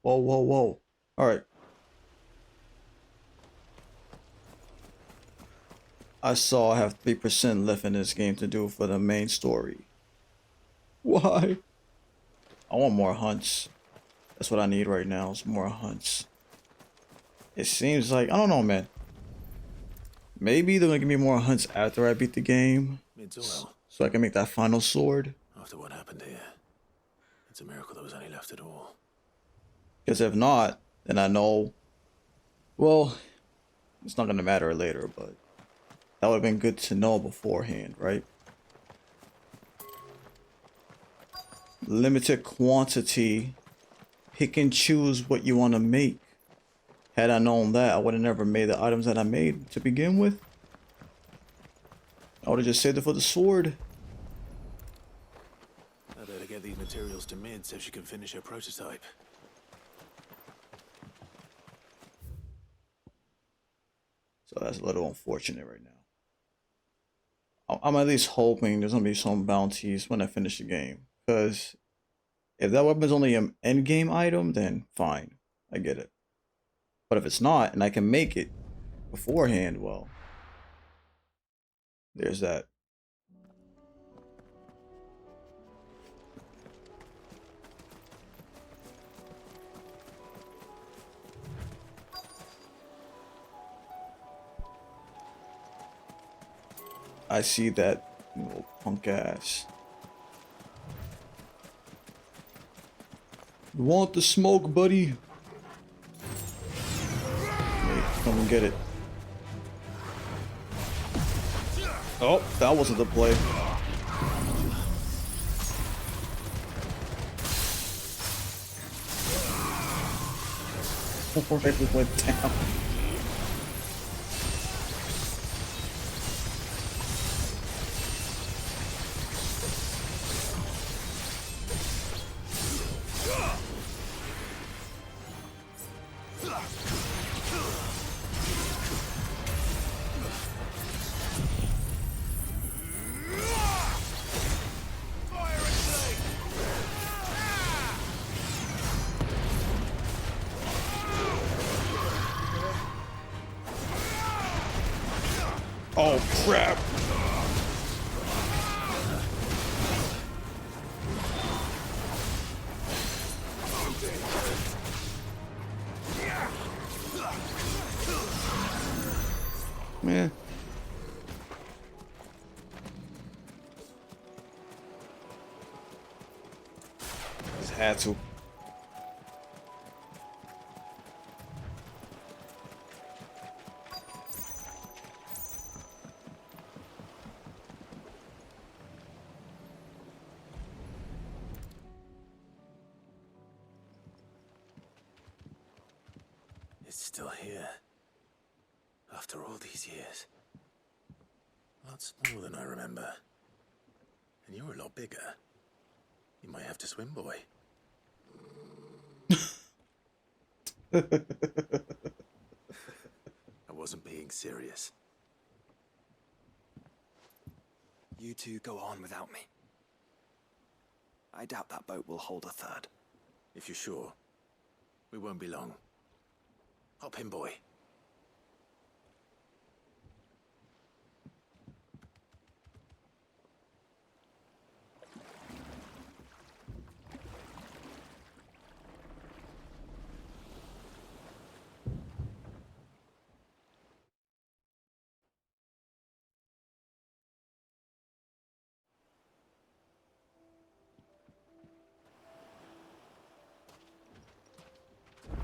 Whoa, whoa, whoa. All right. I saw I have 3% left in this game to do for the main story. Why? I want more hunts. That's what I need right now is more hunts. It seems like, I don't know, man. Maybe they're gonna give me more hunts after I beat the game. It's well. So I can make that final sword. After what happened here, it's a miracle there was any left at all. Because if not, then I know, well, it's not gonna matter later, but that would have been good to know beforehand, right? Limited quantity. Pick and choose what you want to make. Had I known that, I would have never made the items that I made to begin with. I would have just saved it for the sword. I better get these materials to Mid so she can finish her prototype. So that's a little unfortunate right now. I'm at least hoping there's gonna be some bounties when I finish the game. Because if that weapon's only an end game item, then fine. I get it. But if it's not, and I can make it beforehand, well, there's that. I see that little punk ass. You want the smoke, buddy? Wait, come and get it. Oh, that wasn't the play. Already went down. Oh crap! Man. Just had to. It's still here. After all these years. A lot smaller than I remember. And you're a lot bigger. You might have to swim, boy. I wasn't being serious. You two go on without me. I doubt that boat will hold a third. If you're sure, we won't be long. Hop in, boy.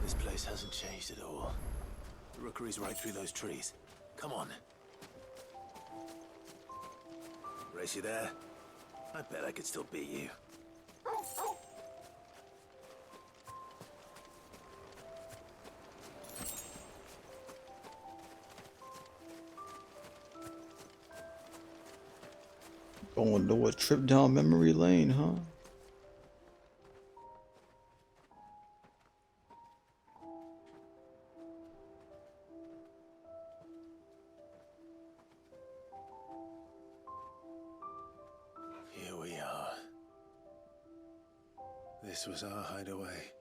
This place hasn't changed at all. The rookery's right through those trees. Come on. Race you there? I bet I could still beat you. Going to a trip down memory lane, huh? Here we are. This was our hideaway.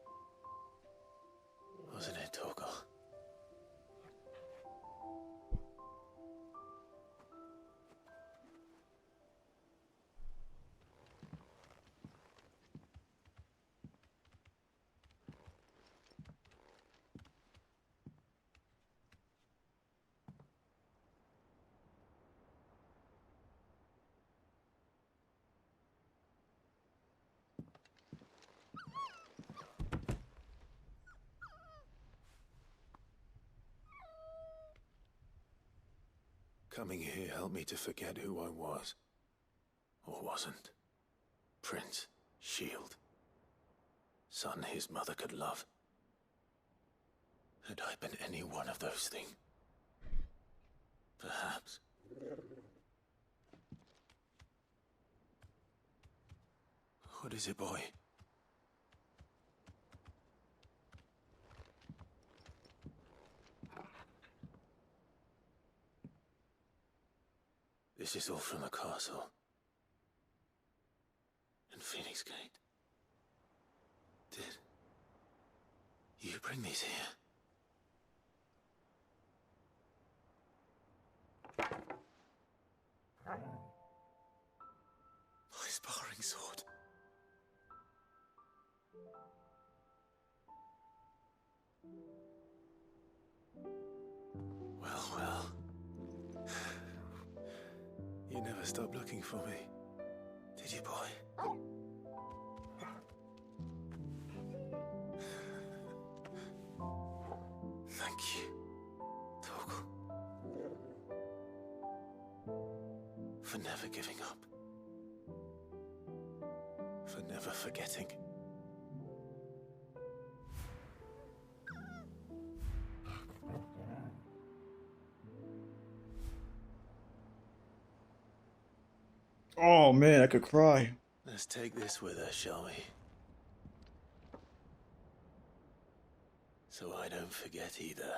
Coming here helped me to forget who I was. Or wasn't. Prince, shield. Son his mother could love. Had I been any one of those things? Perhaps. What is it, boy? This is all from the castle. And Phoenix Gate. Did you bring these here? My sparring sword. Well. You never stopped looking for me, did you, boy? Thank you, Torgal. For never giving up. For never forgetting. Oh man, I could cry. Let's take this with us, shall we? So I don't forget either.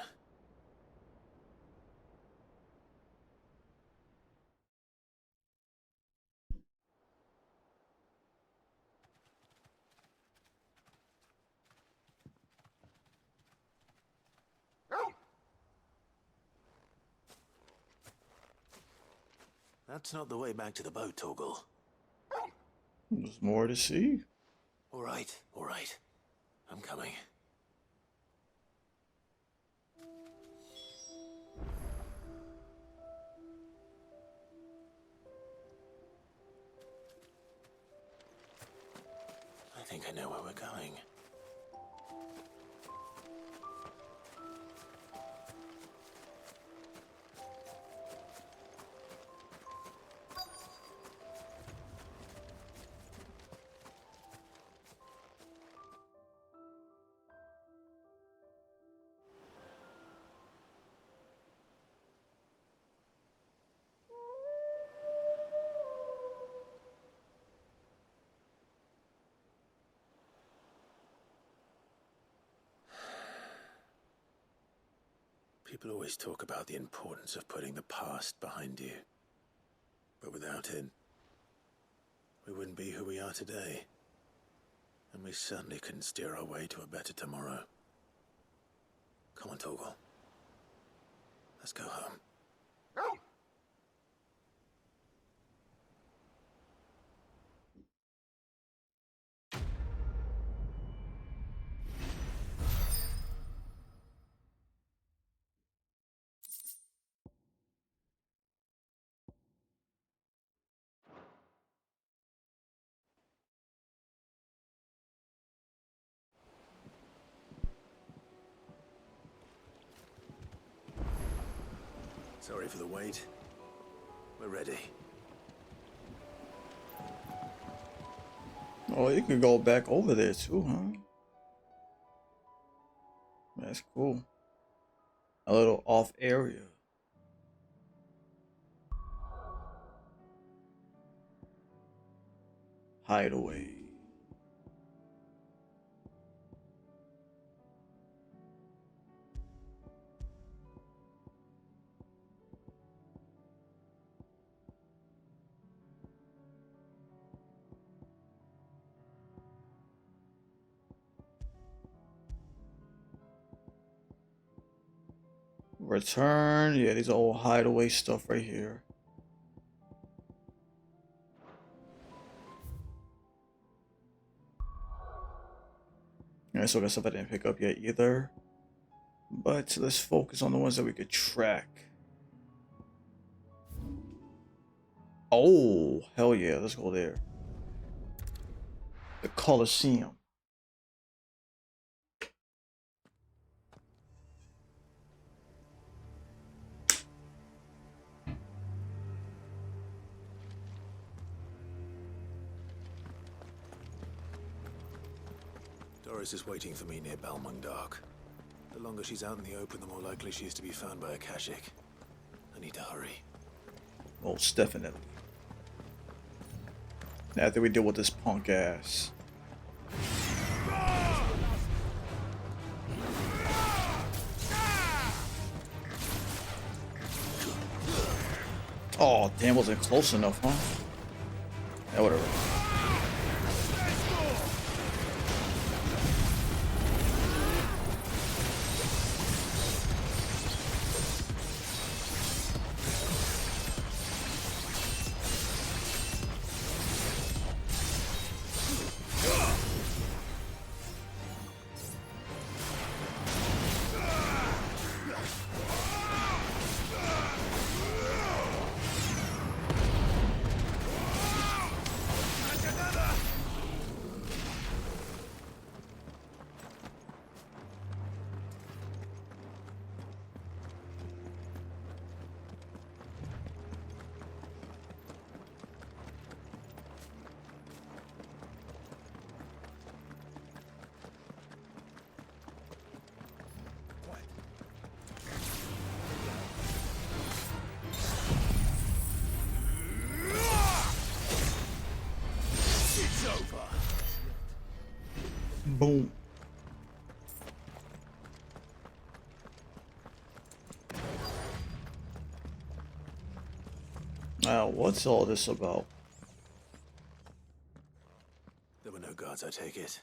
That's not the way back to the boat, Torgal. There's more to see. All right. I'm coming. I think I know where we're going. People always talk about the importance of putting the past behind you. But without it, we wouldn't be who we are today. And we certainly couldn't steer our way to a better tomorrow. Come on, Torgal. Let's go home. Sorry for the wait. We're ready. Oh, you could go back over there too, huh? That's cool. A little off area. Hideaway. Return. Yeah, these are all hideaway stuff right here. Alright, so I got stuff I didn't pick up yet either. But let's focus on the ones that we could track. Oh, hell yeah, let's go there. The Colosseum. Doris is waiting for me near Balmung Dock. The longer she's out in the open, the more likely she is to be found by a Kashik. I need to hurry. Most definitely. After we deal with this punk ass. Oh, damn, wasn't close enough, huh? Yeah, whatever. Boom. Now, what's all this about? There were no guards, I take it.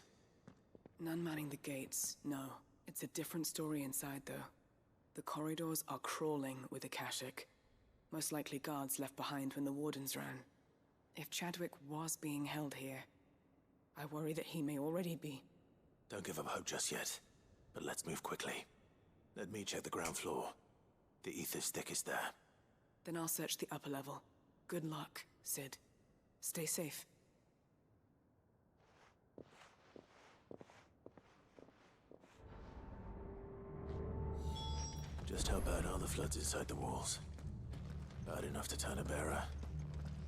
None manning the gates, no. It's a different story inside, though. The corridors are crawling with Akashic. Most likely guards left behind when the wardens ran. If Chadwick was being held here, I worry that he may already be. Don't give up hope just yet, but let's move quickly. Let me check the ground floor. The ether stick is there. Then I'll search the upper level. Good luck, Sid. Stay safe. Just how bad are the floods inside the walls? Bad enough to turn a bearer?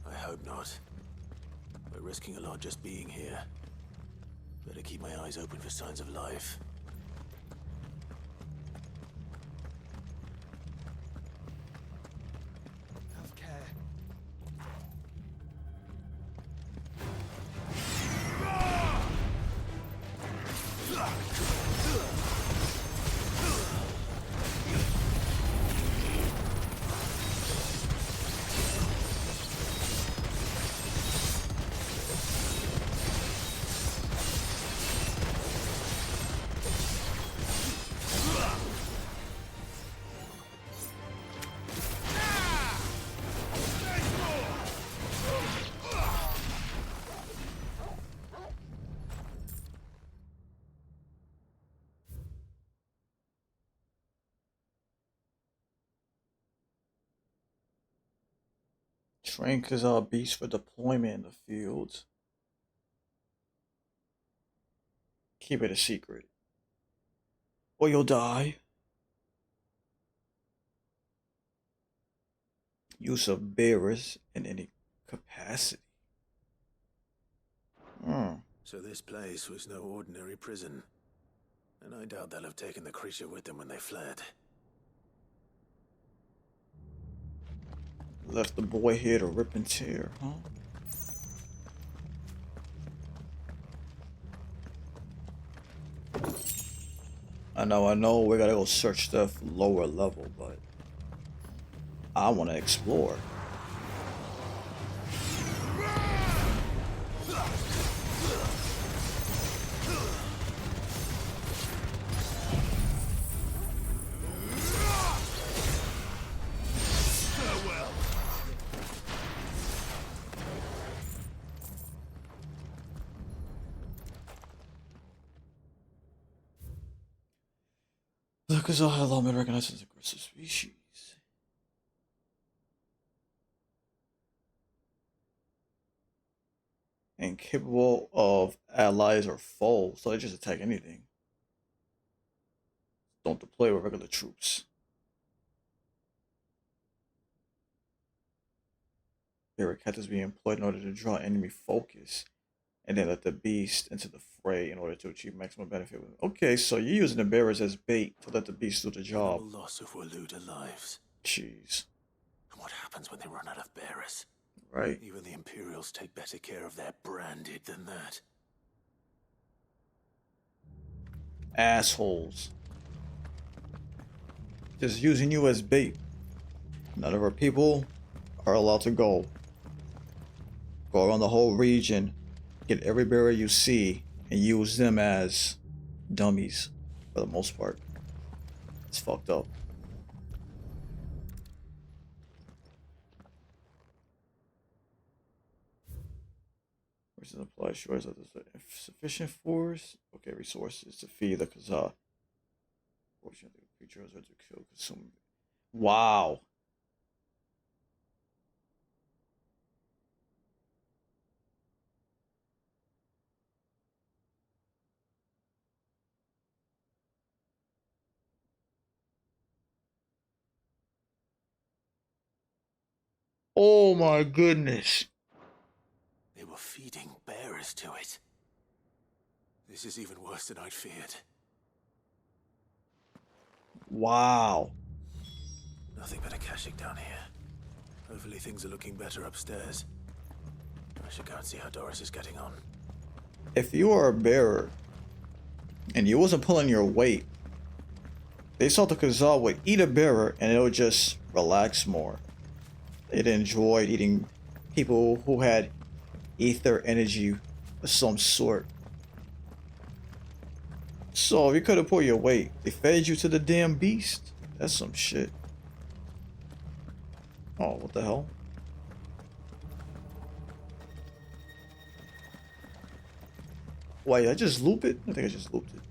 I hope not. We're risking a lot just being here. Better keep my eyes open for signs of life. Have care. Train is our beast for deployment in the field. Keep it a secret, or you'll die. Use of bearers in any capacity. So this place was no ordinary prison. And I doubt they'll have taken the creature with them when they fled. Left the boy here to rip and tear, huh? I know, we gotta go search stuff lower level, but I wanna explore. Because I'll allow me to recognize as aggressive species. Incapable of allies or foes, so they just attack anything. Don't deploy with regular troops. Barricade is being employed in order to draw enemy focus and then let the beast into the fray in order to achieve maximum benefit. Okay, so you're using the bearers as bait to let the beast do the job. Minimal loss of Waluda lives. Jeez. And what happens when they run out of bearers? Right. Even the Imperials take better care of their branded than that. Assholes. Just using you as bait. None of our people are allowed to go. Go around the whole region, get every bearer you see, and use them as dummies for the most part. It's fucked up. Where's it apply? Sure, that there's sufficient force. Okay, resources to feed the Kazaa. Fortunately, creatures are to kill consume. Wow. Oh my goodness. They were feeding bearers to it. This is even worse than I'd feared. Wow. Nothing but a Kashyyyk down here. Hopefully things are looking better upstairs. I should go and see how Doris is getting on. If you are a bearer and you wasn't pulling your weight, they thought the Kazaa would eat a bearer and it would just relax more. It enjoyed eating people who had ether energy of some sort. So if you couldn't pull your weight, they fed you to the damn beast. That's some shit. Oh, what the hell? Wait, I just loop it? I think I just looped it.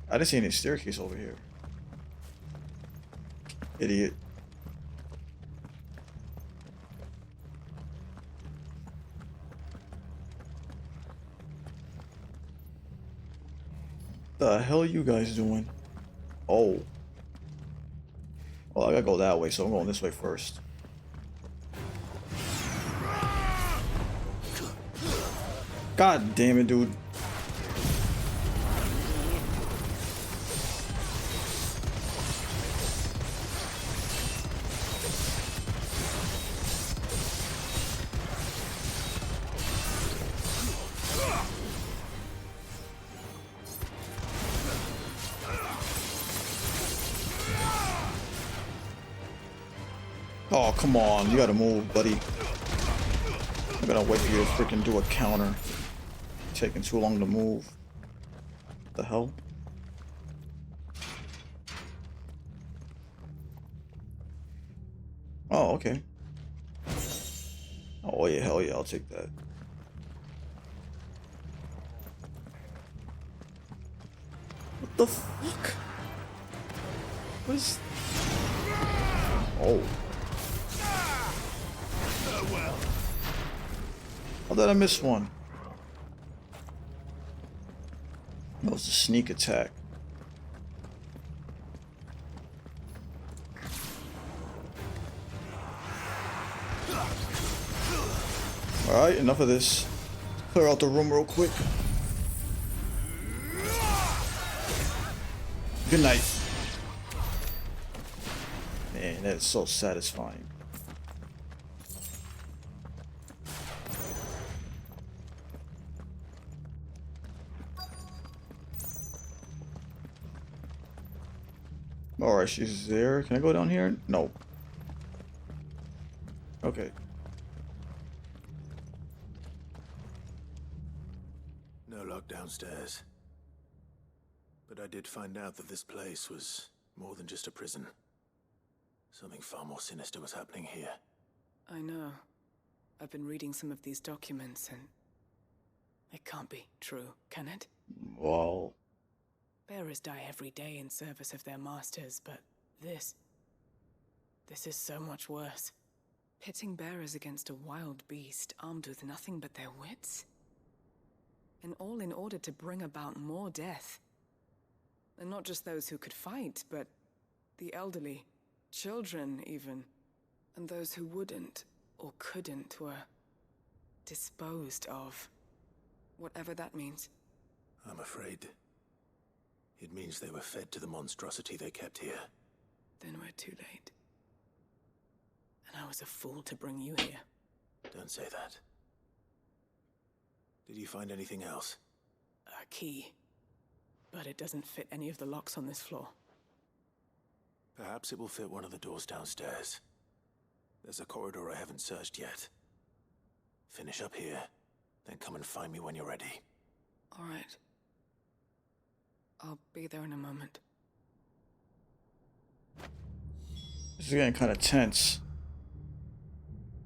I didn't see any staircase over here. Idiot. The hell you guys doing? Oh. Well, I gotta go that way, so I'm going this way first. God damn it, dude. Oh, come on. You gotta move, buddy. I'm gonna wait for you to freaking do a counter. Taking too long to move. What the hell? Oh, okay. Oh, yeah, hell yeah, I'll take that. What the fuck? What is... Oh. How did I miss one? That was a sneak attack. Alright, enough of this. Clear out the room real quick. Good night. Man, that is so satisfying. Alright, she's there. Can I go down here? No. Okay. No luck downstairs. But I did find out that this place was more than just a prison. Something far more sinister was happening here. I know. I've been reading some of these documents and... it can't be true, can it? Well... Bearers die every day in service of their masters, but this is so much worse. Pitting bearers against a wild beast armed with nothing but their wits? And all in order to bring about more death. And not just those who could fight, but the elderly, children even. And those who wouldn't or couldn't were disposed of. Whatever that means. I'm afraid it means they were fed to the monstrosity they kept here. Then we're too late. And I was a fool to bring you here. Don't say that. Did you find anything else? A key. But it doesn't fit any of the locks on this floor. Perhaps it will fit one of the doors downstairs. There's a corridor I haven't searched yet. Finish up here, then come and find me when you're ready. All right. I'll be there in a moment. This is getting kind of tense.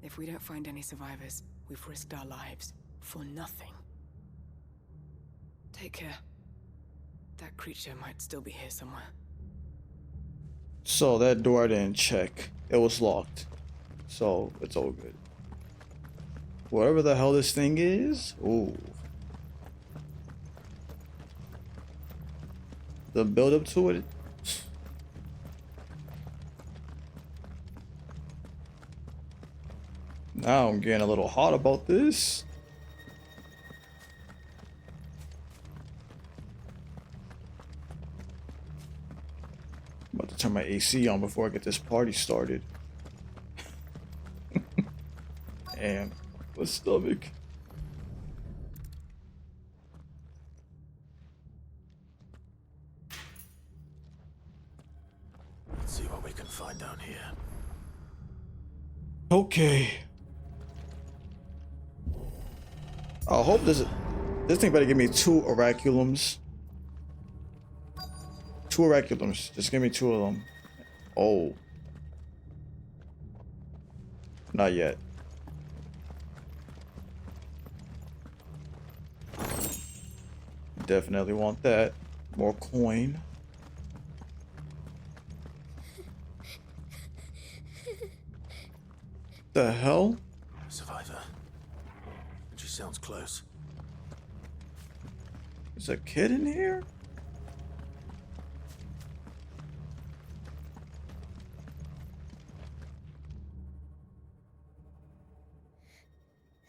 If we don't find any survivors, we've risked our lives for nothing. Take care. That creature might still be here somewhere. So that door I didn't check. It was locked. So it's all good. Whatever the hell this thing is. Ooh. The build up to it. Now I'm getting a little hot about this. I'm about to turn my AC on before I get this party started. Damn, my stomach. Let's see what we can find down here. Okay. I hope this thing better give me 2 oraculums. 2 oraculums. Just give me 2 of them. Oh. Not yet. Definitely want that. More coin. The hell? Survivor. And she sounds close. Is a kid in here?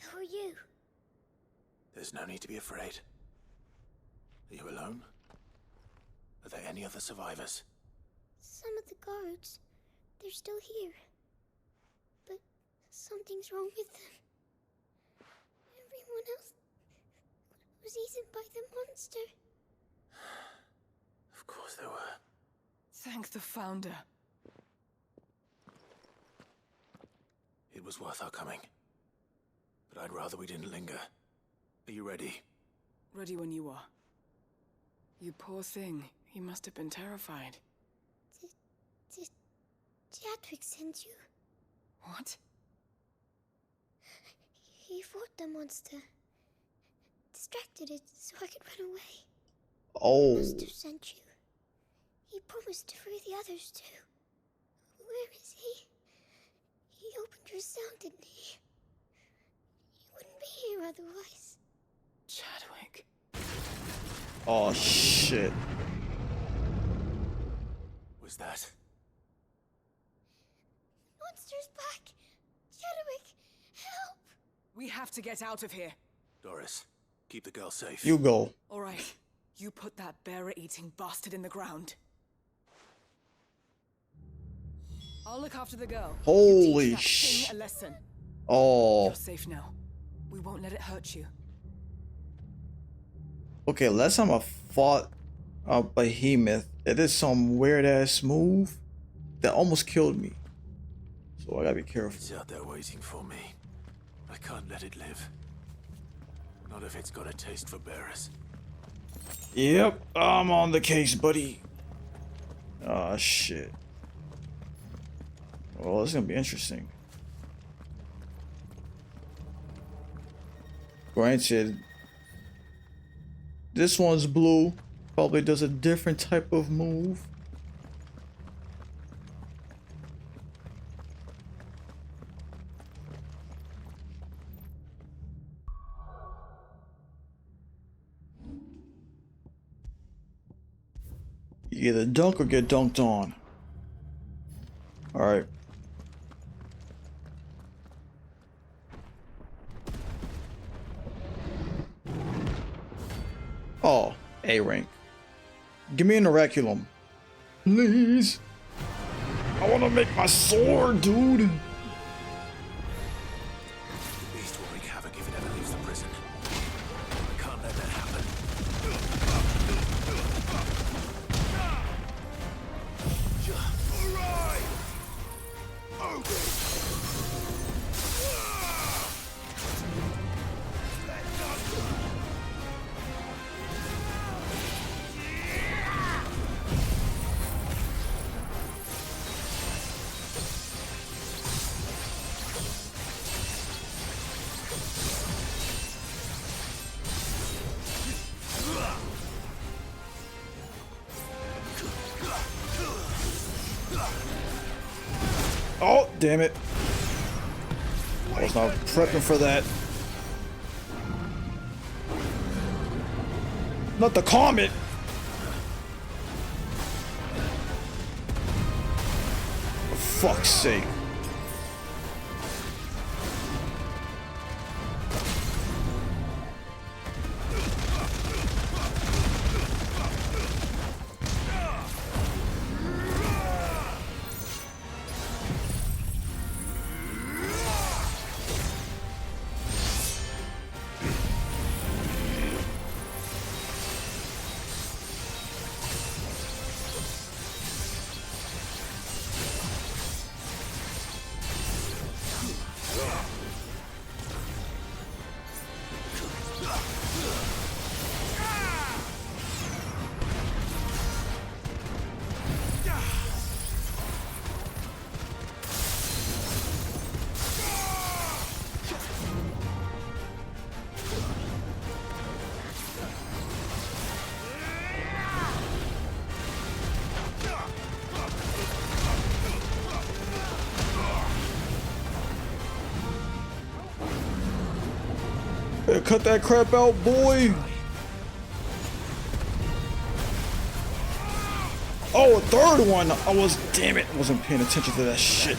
Who are you? There's no need to be afraid. Are you alone? Are there any other survivors? Some of the guards. They're still here. But something's wrong with them. Everyone else was eaten by the monster. Of course there were. Thank the Founder. It was worth our coming. But I'd rather we didn't linger. Are you ready? Ready when you are. You poor thing. You must have been terrified. Did Chadwick send you? What? He fought the monster. Distracted it so I could run away. Oh. Must have sent you. He promised to free the others too. Where is he? He opened your cell, didn't he? He wouldn't be here otherwise. Chadwick. Oh shit. Was that? Monster's back! Chadwick, help! We have to get out of here. Doris, keep the girl safe. You go. All right. You put that bearer-eating bastard in the ground. I'll look after the girl. Holy You teach that sh- thing a lesson. Oh. You're safe now. We won't let it hurt you. Okay, last time I fought a behemoth, it did some weird ass move that almost killed me. So I gotta be careful. It's out there waiting for me. I can't let it live. Not if it's got a taste for bearers. Yep, I'm on the case, buddy. Ah, shit. Well, this is gonna be interesting. Granted, this one's blue. Probably does a different type of move. You either dunk or get dunked on. All right. Oh, A rank. Give me an oraculum. Please. I want to make my sword, dude. The beast will wreak havoc if it ever leaves the prison. I can't let that happen. Oh, damn it. I was not prepping for that. Not the comet. For fuck's sake. Better cut that crap out, boy. Oh, a third one. Damn it, I wasn't paying attention to that shit.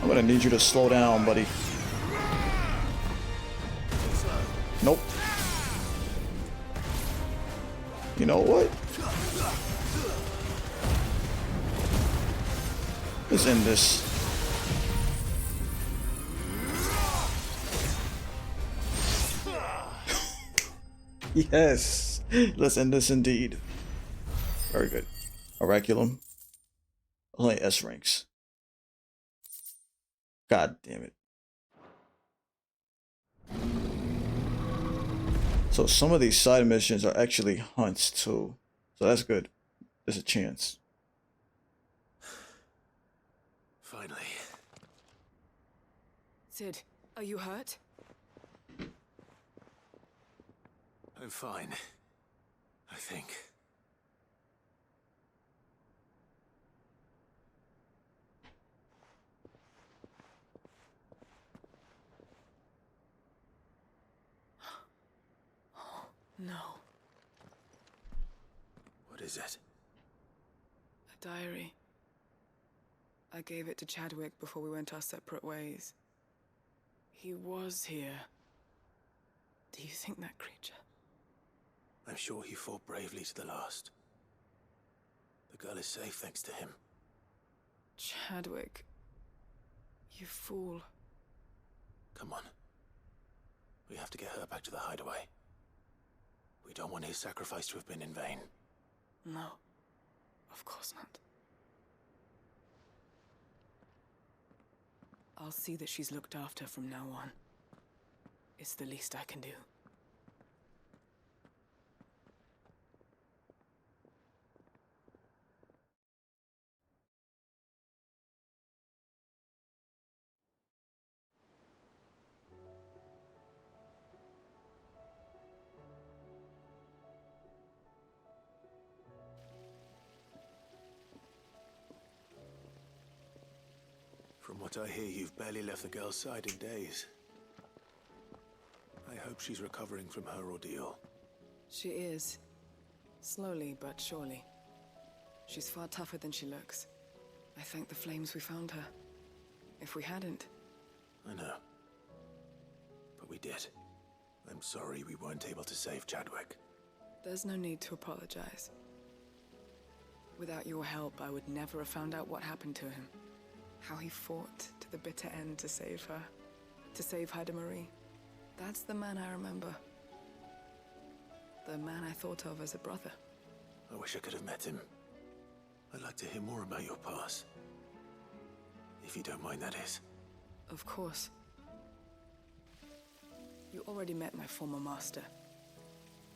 I'm gonna need you to slow down, buddy. Nope. You know what? Let's end this. Yes. Let's end this indeed. Very good. Oraculum. Only S ranks. God damn it. So some of these side missions are actually hunts too. So that's good. There's a chance. Finally. Sid, are you hurt? I'm fine. I think. No. What is it? A diary. I gave it to Chadwick before we went our separate ways. He was here. Do you think that creature? I'm sure he fought bravely to the last. The girl is safe thanks to him. Chadwick. You fool. Come on. We have to get her back to the hideaway. We don't want his sacrifice to have been in vain. No. Of course not. I'll see that she's looked after from now on. It's the least I can do. From what I hear, you've barely left the girl's side in days. I hope she's recovering from her ordeal. She is. Slowly but surely. She's far tougher than she looks. I thank the flames we found her. If we hadn't... I know. But we did. I'm sorry we weren't able to save Chadwick. There's no need to apologize. Without your help, I would never have found out what happened to him. How he fought to the bitter end to save her. To save Haida Marie. That's the man I remember. The man I thought of as a brother. I wish I could have met him. I'd like to hear more about your past. If you don't mind, that is. Of course. You already met my former master.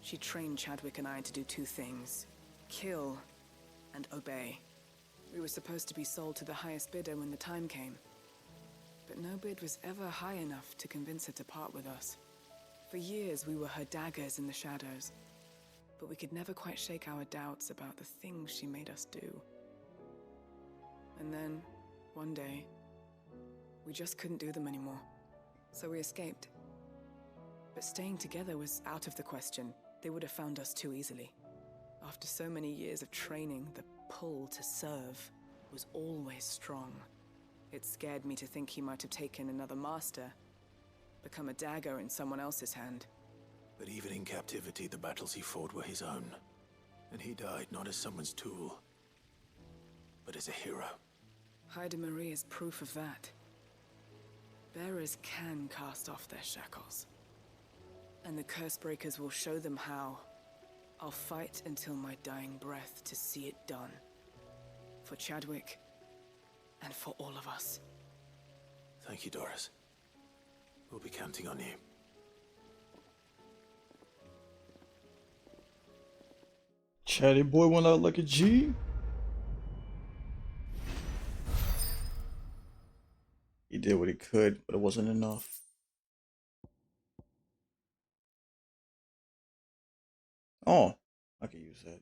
She trained Chadwick and I to do two things. Kill and obey. We were supposed to be sold to the highest bidder when the time came. But no bid was ever high enough to convince her to part with us. For years we were her daggers in the shadows. But we could never quite shake our doubts about the things she made us do. And then, one day, we just couldn't do them anymore. So we escaped. But staying together was out of the question. They would have found us too easily. After so many years of training, the pull to serve was always strong. It scared me to think he might have taken another master, become a dagger in someone else's hand. But even in captivity, the battles he fought were his own. And he died not as someone's tool, but as a hero. Haida Marie is proof of that. Bearers can cast off their shackles. And the Cursebreakers will show them how. I'll fight until my dying breath to see it done. For Chadwick, and for all of us. Thank you, Doris. We'll be counting on you. Chatty boy went out like a G. He did what he could, but it wasn't enough. Oh, I could use that.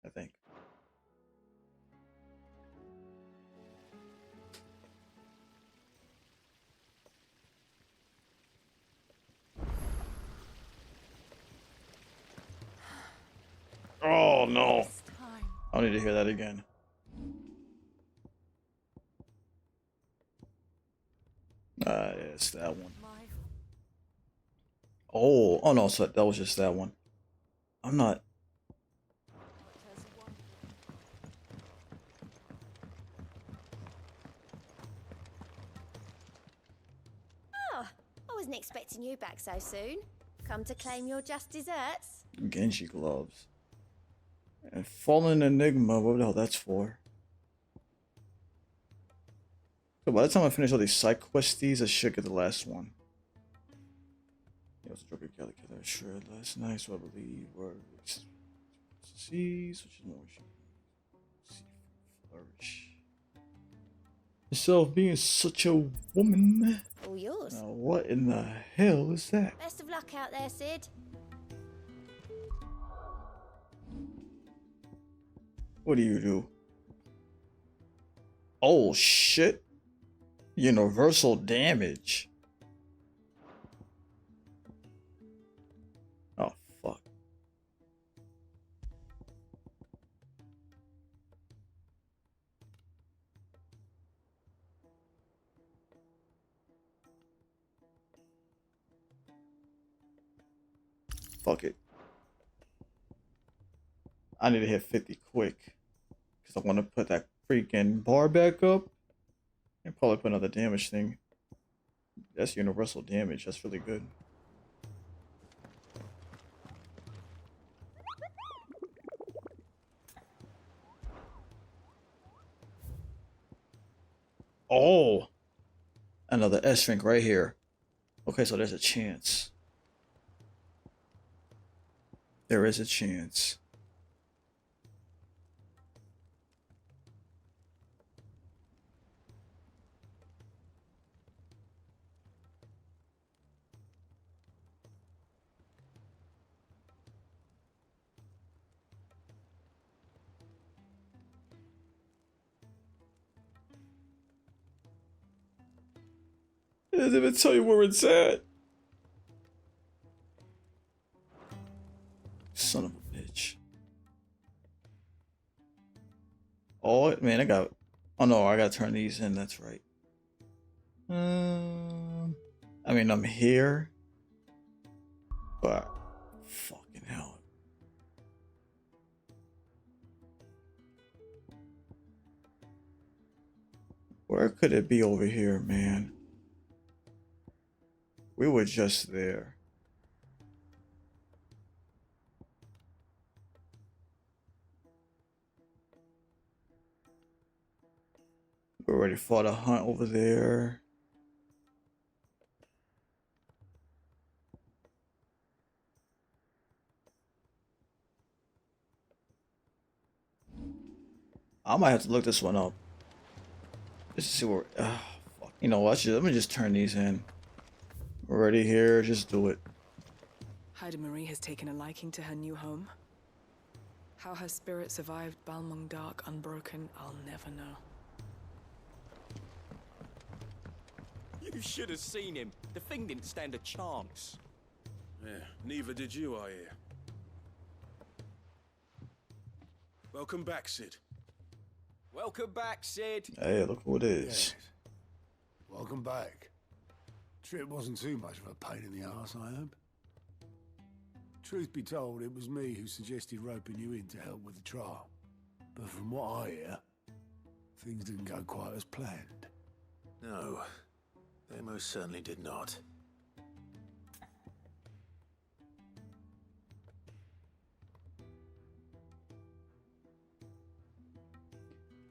I think. Oh no. I don't need to hear that again. It's that one. Oh no, so that was just that one. I'm not. Oh, I wasn't expecting you back so soon. Come to claim your just desserts? Genji gloves. And Fallen Enigma, what the hell that's for? So by the time I finish all these side questies, I should get the last one. It was a Joker Kelly Killer shred last night, so I believe we're see, which is more see flourish. Yourself being such a woman. All yours. Now what in the hell is that? Best of luck out there, Sid. What do you do? Oh shit. Universal damage. Oh fuck. Fuck it. I need to hit 50 quick. Because I want to put that freaking bar back up. And probably put another damage thing. That's universal damage. That's really good. Oh! Another S rank right here. Okay, so there's a chance. There is a chance. It doesn't even tell you where it's at. Son of a bitch. Oh man, I got. Oh no, I gotta turn these in. That's right. I mean, I'm here, but fucking hell. Where could it be over here, man? We were just there. We already fought a hunt over there. I might have to look this one up. Just to see where. Fuck. You know what? Let me just turn these in. We're already here. Just do it. Haida Marie has taken a liking to her new home. How her spirit survived Balmung Dark unbroken, I'll never know. You should have seen him. The thing didn't stand a chance. Yeah, neither did you, I hear. Welcome back, Sid. Welcome back, Sid. Hey, look who it is. Yes. Welcome back. Trip wasn't too much of a pain in the arse, I hope. Truth be told, it was me who suggested roping you in to help with the trial. But from what I hear, things didn't go quite as planned. No, they most certainly did not.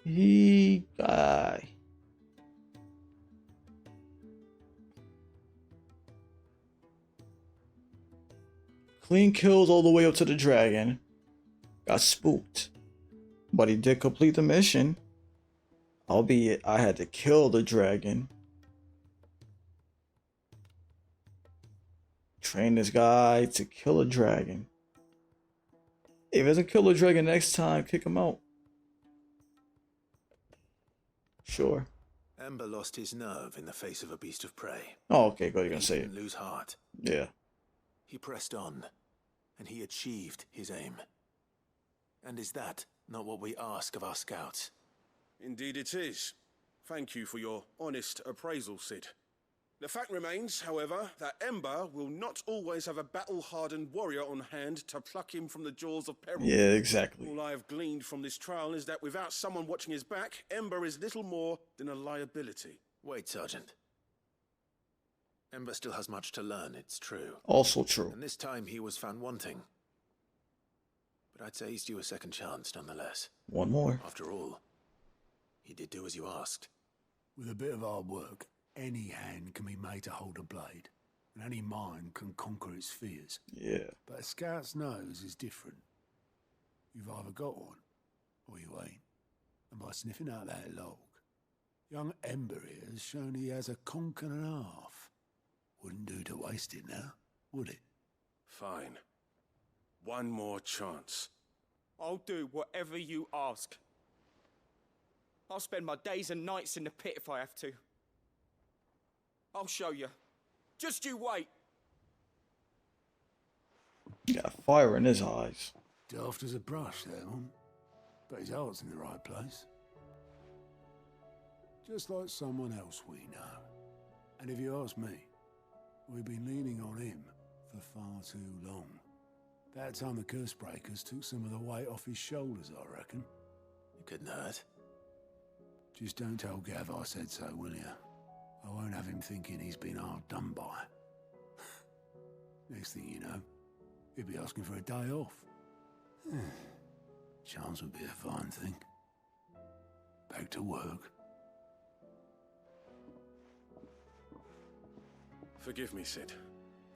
He guy. Clean kills all the way up to the dragon. Got spooked. But he did complete the mission. Albeit I had to kill the dragon. Train this guy to kill a dragon. If he doesn't kill a dragon next time, kick him out. Sure. Ember lost his nerve in the face of a beast of prey. Oh, okay, good. You're gonna He say it. didn't lose heart. Yeah. He pressed on, and he achieved his aim. And is that not what we ask of our scouts? Indeed it is. Thank you for your honest appraisal, Sid. The fact remains, however, that Ember will not always have a battle-hardened warrior on hand to pluck him from the jaws of peril. Yeah, exactly. All I have gleaned from this trial is that without someone watching his back, Ember is little more than a liability. Wait, Sergeant. Ember still has much to learn, it's true. Also true. And this time he was found wanting. But I'd say he's due a second chance, nonetheless. One more. After all, he did do as you asked. With a bit of hard work, any hand can be made to hold a blade, and any mind can conquer its fears. Yeah. But a scout's nose is different. You've either got one, or you ain't. And by sniffing out that log, young Ember here has shown he has a conk and a half. Wouldn't do to waste it now, would it? Fine. One more chance. I'll do whatever you ask. I'll spend my days and nights in the pit if I have to. I'll show you. Just you wait. He got fire in his eyes. Daft as a brush, that one. But his heart's in the right place. Just like someone else we know. And if you ask me, we've been leaning on him for far too long. That time the curse breakers took some of the weight off his shoulders, I reckon. It couldn't hurt. Just don't tell Gav I said so, will you? I won't have him thinking he's been hard done by. Next thing you know, he'll be asking for a day off. Chance would be a fine thing. Back to work. Forgive me, Sid.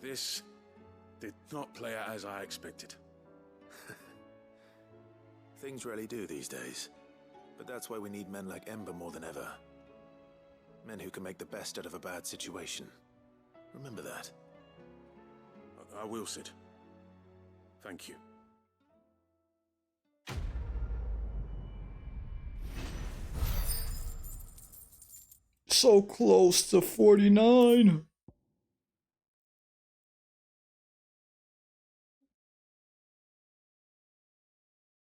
This did not play out as I expected. Things really do these days. But that's why we need men like Ember more than ever. Men who can make the best out of a bad situation. Remember that. I will, Sid. Thank you. So close to 49.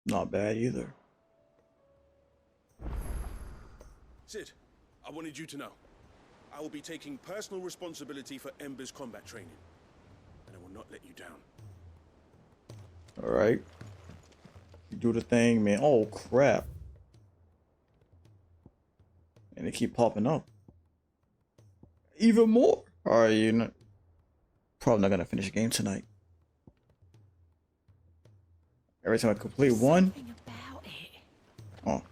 Not bad either. Sid, I wanted you to know. I will be taking personal responsibility for Ember's combat training. And I will not let you down. Alright. You do the thing, man. Oh, crap. And they keep popping up. Even more. Alright, you're not... Probably not gonna finish the game tonight. Every time I complete one... Oh.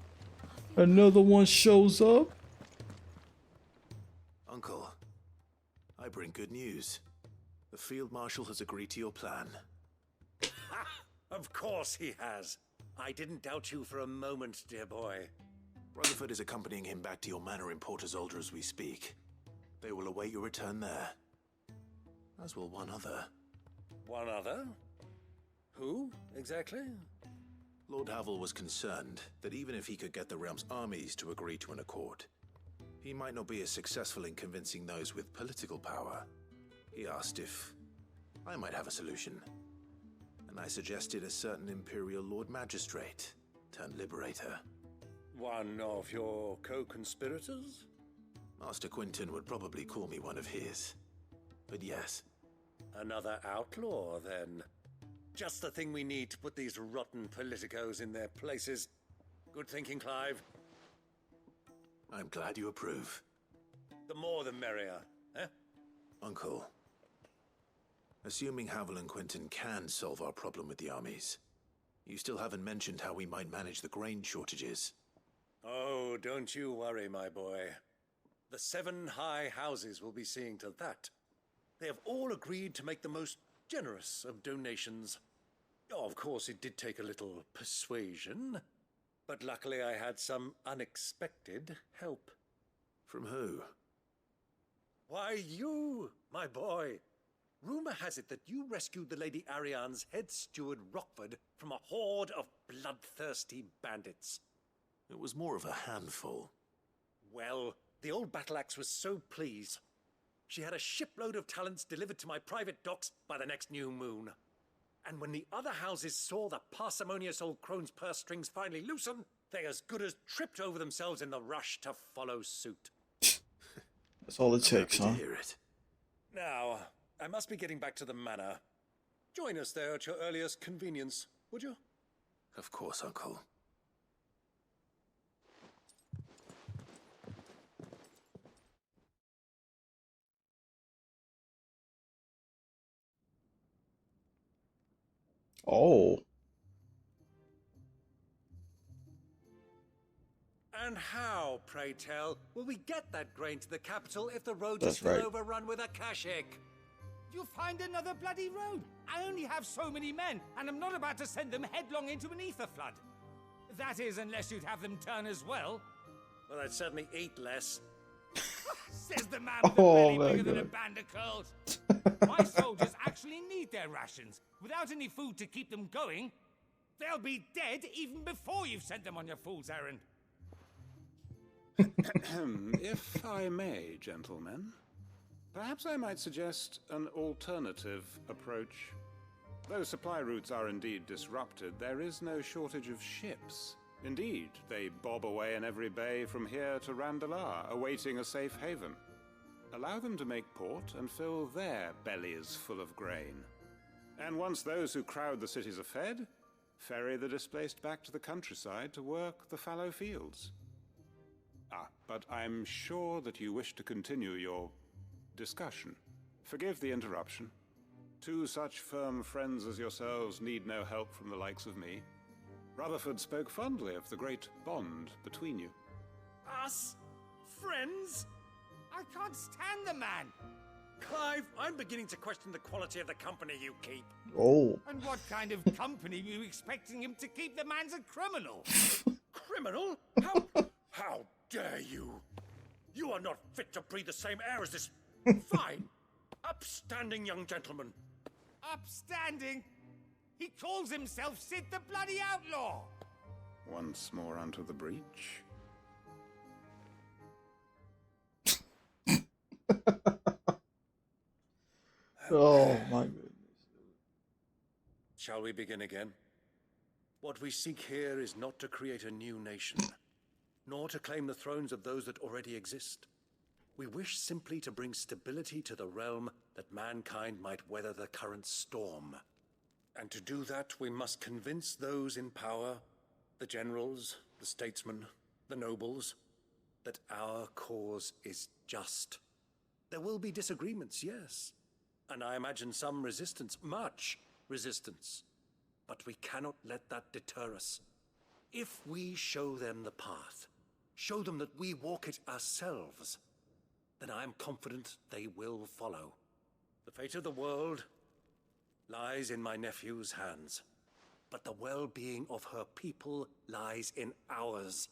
Another one shows up. Uncle, I bring good news. The Field Marshal has agreed to your plan. Of course he has. I didn't doubt you for a moment, dear boy. Rutherford is accompanying him back to your manor in Port Isolde as we speak. They will await your return there. As will one other. One other? Who, exactly? Lord Havel was concerned that even if he could get the realm's armies to agree to an accord, he might not be as successful in convincing those with political power. He asked if I might have a solution. And I suggested a certain Imperial Lord Magistrate turned Liberator. One of your co-conspirators? Master Quinton would probably call me one of his. But yes. Another outlaw, then. Just the thing we need to put these rotten politicos in their places. Good thinking, Clive. I'm glad you approve. The more the merrier, eh? Uncle, assuming Havel and Quinton can solve our problem with the armies, you still haven't mentioned how we might manage the grain shortages. Oh, don't you worry, my boy. The 7 high houses will be seeing to that. They have all agreed to make the most generous of donations. Oh, of course, it did take a little persuasion, but luckily I had some unexpected help. From who? Why, you, my boy. Rumor has it that you rescued the Lady Ariane's head steward Rockford from a horde of bloodthirsty bandits. It was more of a handful. Well, the old battle axe was so pleased. She had a shipload of talents delivered to my private docks by the next new moon. And when the other houses saw the parsimonious old crone's purse strings finally loosen, they as good as tripped over themselves in the rush to follow suit. That's all it takes, huh? To hear it. Now, I must be getting back to the manor. Join us there at your earliest convenience, would you? Of course, Uncle. Oh. And how, pray tell, will we get that grain to the capital if the roads That's are still right. overrun with Akashic? You'll find another bloody road. I only have so many men, and I'm not about to send them headlong into an ether flood. That is, unless you'd have them turn as well. Well, I'd certainly eat less. Says the man with a Oh, belly my bigger than a God. band of curls. My soldiers actually need their rations. Without any food to keep them going, they'll be dead even before you've sent them on your fool's errand. If I may, gentlemen, perhaps I might suggest an alternative approach. Though supply routes are indeed disrupted, there is no shortage of ships. Indeed, they bob away in every bay from here to Randalar, awaiting a safe haven. Allow them to make port and fill their bellies full of grain. And once those who crowd the cities are fed, ferry the displaced back to the countryside to work the fallow fields. But I'm sure that you wish to continue your discussion. Forgive the interruption. 2 such firm friends as yourselves need no help from the likes of me. Rutherford spoke fondly of the great bond between you. Us? Friends? I can't stand the man. Clive, I'm beginning to question the quality of the company you keep. Oh. And what kind of company were you expecting him to keep? The man's a criminal. Criminal? How dare you? You are not fit to breathe the same air as this fine, upstanding young gentleman. Upstanding? He calls himself Sid the Bloody Outlaw. Once more onto the breach. Oh my goodness. Shall we begin again? What we seek here is not to create a new nation, nor to claim the thrones of those that already exist. We wish simply to bring stability to the realm that mankind might weather the current storm. And to do that, we must convince those in power, the generals, the statesmen, the nobles, that our cause is just. There will be disagreements, yes, and I imagine some resistance, much resistance. But we cannot let that deter us. If we show them the path, show them that we walk it ourselves, then I am confident they will follow. The fate of the world lies in my nephew's hands, but the well-being of her people lies in ours.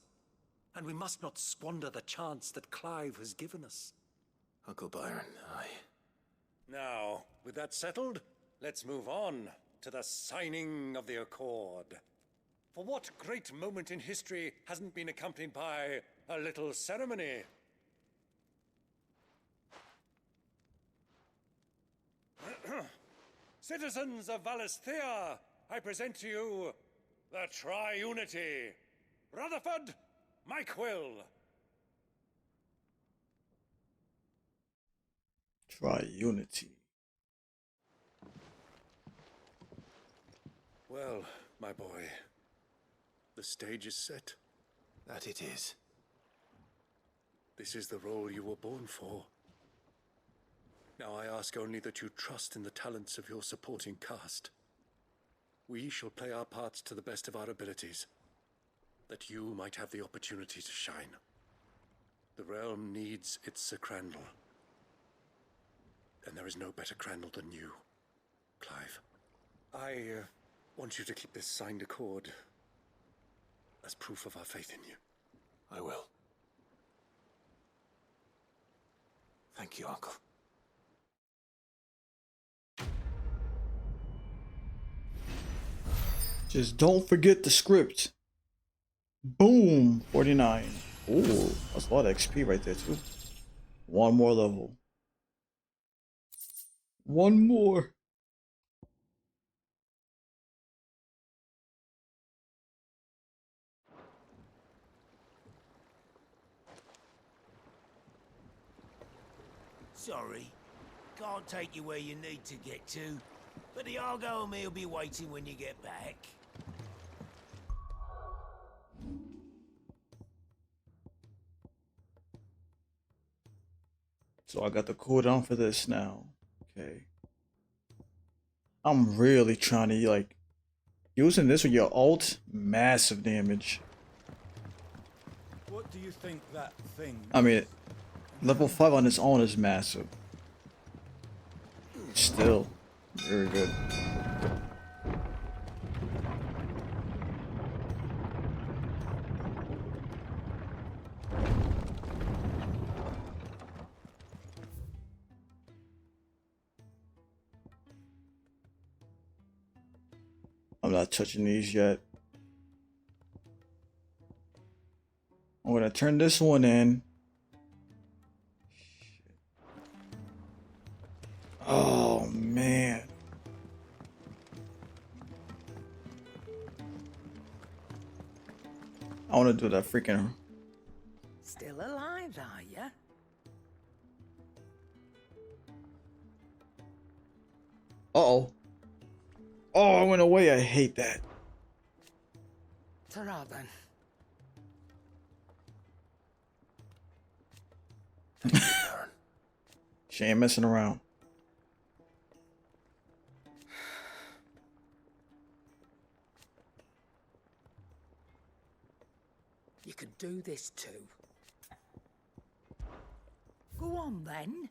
And we must not squander the chance that Clive has given us. Uncle Byron, Now, with that settled, let's move on to the signing of the Accord. For what great moment in history hasn't been accompanied by a little ceremony? Citizens of Valisthea, I present to you the Triunity. Rutherford, Mike Will. Triunity. Well, my boy, the stage is set. that it is. This is the role you were born for. Now I ask only that you trust in the talents of your supporting cast. We shall play our parts to the best of our abilities, that you might have the opportunity to shine. The realm needs its Sir Crandall. And there is no better Crandall than you, Clive. I want you to keep this signed accord as proof of our faith in you. I will. Thank you, Uncle. Just don't forget the script. Boom, 49. Ooh, that's a lot of XP right there too. One more level. One more. Sorry, can't take you where you need to get to, but the Argo and me will be waiting when you get back. So I got the cooldown for this now. Okay. I'm really trying to like using this with your ult, massive damage. What do you think that thing? I mean, level 5 on its own is massive. Still, very good. I'm not touching these yet. I'm gonna turn this one in. Oh man. I wanna do that freaking. Still alive, are ya? Uh-oh. Oh, I went away. I hate that. Ta-ra then. She ain't messing around. You could do this too. Go on then.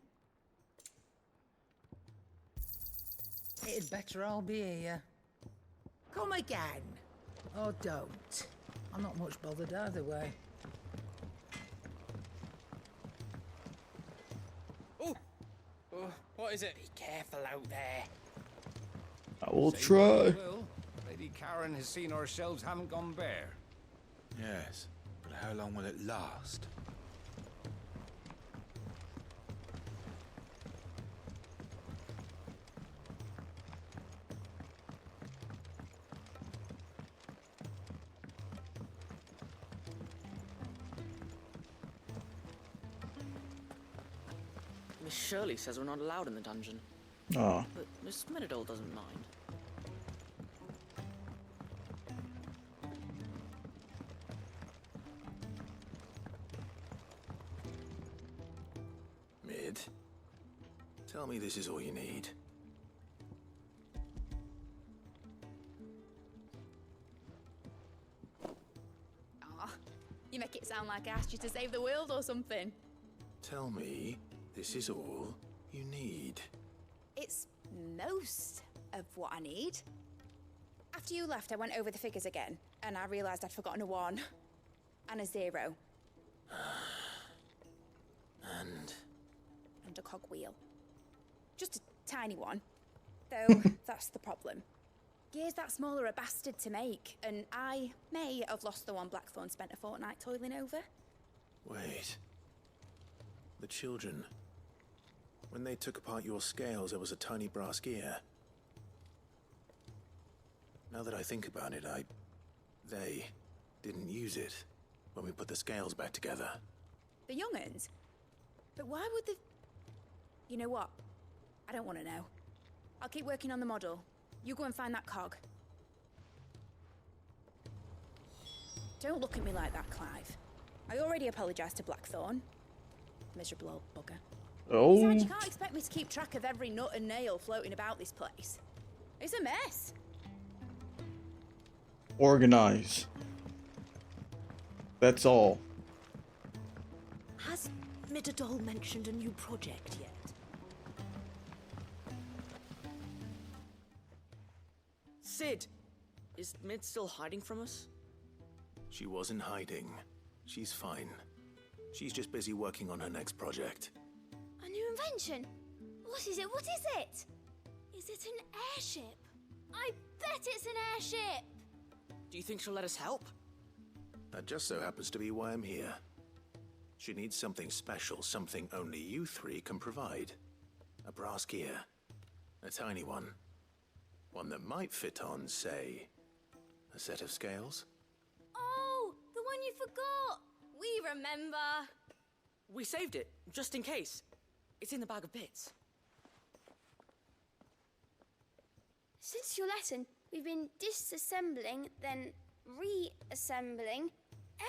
It'd better I'll be here. Come again. Or don't. I'm not much bothered either way. Oh, what is it? Be careful out there. I will Say try. what you will, Lady Karen has seen our shelves haven't gone bare. Yes, but how long will it last? Shirley says we're not allowed in the dungeon. Oh. But Miss Menadol doesn't mind. Mid, tell me this is all you need. Aw, you make it sound like I asked you to save the world or something. Tell me this is all you need. It's most of what I need. After you left, I went over the figures again, and I realized I'd forgotten a 1 and a 0. And a cogwheel. Just a tiny one. Though, that's the problem. Gears that small are a bastard to make, and I may have lost the one Blackthorn spent a fortnight toiling over. Wait. The children. When they took apart your scales, there was a tiny brass gear. Now that I think about it, they didn't use it when we put the scales back together. The young'uns? But why would the... You know what? I don't want to know. I'll keep working on the model. You go and find that cog. Don't look at me like that, Clive. I already apologized to Blackthorn. Miserable old bugger. Oh. Besides, you can't expect me to keep track of every nut and nail floating about this place. It's a mess. Organize. That's all. Has Midadol mentioned a new project yet? Sid, is Mid still hiding from us? She wasn't hiding. She's fine. She's just busy working on her next project. A new invention? What is it? What is it? Is it an airship? I bet it's an airship! Do you think she'll let us help? That just so happens to be why I'm here. She needs something special, something only you three can provide. A brass gear. A tiny one. One that might fit on, say, a set of scales. Oh, the one you forgot! We remember! We saved it, just in case. It's in the bag of bits. Since your lesson, we've been disassembling, then reassembling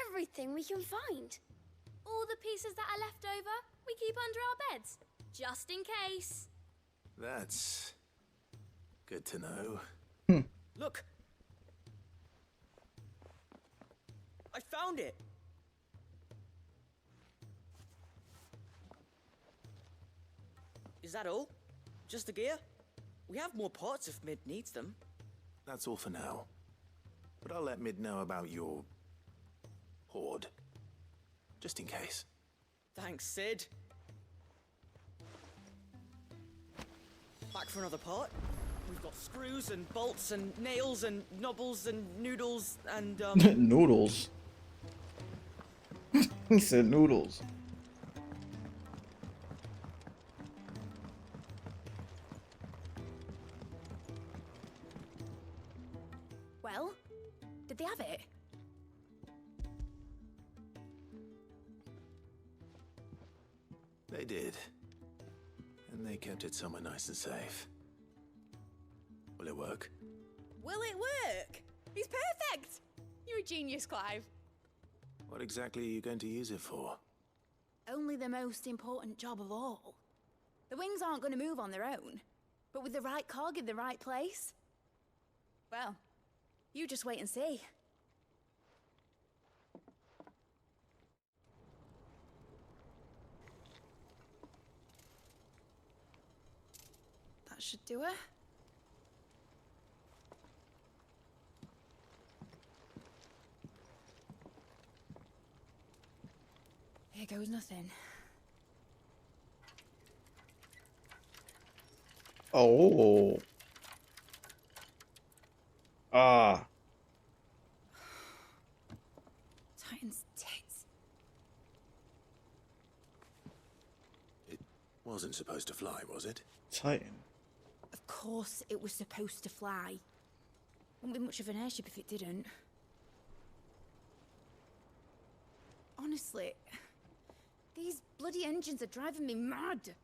everything we can find. All the pieces that are left over, we keep under our beds, just in case. That's good to know. Look! I found it! Is that all? Just the gear? We have more parts if Mid needs them. That's all for now. But I'll let Mid know about your hoard. Just in case. Thanks, Sid. Back for another part? We've got screws and bolts and nails and knobbles and noodles and Noodles. He said noodles. Well, did they have it? They did. And they kept it somewhere nice and safe. Will it work? Will it work? He's perfect! You're a genius, Clive. What exactly are you going to use it for? Only the most important job of all. The wings aren't going to move on their own, but with the right cog in the right place, well, you just wait and see. That should do it. Here goes nothing. Oh. Ah. Titan's tits. It wasn't supposed to fly, was it? Titan. Of course it was supposed to fly. Wouldn't be much of an airship if it didn't. Honestly, these bloody engines are driving me mad.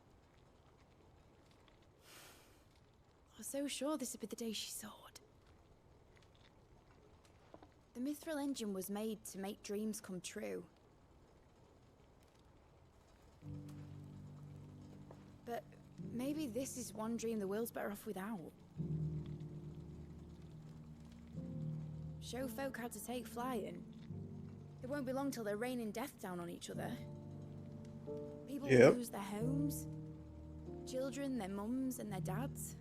was so sure this would be the day she soared. The mithril engine was made to make dreams come true. But maybe this is one dream the world's better off without. Show folk how to take flying. It won't be long till they're raining death down on each other. People lose their homes. Children, their mums and their dads.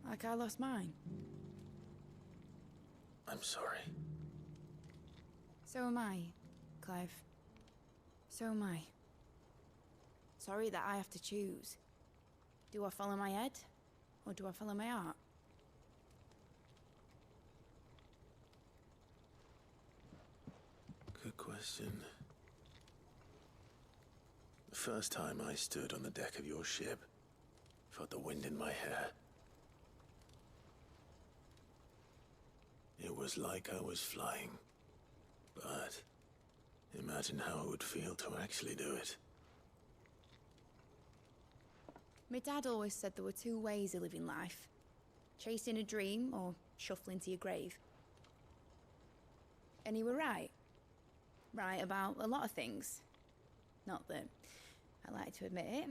Like I lost mine. I'm sorry. So am I, Clive. So am I. Sorry that I have to choose. Do I follow my head, or do I follow my heart? Good question. The first time I stood on the deck of your ship, felt the wind in my hair. It was like I was flying. But imagine how it would feel to actually do it. My dad always said there were two ways of living life. Chasing a dream or shuffling to your grave. And he were right. Right about a lot of things. Not that I like to admit it.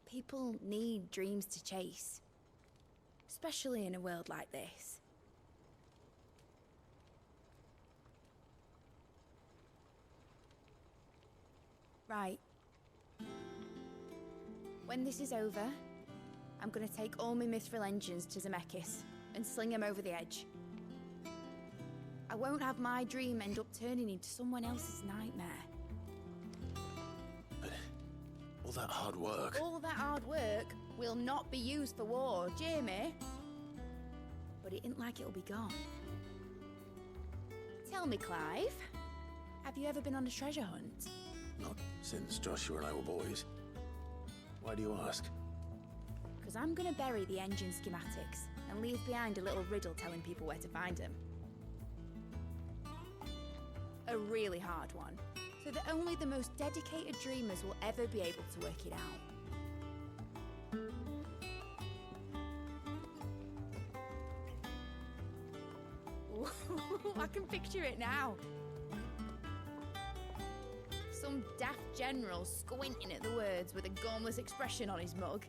People need dreams to chase. Especially in a world like this. Right. When this is over, I'm gonna take all my mithril engines to Zemeckis and sling them over the edge. I won't have my dream end up turning into someone else's nightmare. But all that hard work... All that hard work will not be used for war, Jamie. But it ain't like it'll be gone. Tell me, Clive, have you ever been on a treasure hunt? Not since Joshua and I were boys. Why do you ask? Because I'm gonna bury the engine schematics and leave behind a little riddle telling people where to find them. A really hard one, so that only the most dedicated dreamers will ever be able to work it out. I can picture it now. Some daft general squinting at the words with a gormless expression on his mug.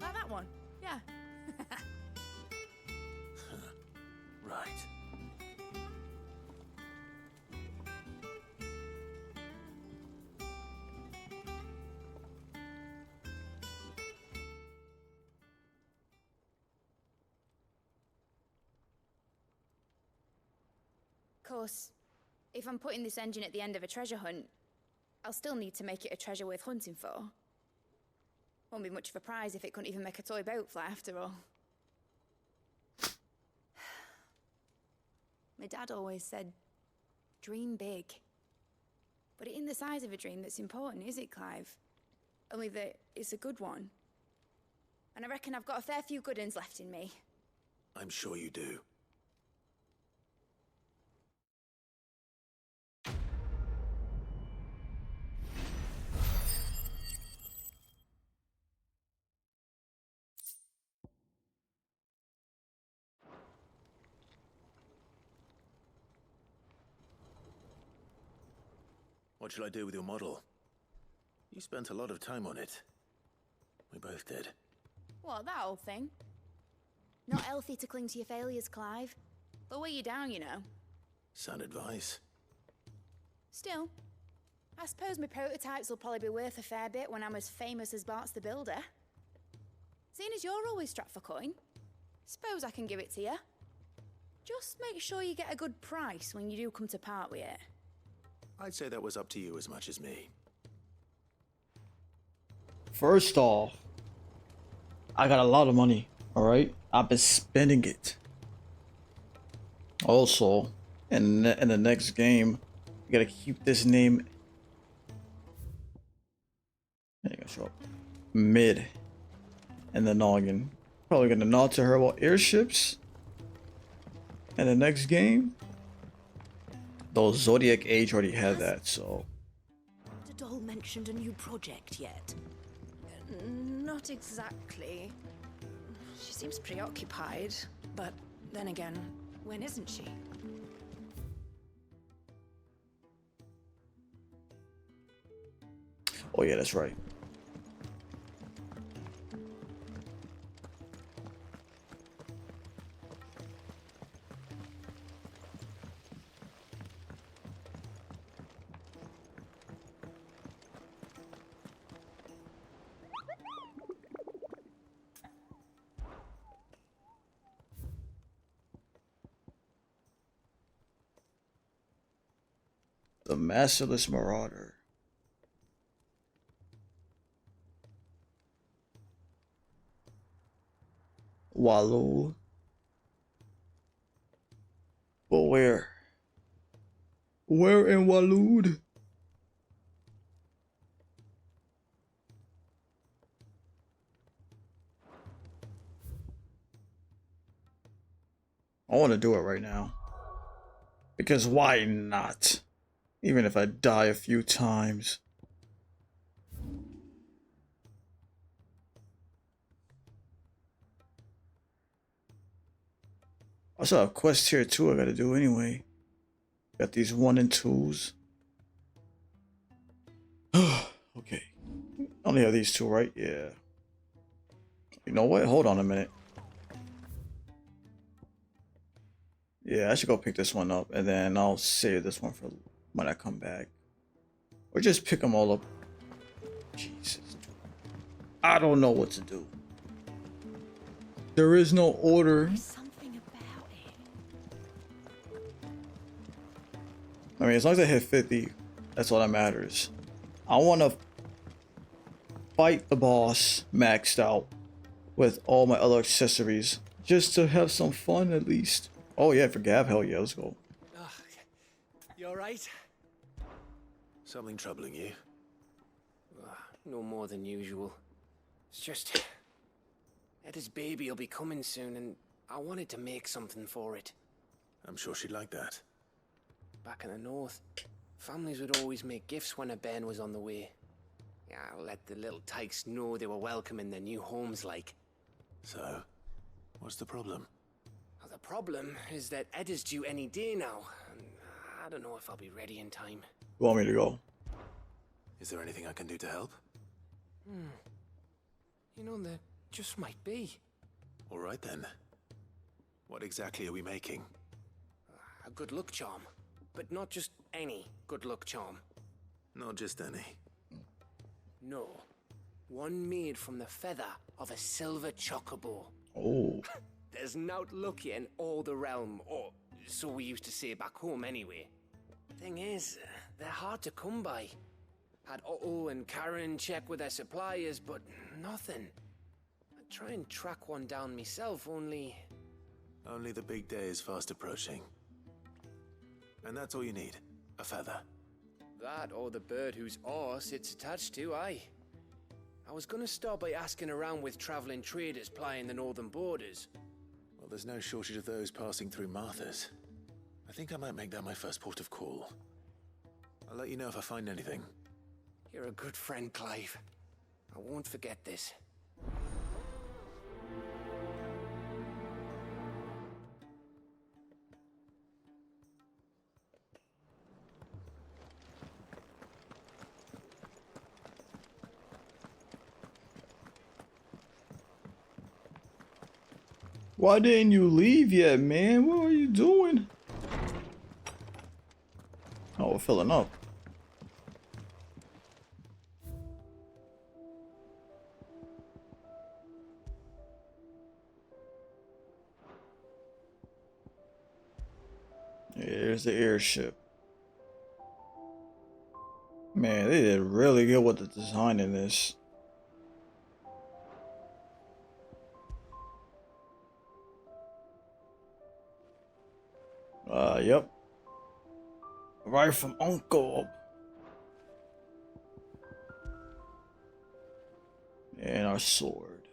Like that one, yeah. Right. Of course, if I'm putting this engine at the end of a treasure hunt, I'll still need to make it a treasure worth hunting for. Won't be much of a prize if it couldn't even make a toy boat fly after all. My dad always said, dream big. But it ain't the size of a dream that's important, is it, Clive? Only that it's a good one. And I reckon I've got a fair few good uns left in me. I'm sure you do. What shall I do with your model? You spent a lot of time on it. We both did. What, that old thing? Not healthy to cling to your failures, Clive. They'll weigh you down, you know. Sound advice. Still, I suppose my prototypes will probably be worth a fair bit when I'm as famous as Bart's the Builder. Seeing as you're always strapped for coin, suppose I can give it to you. Just make sure you get a good price when you do come to part with it. I'd say that was up to you as much as me. First off, I got a lot of money, alright? I've been spending it. Also, in the next game, you gotta keep this name. There you go, show up. Mid. And the noggin. Probably gonna nod to her about airships. And the next game, though Zodiac Age already had that, so. Did Doll mentioned a new project yet? Not exactly. She seems preoccupied, but then again, when isn't she? Oh yeah, that's right. The Masterless Marauder. Wallow. But where? Where in Waloed? I want to do it right now. Because why not? Even if I die a few times. I still have quest tier 2 I gotta do anyway. Got these 1 and 2s. Okay. Only have these 2, right? Yeah. You know what? Hold on a minute. Yeah, I should go pick this one up, and then I'll save this one for when I come back. Or just pick them all up. Jesus. I don't know what to do. There is no order. There's something about it. I mean, as long as I hit 50, that's all that matters. I want to fight the boss maxed out with all my other accessories. Just to have some fun, at least. Oh, yeah, for Gav, hell yeah, let's go. You alright? Something troubling you? No more than usual. It's just... Etta's baby will be coming soon, and I wanted to make something for it. I'm sure she'd like that. Back in the north, families would always make gifts when a bairn was on the way. Yeah, let the little tykes know they were welcome in their new homes, like. So, what's the problem? Well, the problem is that Etta's due any day now, and I don't know if I'll be ready in time. You want me to go? Is there anything I can do to help? You know, there just might be. All right then. What exactly are we making? A good luck charm. But not just any good luck charm. Not just any. No. One made from the feather of a silver chocobo. Oh. There's naught lucky in all the realm, or so we used to say back home anyway. Thing is, they're hard to come by. Had Otto and Karen check with their suppliers, but nothing. I'd try and track one down myself, only... Only the big day is fast approaching. And that's all you need, a feather. That or the bird whose horse it's attached to, aye. I was gonna start by asking around with traveling traders plying the northern borders. Well, there's no shortage of those passing through Martha's. I think I might make that my first port of call. I'll let you know if I find anything. You're a good friend, Clive. I won't forget this. Why didn't you leave yet, man? What are you doing? Oh, we're filling up. Here's the airship. Man, they did really good with the design in this. Yep. Right from Uncle. And our sword.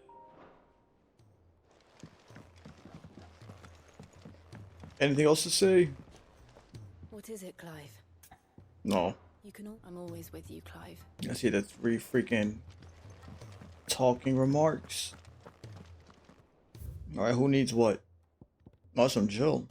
Anything else to say? What is it, Clive? No. I'm always with you, Clive. I see the 3 freaking talking remarks. Alright, who needs what? Oh, some Jill.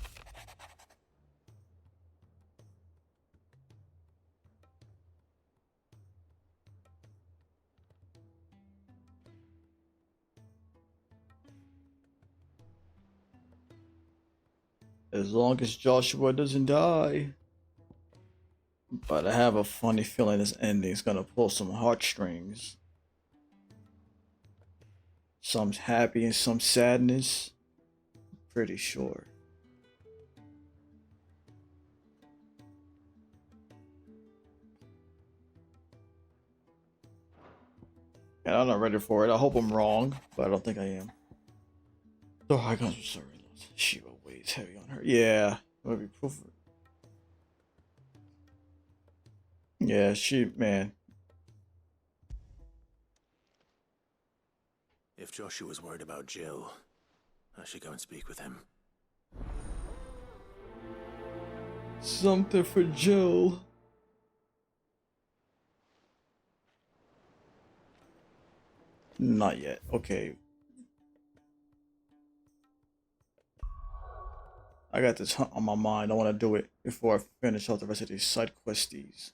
As long as Joshua doesn't die. But I have a funny feeling this ending's gonna pull some heartstrings. Some happy and some sadness. Pretty sure. And I'm not ready for it. I hope I'm wrong, but I don't think I am. Oh, I got sorry. Shiva weighs heavy on her. Yeah, would be proof. Yeah, man. If Joshua's worried about Jill, I should go and speak with him. Something for Jill. Not yet. Okay. I got this hunt on my mind. I want to do it before I finish out the rest of these side questies.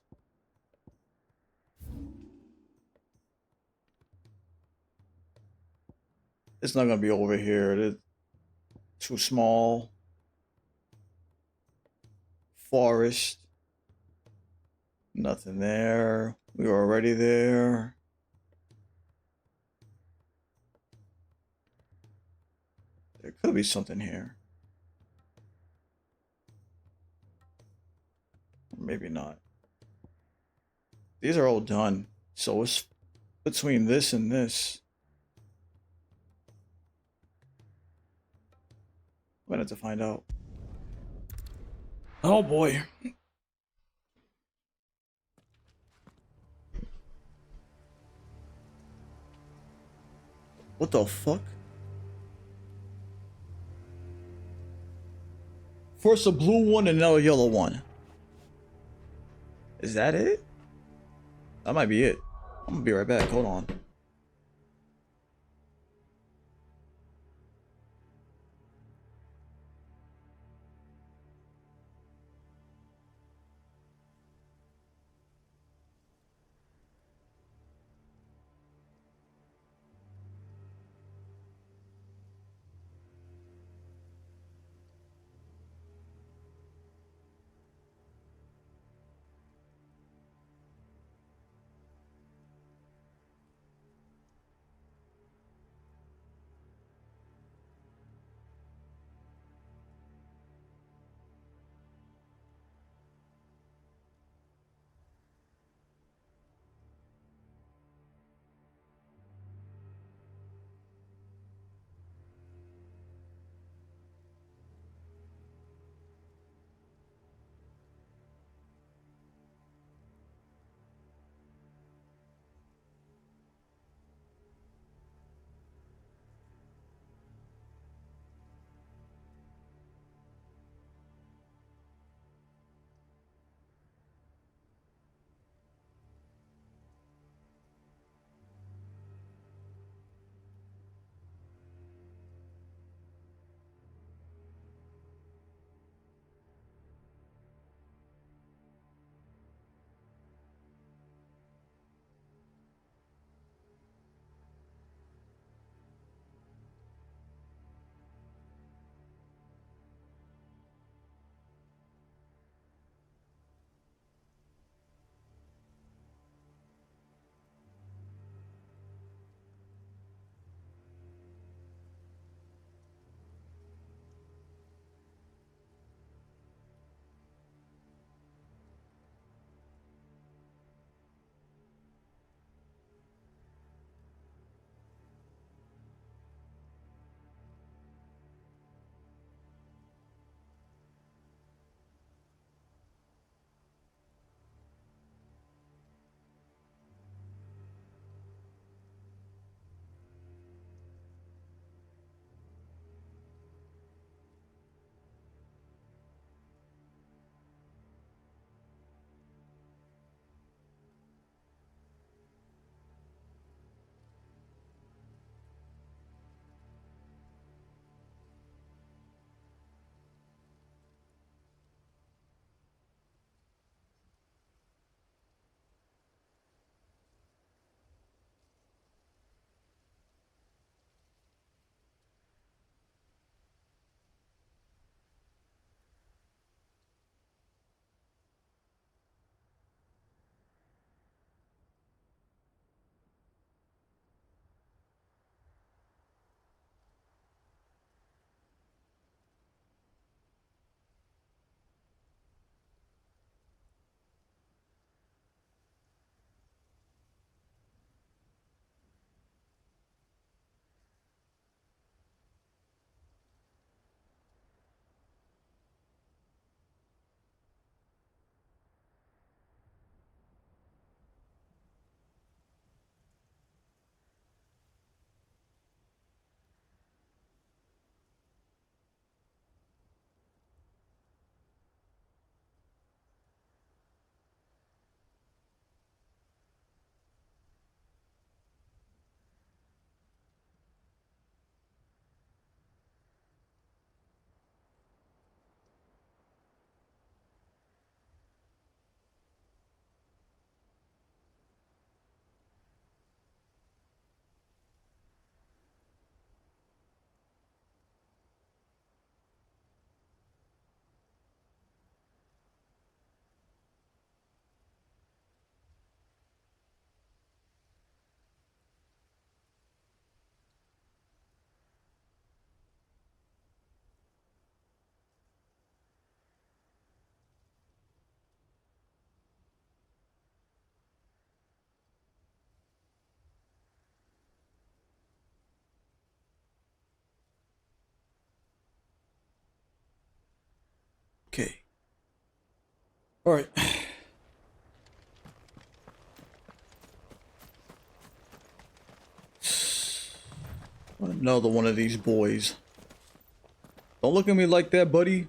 It's not gonna be over here. It's too small. Forest. Nothing there. We were already there. There could be something here. Maybe not. These are all done. So it's between this and this. I'm gonna have to find out. Oh boy. What the fuck? First a blue one and now a yellow one. Is that it? That might be it. I'm gonna be right back. Hold on. All right. Another one of these boys. Don't look at me like that, buddy.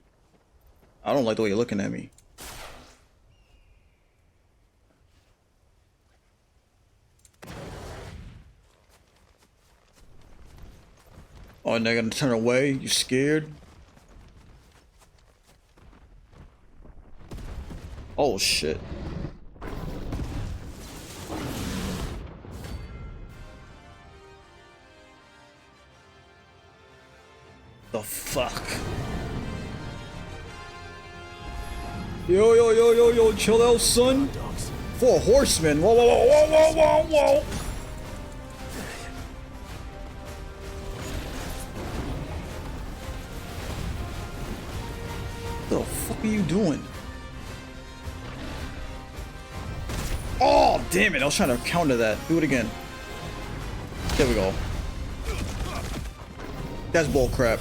I don't like the way you're looking at me. Oh, and they're gonna turn away? You scared? Oh, shit. The fuck? Yo, chill out, son. Four horsemen. Whoa, whoa. The fuck are you doing? Oh, damn it. I was trying to counter that. Do it again. There we go. That's bullcrap.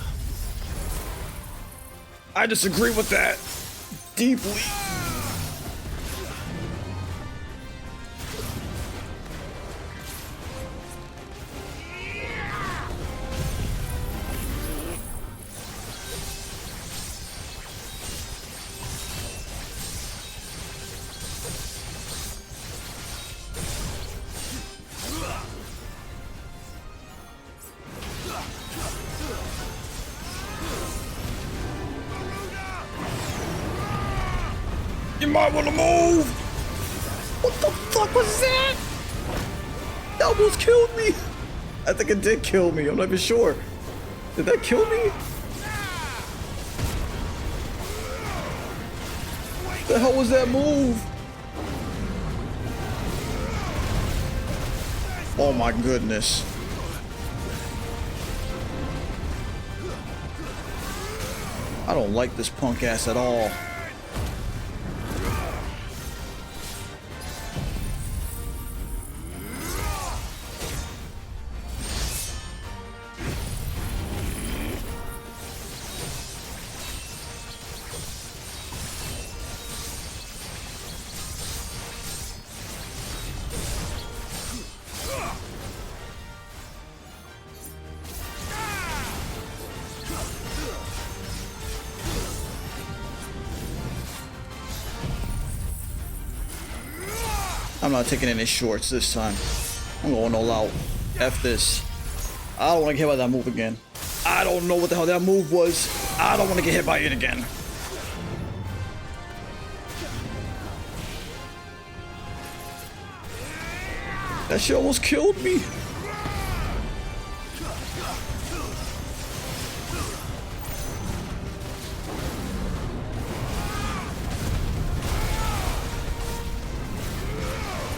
I disagree with that deeply. You might want to move. What the fuck was that? That almost killed me. I think it did kill me. I'm not even sure. Did that kill me? The hell was that move? Oh my goodness. I don't like this punk ass at all. I'm not taking any shorts this time. I'm going all out. F this. I don't want to get hit by that move again. I don't know what the hell that move was. I don't want to get hit by it again. That shit almost killed me.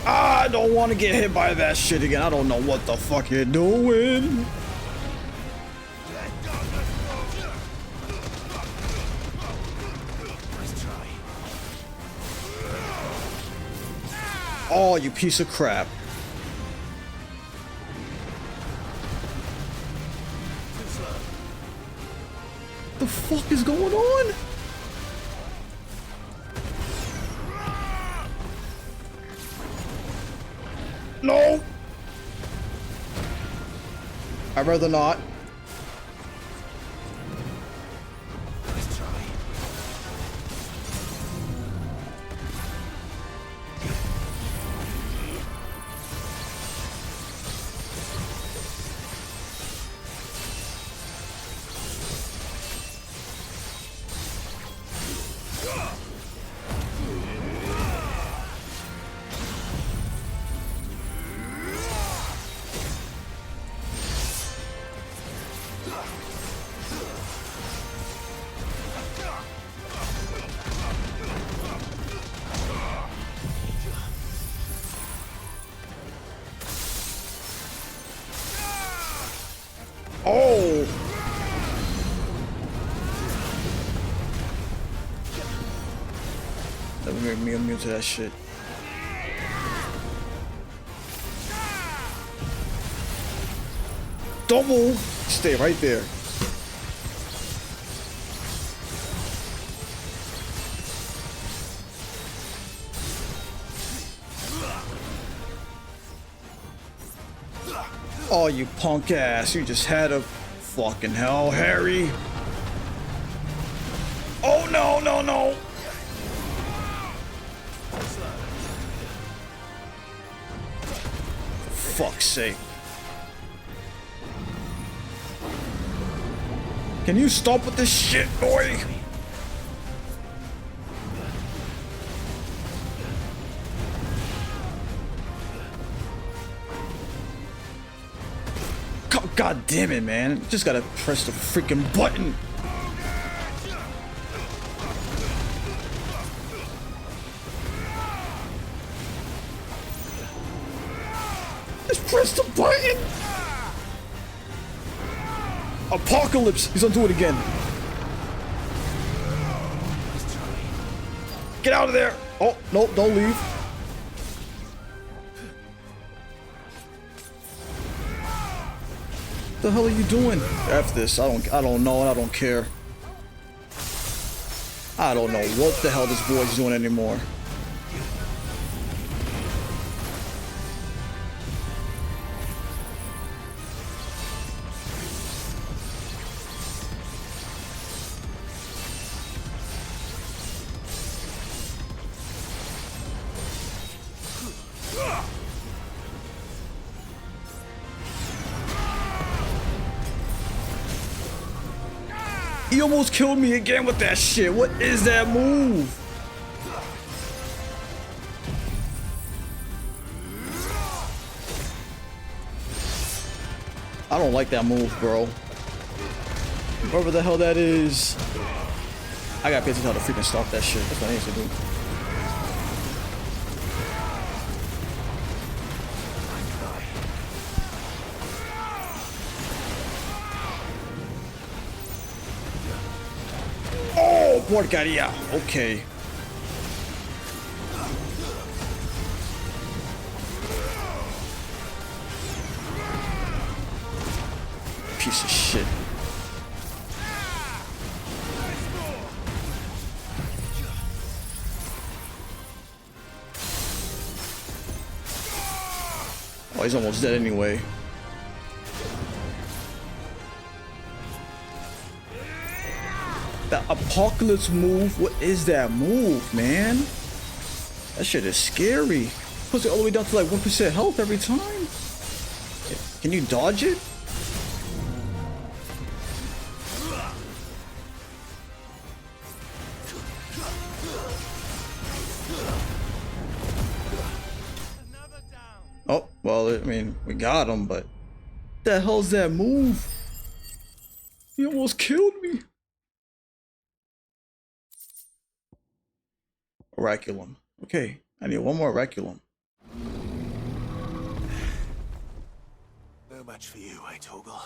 I don't want to get hit by that shit again. I don't know what the fuck you're doing. Oh, you piece of crap. The fuck is going on? No! I'd rather not. Oh! That would make me immune to that shit. Don't move! Stay right there. Oh, you punk ass. You just had a fucking hell, Harry. Oh, no, no, no. Fuck's sake. Can you stop with this shit, boy? God damn it, man. Just gotta press the freaking button. Just press the button. Apocalypse. He's gonna do it again. Get out of there. Oh, no, don't leave. What the hell are you doing? F this. I don't know and I don't care. I don't know what the hell this boy's doing anymore. He almost killed me again with that shit. What is that move? I don't like that move, bro. Whatever the hell that is. I gotta pay attention how to freaking stop that shit. That's what I need to do. Porcaria. Okay. Piece of shit. Oh, he's almost dead anyway. That apocalypse move, what is that move, man? That shit is scary. Puts it all the way down to like 1% health every time. Can you dodge it? Oh, well, I mean, we got him, but what the hell's that move? He almost killed me. Oraculum. Okay, I need one more Oraculum. No match for you, eh, Torgal?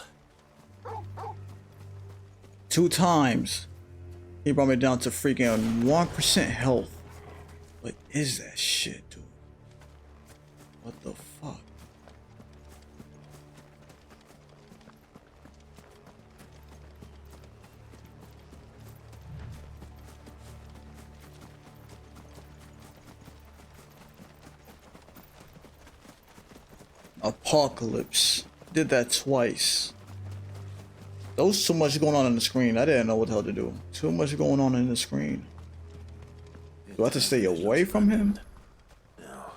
2 times. He brought me down to freaking 1% health. What is that shit, dude? What the fuck? Apocalypse. Did that twice. There was too much going on the screen. I didn't know what the hell to do. Too much going on in the screen. Do I have to stay away from him? No.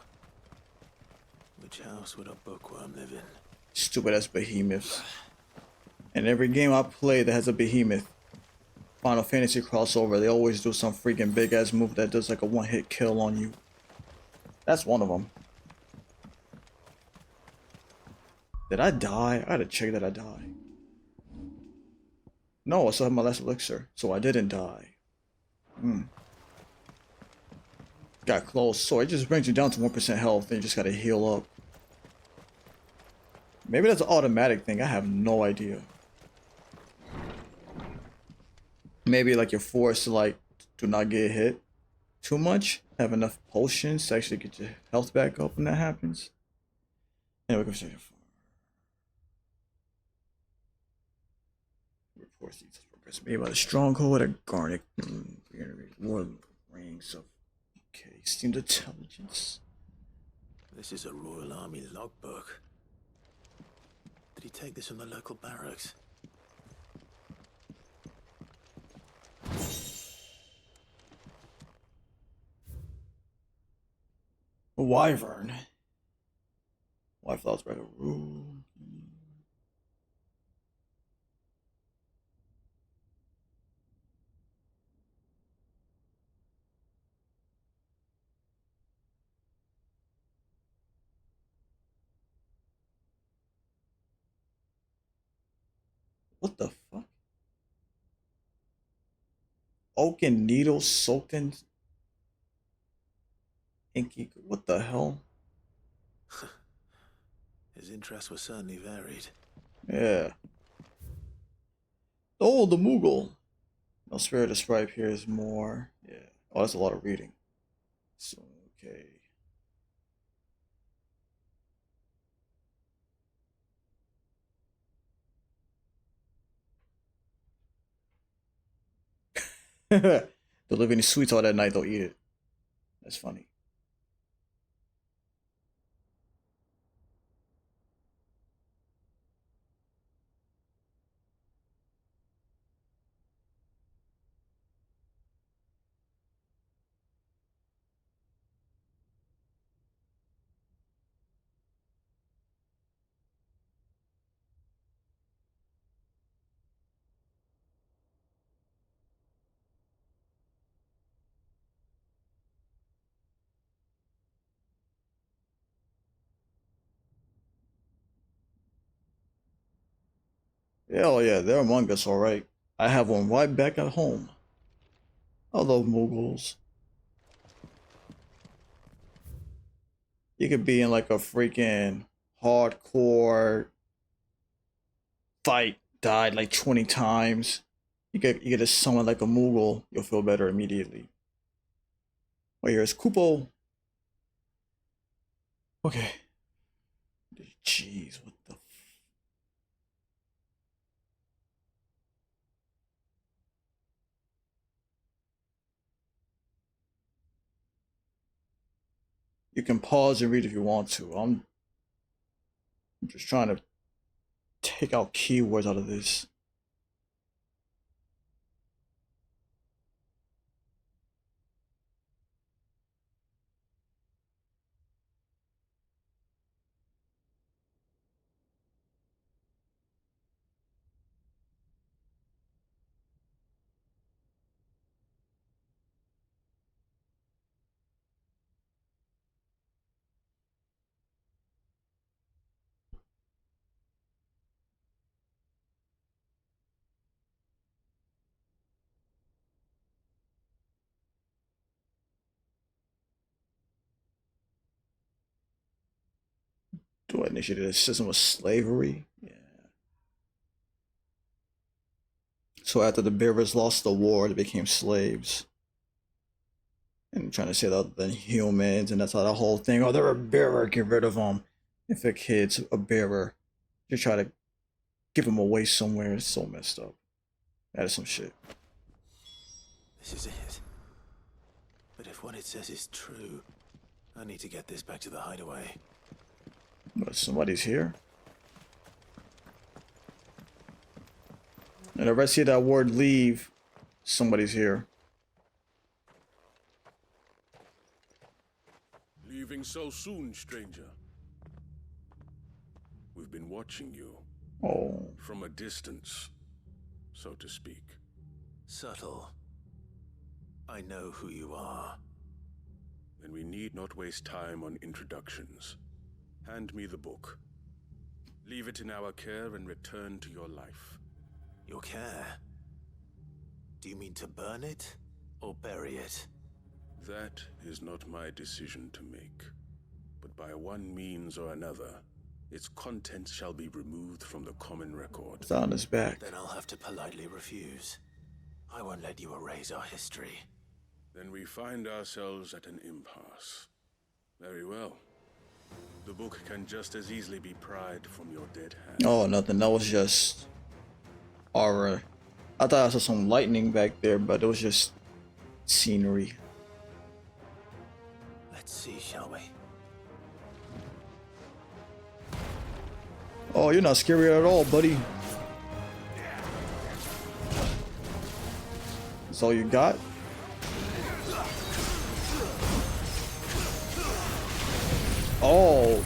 Which house would a bookworm live in? Stupid ass behemoths. And every game I play that has a behemoth, Final Fantasy crossover, they always do some freaking big ass move that does like a one-hit kill on you. That's one of them. Did I die? I gotta check that I died. No, I still have my last elixir, so I didn't die. Got close, so it just brings you down to 1% health and you just gotta heal up. Maybe that's an automatic thing, I have no idea. Maybe like you're forced to like do not get hit too much, have enough potions to actually get your health back up when that happens. Anyway, go see. Reports these progress made by the stronghold at Garnet. More rings of steamed intelligence. This is a Royal Army logbook. take this from the local barracks. A wyvern. Wildflowers by the room. What the fuck? Oaken needles soaked in inky. What the hell? His interests were certainly varied. Yeah. Oh, the Moogle. No, Spirit of Stripe here is more. Yeah. Oh, that's a lot of reading. So, okay. Don't leave any sweets all that night, they'll eat it. That's funny. Hell yeah, they're among us, alright. I have one right back at home. I love Moogles. You could be in like a freaking hardcore fight, died like 20 times. You get to summon like a Moogle, you'll feel better immediately. Oh, here's Kupo. Okay. Jeez, what the You can pause and read if you want to. I'm just trying to take out keywords out of this. Do I initiate a system of slavery? Yeah. So after the bearers lost the war, they became slaves. And trying to say that than humans, and that's how the whole thing. Oh, they're a bearer, get rid of them. If a kid's a bearer, you try to give them away somewhere. It's so messed up. That is some shit. This is it. But if what it says is true, I need to get this back to the hideaway. But somebody's here. And if I see that word leave, somebody's here. Leaving so soon, stranger. We've been watching you. Oh. From a distance, so to speak. Subtle. I know who you are. Then we need not waste time on introductions. Hand me the book. Leave it in our care and return to your life. Your care? Do you mean to burn it or bury it? That is not my decision to make. But by one means or another, its contents shall be removed from the common record. It's on his back. Then I'll have to politely refuse. I won't let you erase our history. Then we find ourselves at an impasse. Very well. The book can just as easily be pried from your dead hand. Oh, nothing. That was just aura. I thought I saw some lightning back there, but it was just scenery. Let's see, shall we? Oh, you're not scary at all, buddy. That's all you got? Oh.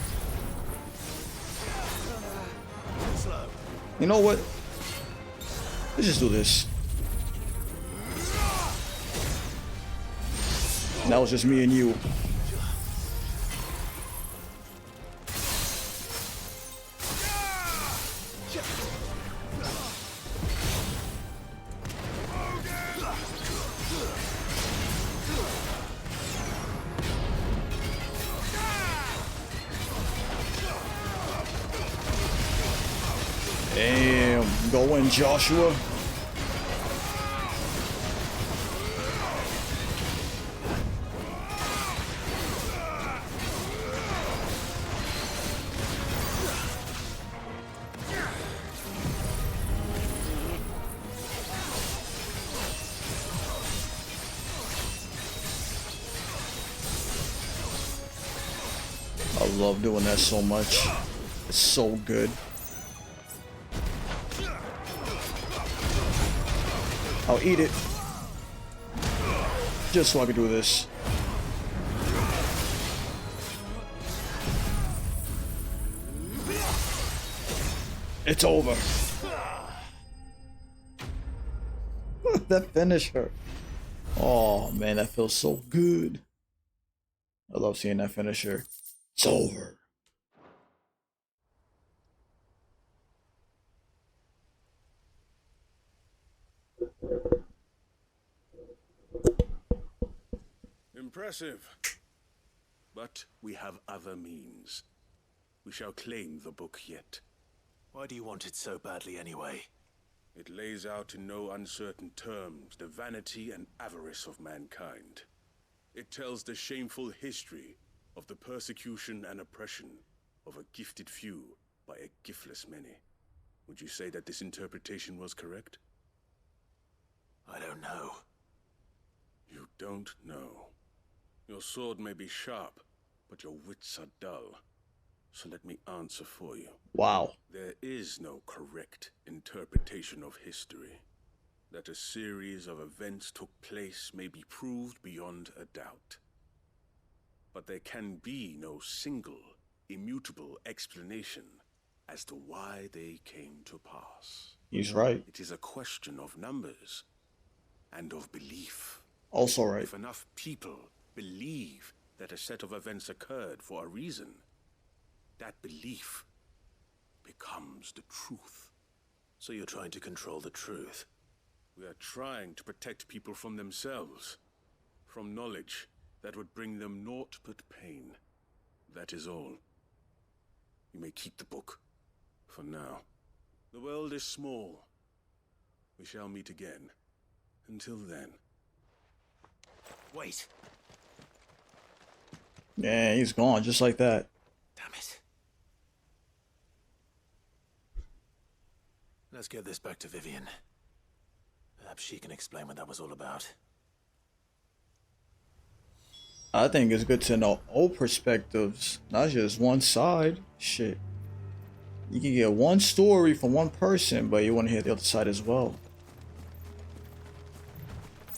You know what? Let's just do this. That was just me and you. Damn, go in, Joshua. I love doing that so much. It's so good. I'll eat it. Just so I can do this. It's over. That finisher. Oh man, that feels so good. I love seeing that finisher. It's over. Impressive. But we have other means. We shall claim the book yet. Why do you want it so badly anyway? It lays out in no uncertain terms the vanity and avarice of mankind. It tells the shameful history of the persecution and oppression of a gifted few by a giftless many. Would you say that this interpretation was correct? I don't know. You don't know. Your sword may be sharp, but your wits are dull. So let me answer for you. Wow. There is no correct interpretation of history. That a series of events took place may be proved beyond a doubt. But there can be no single, immutable explanation as to why they came to pass. He's right. It is a question of numbers and of belief. Also right. If enough people believe that a set of events occurred for a reason, that belief becomes the truth. So you're trying to control the truth? We are trying to protect people from themselves, from knowledge that would bring them naught but pain. That is all. You may keep the book, for now. The world is small. We shall meet again. Until then. Wait. Yeah, he's gone just like that. Damn it. Let's get this back to Vivian. Perhaps she can explain what that was all about. I think it's good to know all perspectives, not just one side. Shit. You can get one story from one person, but you want to hear the other side as well.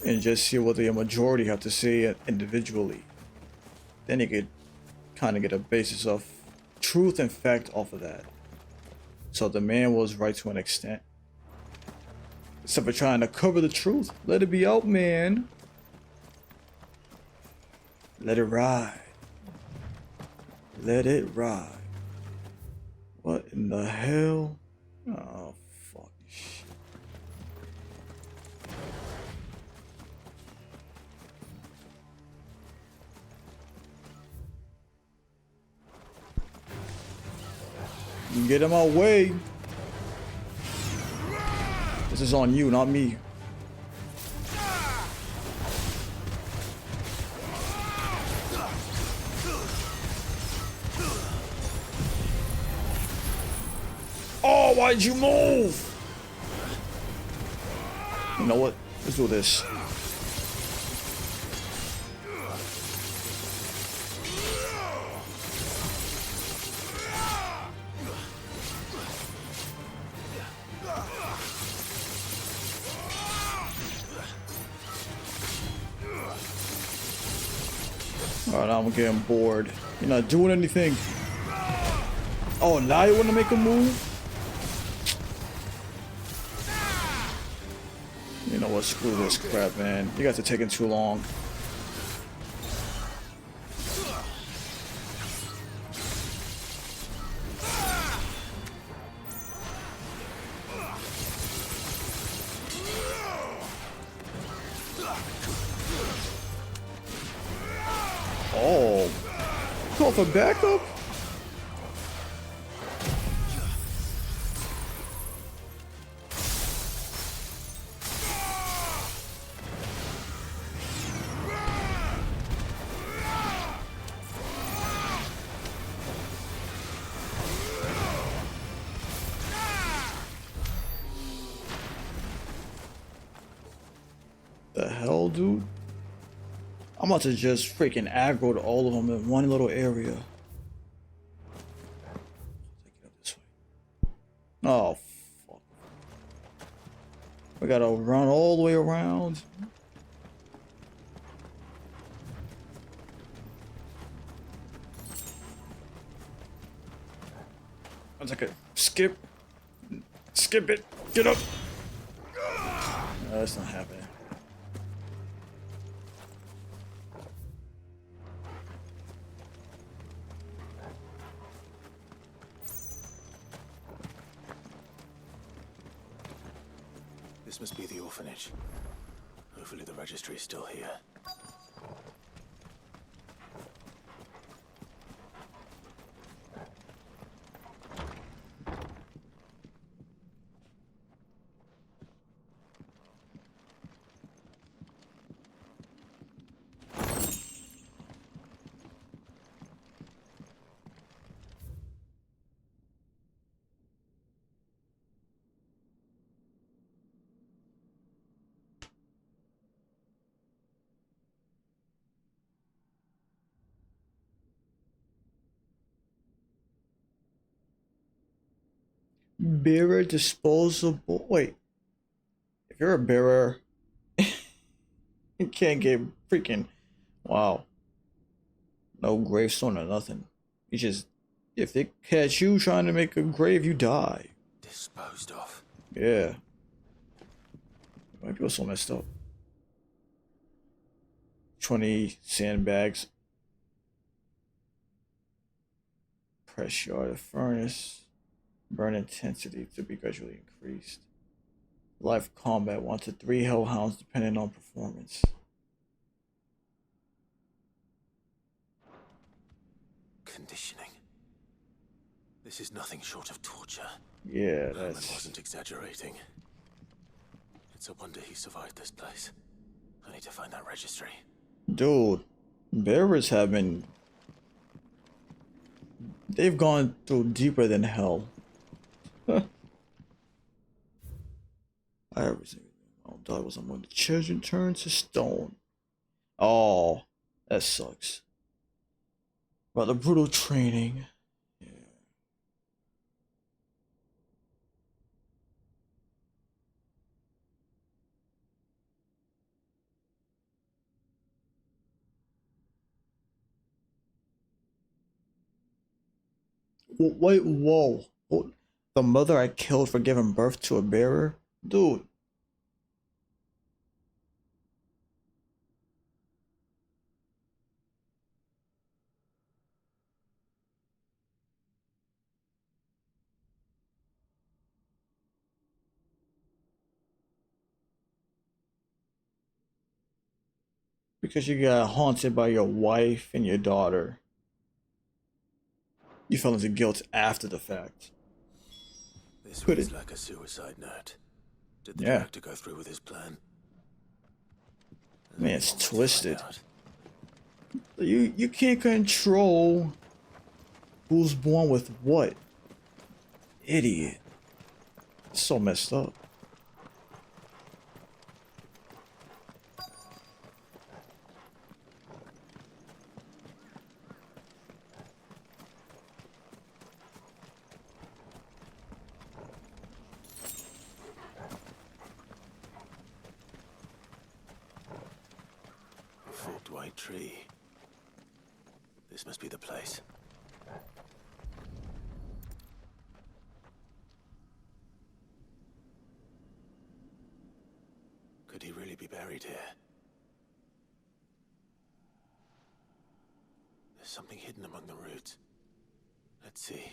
And just see what the majority have to say individually. Then you could kind of get a basis of truth and fact off of that. So the man was right to an extent. Except for trying to cover the truth. Let it be out, man. Let it ride. Let it ride. What in the hell? Oh, fuck this shit. You get in my way. This is on you, not me. Oh, why'd you move? You know what? Let's do this. Alright, I'm getting bored. You're not doing anything. Oh, now you want to make a move? You know what? Screw this crap, man. You guys are taking too long. Oh, call for backup? The hell, dude? I'm about to just freaking aggro to all of them in one little area. Oh, fuck. We gotta run all the way around. One second. Skip. Skip it. Get up. No, that's not happening. This must be the orphanage. Hopefully the registry is still here. Bearer disposable. Wait. If you're a bearer, you can't get freaking. Wow. No gravestone or nothing. You just. If they catch you trying to make a grave, you die. Disposed of. Yeah. Why people so messed up? 20 sandbags. Press yard of furnace. Burn intensity to be gradually increased. Live combat 1 to 3 hellhounds depending on performance. Conditioning. This is nothing short of torture. Yeah, Herman that's. wasn't exaggerating. It's a wonder he survived this place. I need to find that registry. Dude, bearers have been. They've gone through deeper than hell. I everything. Oh, that was when the children turned to stone. Oh, that sucks. But the brutal training. Yeah. Wait, whoa. The mother I killed for giving birth to a bearer? Dude. Because you got haunted by your wife and your daughter. You fell into guilt after the fact. This reads like a suicide note. Did the director go through with his plan? Man, it's twisted. You can't control who's born with what. Idiot. It's so messed up. Forked white tree. This must be the place. Could he really be buried here? There's something hidden among the roots. Let's see.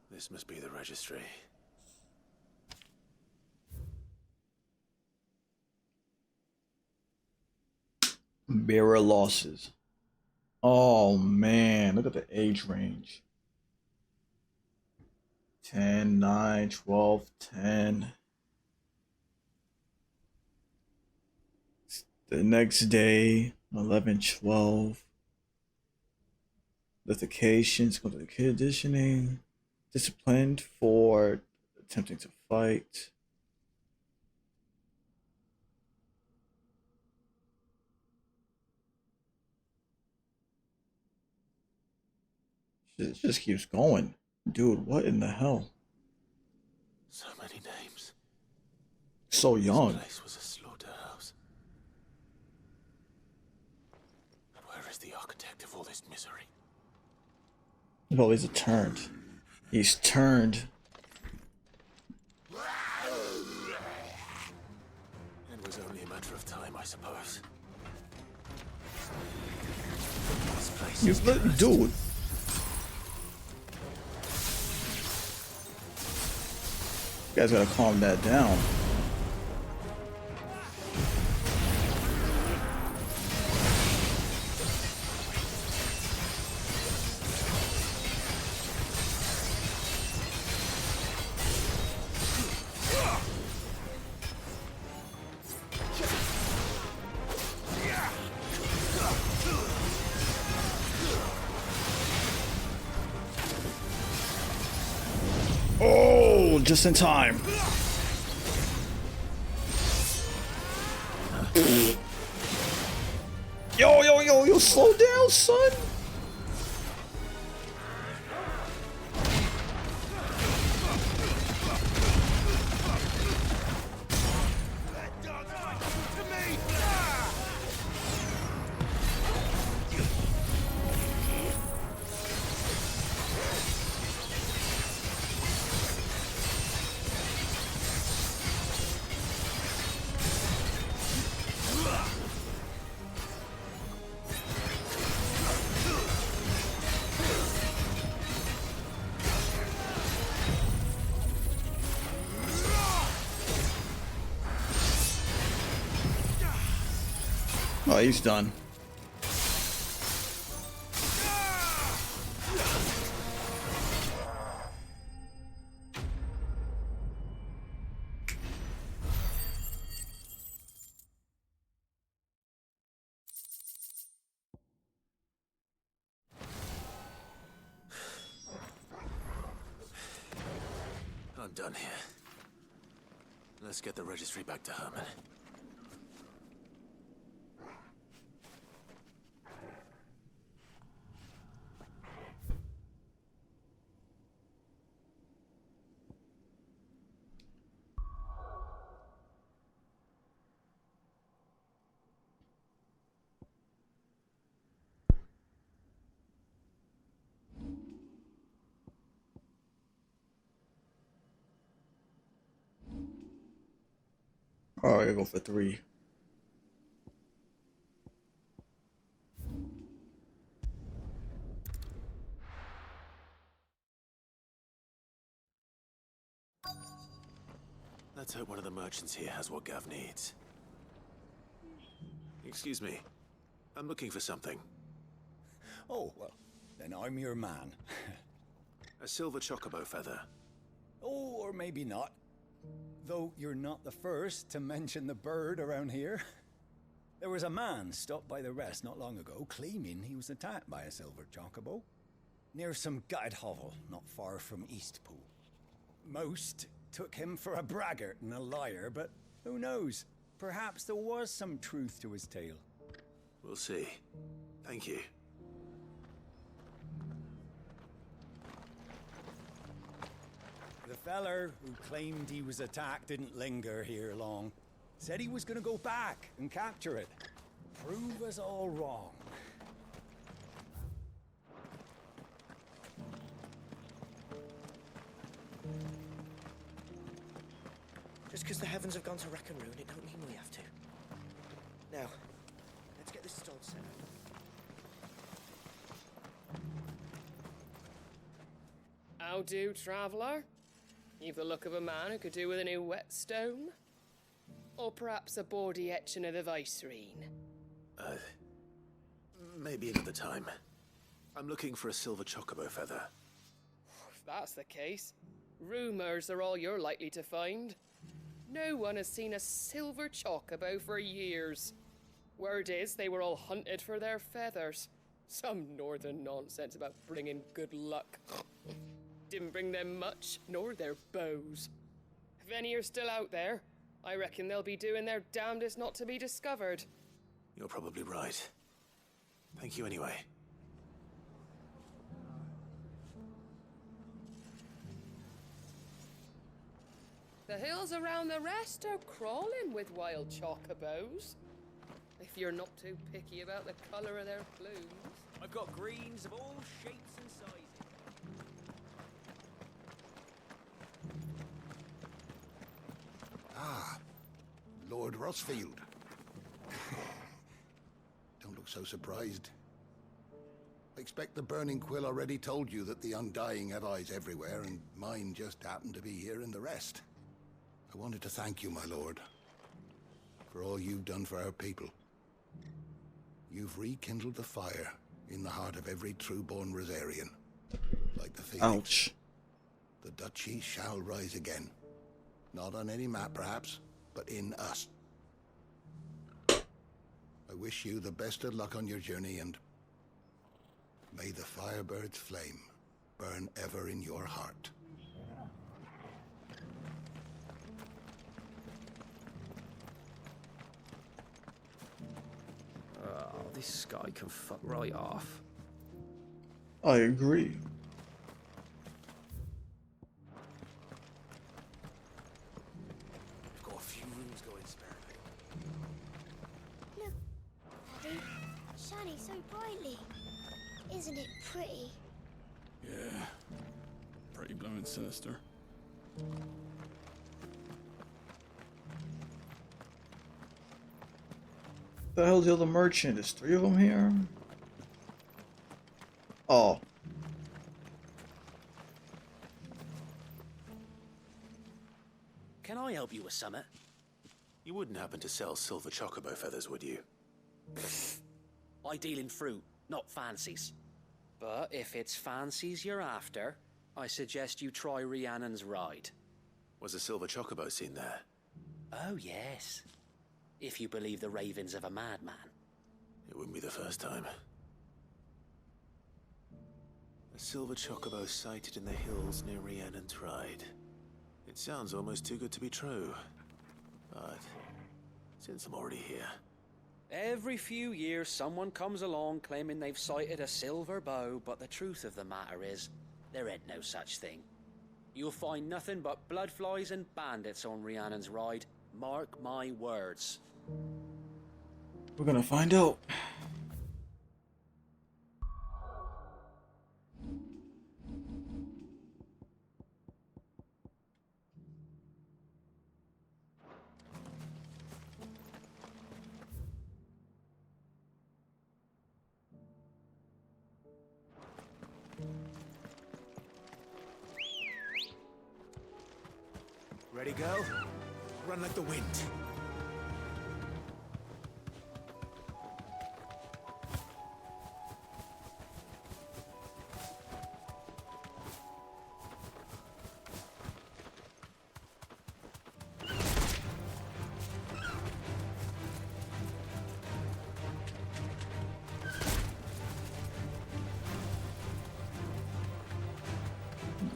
This must be the registry. Bearer losses. Oh man, look at the age range. 10, 9, 12, 10. The next day, 11, 12. Lithications, conditioning. Disciplined for attempting to fight. It just keeps going. Dude, what in the hell? So many names. So young. This place was a slaughterhouse. But where is the architect of all this misery? Well, he's turned. He's turned. It was only a matter of time, I suppose. You dude. You guys gotta calm that down. Oh, just in time. Yo, slow down, son. Oh, he's done. I'm done here. Let's get the registry back to Herman. All right, go for 3. Let's hope one of the merchants here has what Gav needs. Excuse me. I'm looking for something. Oh, well, then I'm your man. A silver chocobo feather. Oh, or maybe not. Though you're not the first to mention the bird around here. There was a man stopped by the rest not long ago claiming he was attacked by a silver chocobo near some gutted hovel not far from Eastpool. Most took him for a braggart and a liar, but who knows? Perhaps there was some truth to his tale. We'll see. Thank you. feller who claimed he was attacked didn't linger here long. Said he was gonna go back and capture it. Prove us all wrong. Just because the heavens have gone to wreck and ruin, it don't mean we have to. Now, let's get this stall set up. How do, traveller? You've the look of a man who could do with a new whetstone. Or perhaps a bawdy etching of the Vicerine. Maybe another time. I'm looking for a silver chocobo feather. If that's the case, rumours are all you're likely to find. No one has seen a silver chocobo for years. Word is they were all hunted for their feathers. Some northern nonsense about bringing good luck. Didn't bring them much, nor their bows. If any are still out there, I reckon they'll be doing their damnedest not to be discovered. You're probably right. Thank you anyway. The hills around the rest are crawling with wild chocobos. If you're not too picky about the colour of their plumes. I've got greens of all shapes and sizes. Ah, Lord Rossfield. Don't look so surprised. I expect the Burning Quill already told you that the Undying have eyes everywhere, and mine just happened to be here in the rest. I wanted to thank you, my lord, for all you've done for our people. You've rekindled the fire in the heart of every true-born Rosarian. Like the phoenix. Ouch. The duchy shall rise again. Not on any map, perhaps, but in us. I wish you the best of luck on your journey, and may the Firebird's flame burn ever in your heart. Oh, this sky can fuck right off. I agree. I've got a few rooms going sparingly. Look, Daddy. Shining so brightly. Isn't it pretty? Yeah. Pretty blooming sinister. The hell's the other merchant? There's 3 of them here? Oh. Can I help you with something? You wouldn't happen to sell silver chocobo feathers, would you? I deal in fruit, not fancies. But if it's fancies you're after, I suggest you try Rhiannon's ride. Was a silver chocobo seen there? Oh, yes. If you believe the ravings of a madman. It wouldn't be the first time. A silver chocobo sighted in the hills near Rhiannon's Ride. It sounds almost too good to be true. But since I'm already here... Every few years someone comes along claiming they've sighted a silver bow, but the truth of the matter is, there ain't no such thing. You'll find nothing but bloodflies and bandits on Rhiannon's Ride. Mark my words. We're gonna find out. Ready, go? Run like the wind.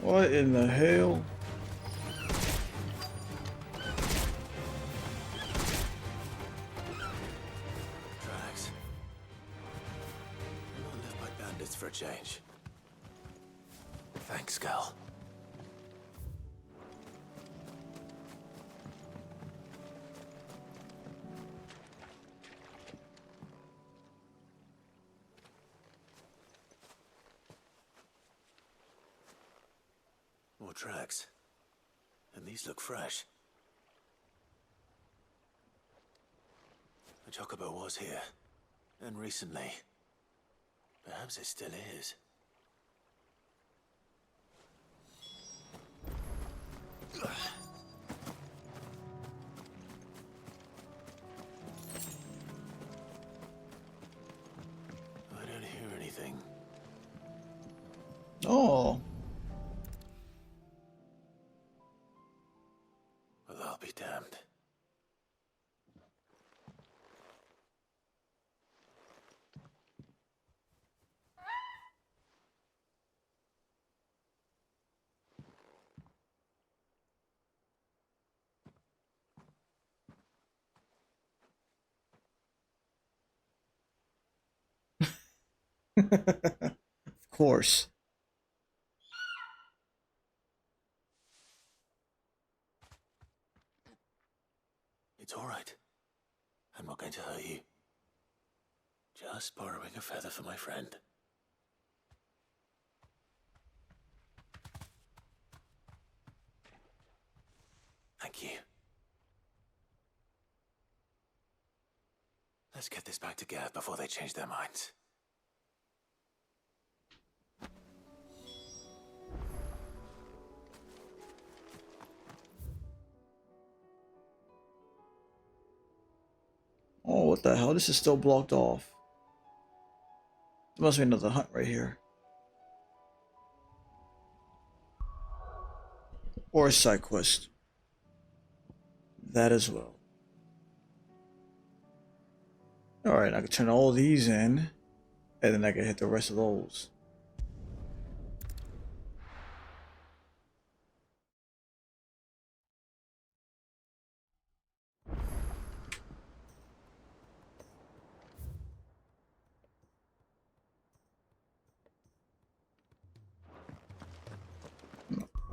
What in the hell? Drags. I'm not left by bandits for a change. Thanks, Gal. tracks. And these look fresh. The chocobo was here. And recently. Perhaps it still is. I don't hear anything. Oh. Well, I'll be damned. Of course. It's all right. I'm not going to hurt you. Just borrowing a feather for my friend. Thank you. Let's get this back to Gav before they change their minds. Oh, what the hell? This is still blocked off. There must be another hunt right here. Or a side quest. That as well. Alright, I can turn all these in. And then I can hit the rest of those.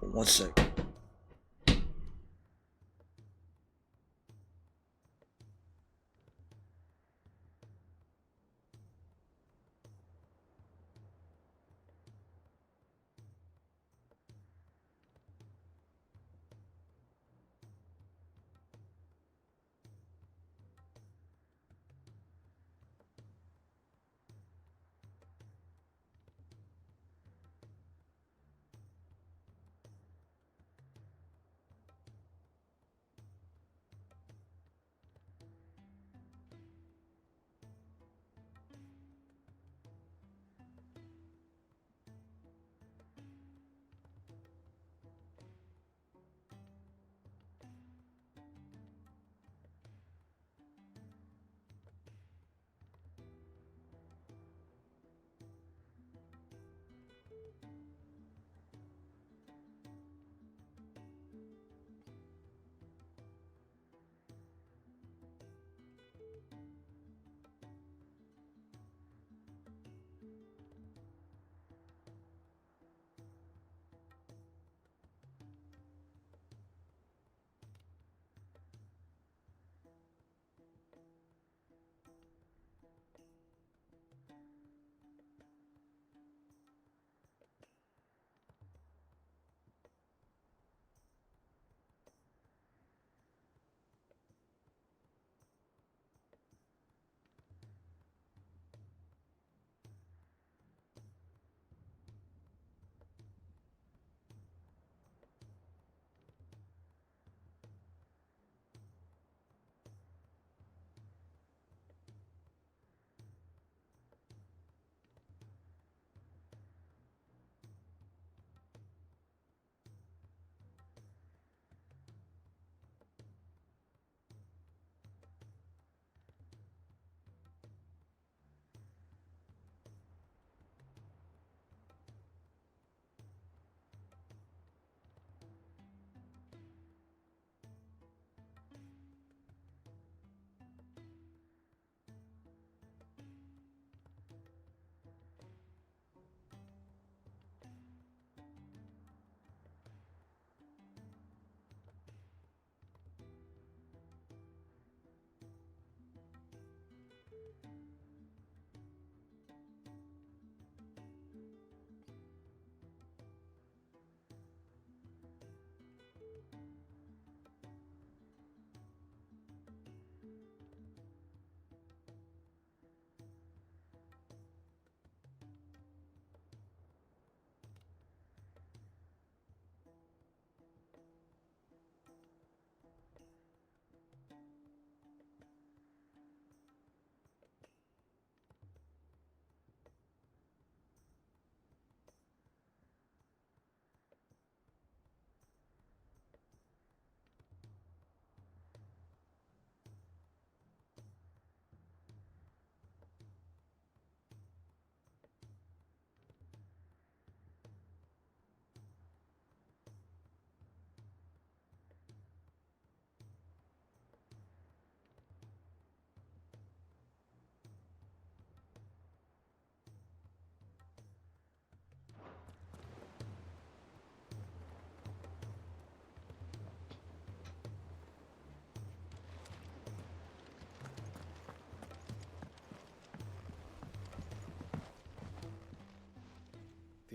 One sec.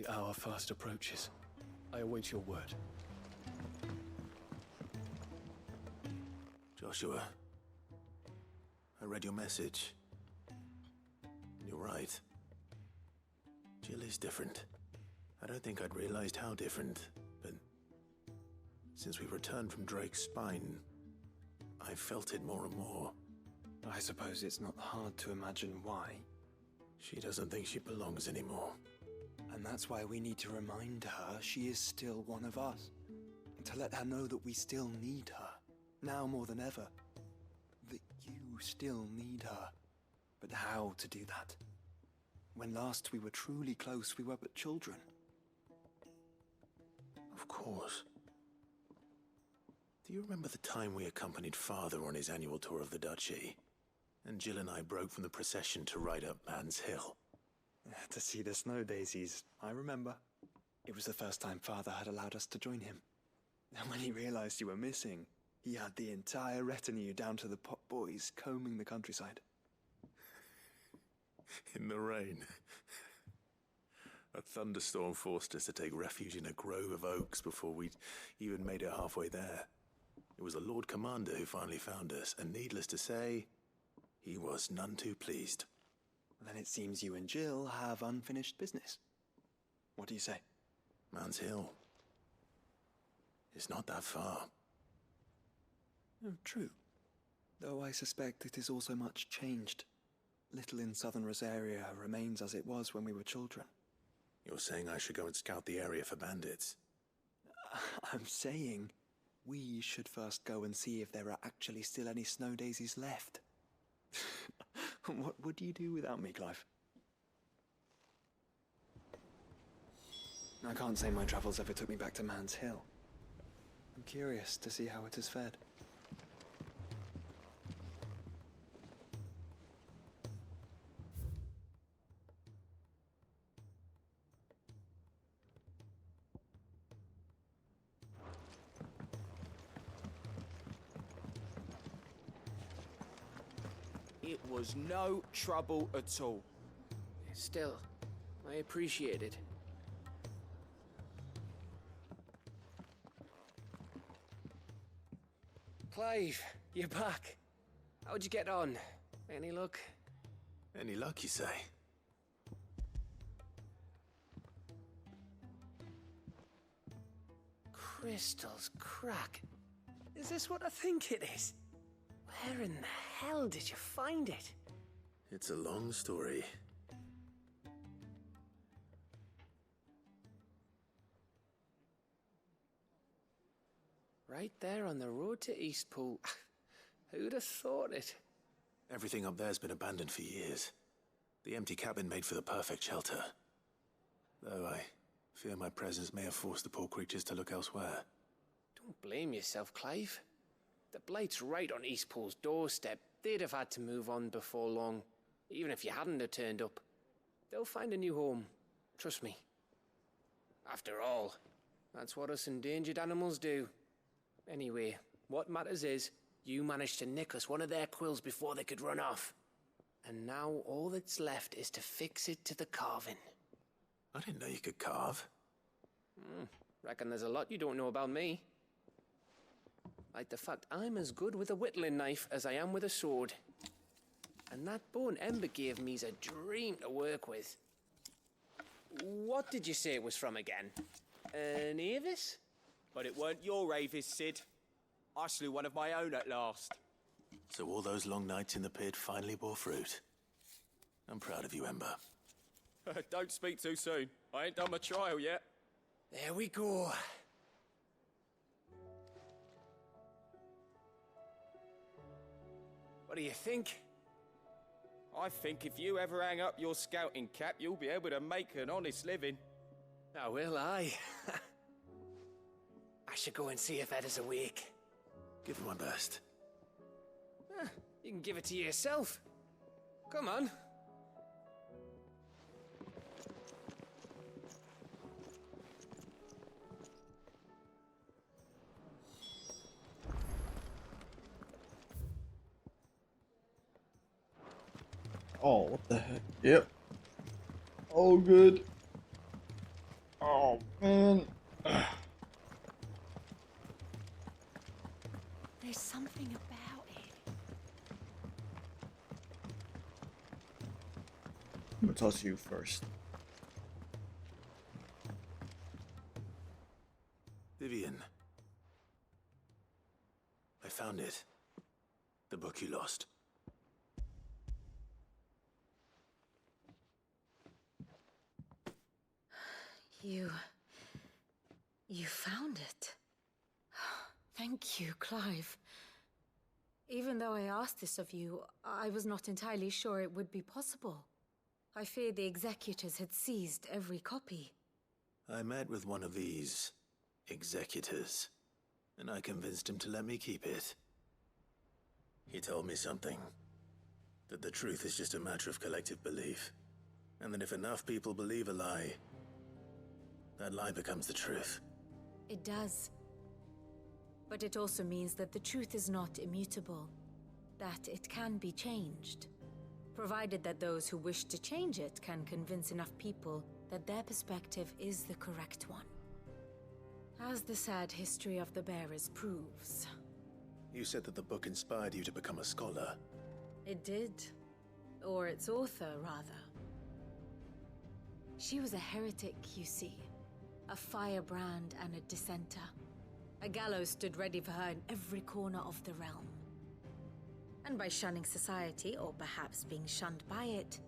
the hour fast approaches. I await your word. Joshua, I read your message. You're right. Jill is different. I don't think I'd realized how different, but since we returned from Drake's spine, I felt it more and more. I suppose it's not hard to imagine why. She doesn't think she belongs anymore. And that's why we need to remind her she is still one of us. To let her know that we still need her, now more than ever. That you still need her. But how to do that? When last we were truly close, we were but children. Of course. Do you remember the time we accompanied Father on his annual tour of the Duchy? And Jill and I broke from the procession to ride up Man's Hill. To see the snow daisies, I remember. It was the first time Father had allowed us to join him. And when he realized you were missing, he had the entire retinue down to the pot boys combing the countryside. In the rain. A thunderstorm forced us to take refuge in a grove of oaks before we'd even made it halfway there. It was the Lord Commander who finally found us, and needless to say, he was none too pleased. Then it seems you and Jill have unfinished business. What do you say? Man's Hill. It's not that far. Oh, true. Though I suspect it is also much changed. Little in southern Rosaria remains as it was when we were children. You're saying I should go and scout the area for bandits? I'm saying we should first go and see if there are actually still any snow daisies left. What would you do without me, Clive? I can't say my travels ever took me back to Man's Hill. I'm curious to see how it has fared. It was no trouble at all. Still, I appreciate it. Clive, you're back. How'd you get on? Any luck? Any luck, you say? Crystals crack. Is this what I think it is? Where in the hell did you find it? It's a long story. Right there on the road to Eastpool. Who'd have thought it? Everything up there's been abandoned for years. The empty cabin made for the perfect shelter. Though I fear my presence may have forced the poor creatures to look elsewhere. Don't blame yourself, Clive. The Blight's right on Eastpool's doorstep. They'd have had to move on before long, even if you hadn't have turned up. They'll find a new home. Trust me. After all, that's what us endangered animals do. Anyway, what matters is, you managed to nick us one of their quills before they could run off. And now all that's left is to fix it to the carving. I didn't know you could carve. Reckon there's a lot you don't know about me. Like the fact I'm as good with a whittling knife as I am with a sword. And that bone Ember gave me's a dream to work with. What did you say it was from again? An Avis? But it weren't your Avis, Sid. I slew one of my own at last. So all those long nights in the pit finally bore fruit. I'm proud of you, Ember. Don't speak too soon. I ain't done my trial yet. There we go. What do you think? I think if you ever hang up your scouting cap, you'll be able to make an honest living. Oh, will I? I should go and see if Ed is awake. Give it my best. You can give it to yourself. Come on. Oh, what the heck? Yep. Oh, good. Oh, man. There's something about it. I'm gonna toss you first. Vivian. I found it. The book you lost. You found it. Thank you, Clive. Even though I asked this of you, I was not entirely sure it would be possible. I feared the executors had seized every copy. I met with one of these executors, and I convinced him to let me keep it. He told me something. That the truth is just a matter of collective belief. And that if enough people believe a lie, that lie becomes the truth. It does. But it also means that the truth is not immutable. That it can be changed. Provided that those who wish to change it can convince enough people that their perspective is the correct one. As the sad history of the bearers proves. You said that the book inspired you to become a scholar. It did. Or its author, rather. She was a heretic, you see. A firebrand and a dissenter. A gallows stood ready for her in every corner of the realm. And by shunning society, or perhaps being shunned by it,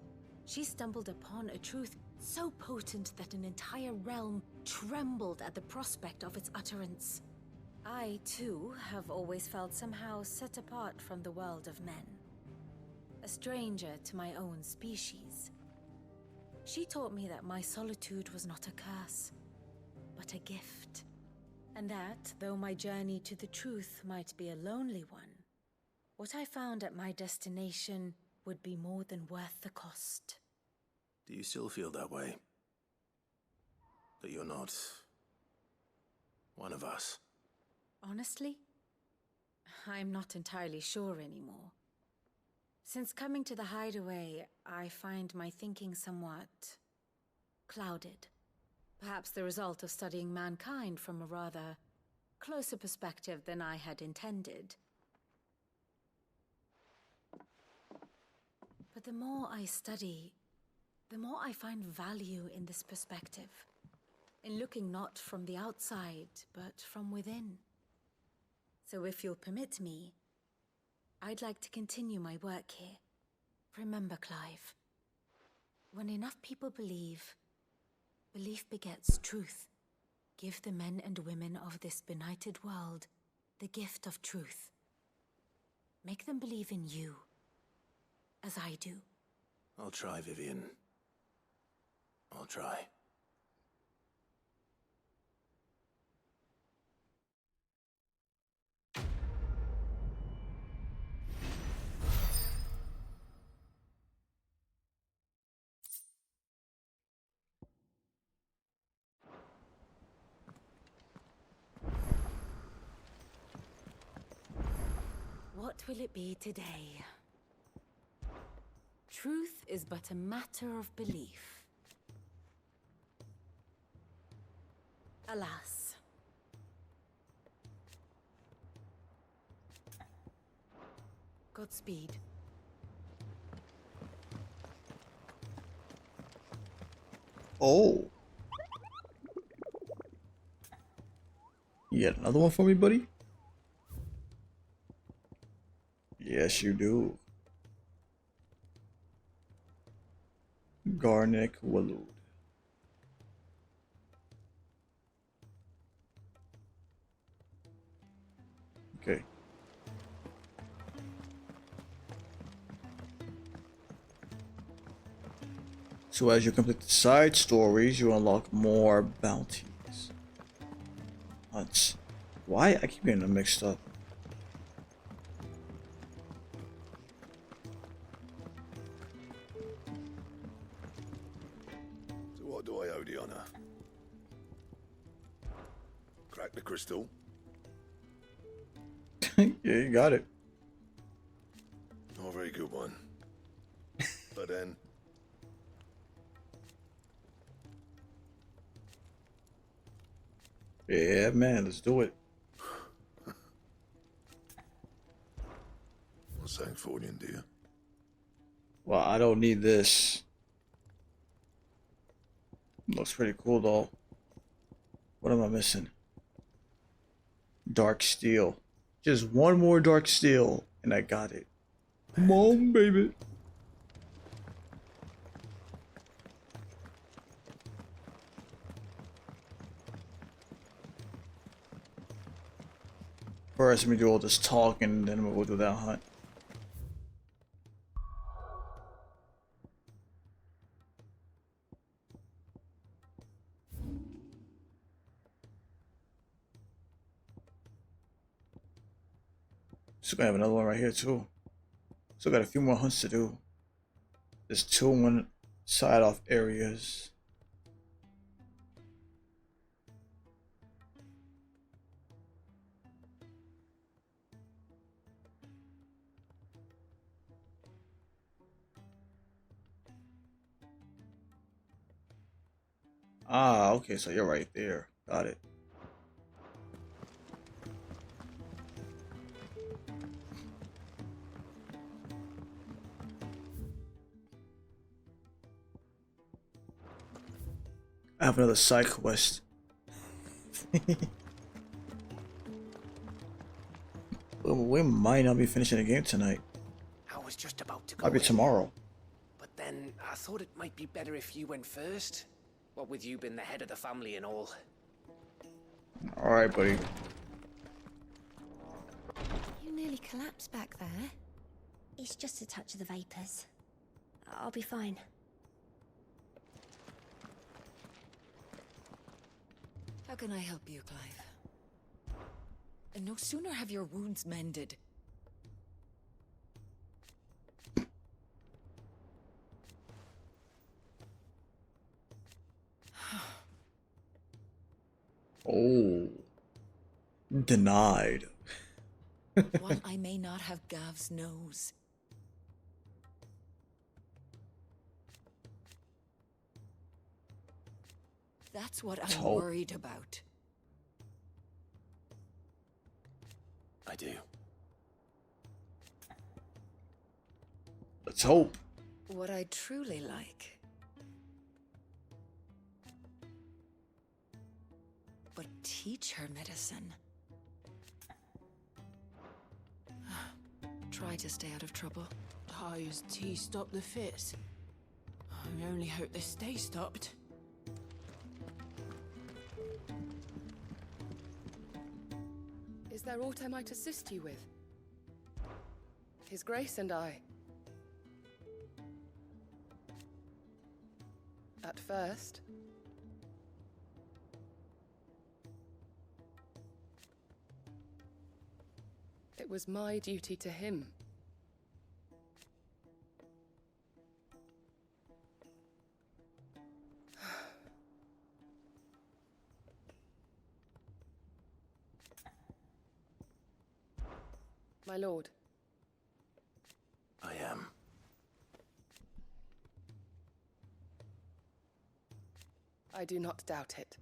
she stumbled upon a truth so potent that an entire realm trembled at the prospect of its utterance. I, too, have always felt somehow set apart from the world of men. A stranger to my own species. She taught me that my solitude was not a curse, but a gift. And that, though my journey to the truth might be a lonely one, what I found at my destination would be more than worth the cost. Do you still feel that way? That you're not one of us? Honestly, I'm not entirely sure anymore. Since coming to the hideaway, I find my thinking somewhat clouded. Perhaps the result of studying mankind from a rather closer perspective than I had intended. But the more I study, the more I find value in this perspective. In looking not from the outside, but from within. So if you'll permit me, I'd like to continue my work here. Remember, Clive, when enough people believe, belief begets truth. Give the men and women of this benighted world the gift of truth. Make them believe in you, as I do. I'll try, Vivian. I'll try. What will it be today? Truth is but a matter of belief. Alas. Godspeed. Oh. You got another one for me, buddy? Yes, you do. Garnick Walloon. Okay. So as you complete the side stories, you unlock more bounties. Hunts. Why? I keep getting them mixed up. So what do I owe the honor? Crack the crystal. Yeah, you got it. Not a very good one. But then... Yeah, man, let's do it. What's that for you, dear? Well, I don't need this. Looks pretty cool though. What am I missing? Dark steel. Just one more dark steel, and I got it. Come on, baby. First, let me do all this talking, and then we'll go do that hunt. Still gonna have another one right here too. Still got a few more hunts to do. There's 2 one side off areas. Ah, okay, so you're right there. Got it. I have another side quest. We might not be finishing the game tonight. I was just about to go Might be in, tomorrow. but then I thought it might be better if you went first. What with you being the head of the family and all. Alright, buddy. You nearly collapsed back there. It's just a touch of the vapors. I'll be fine. How can I help you, Clive? And no sooner have your wounds mended. Oh. Denied. While I may not have Gav's nose, that's what I'm hope. worried about. I do. Let's hope. What I truly like. But teach her medicine. Try to stay out of trouble. His tea stopped the fits. I only hope they stay stopped. Is there aught I might assist you with? His Grace and I. At first, it was my duty to him. My lord. I am. I do not doubt it.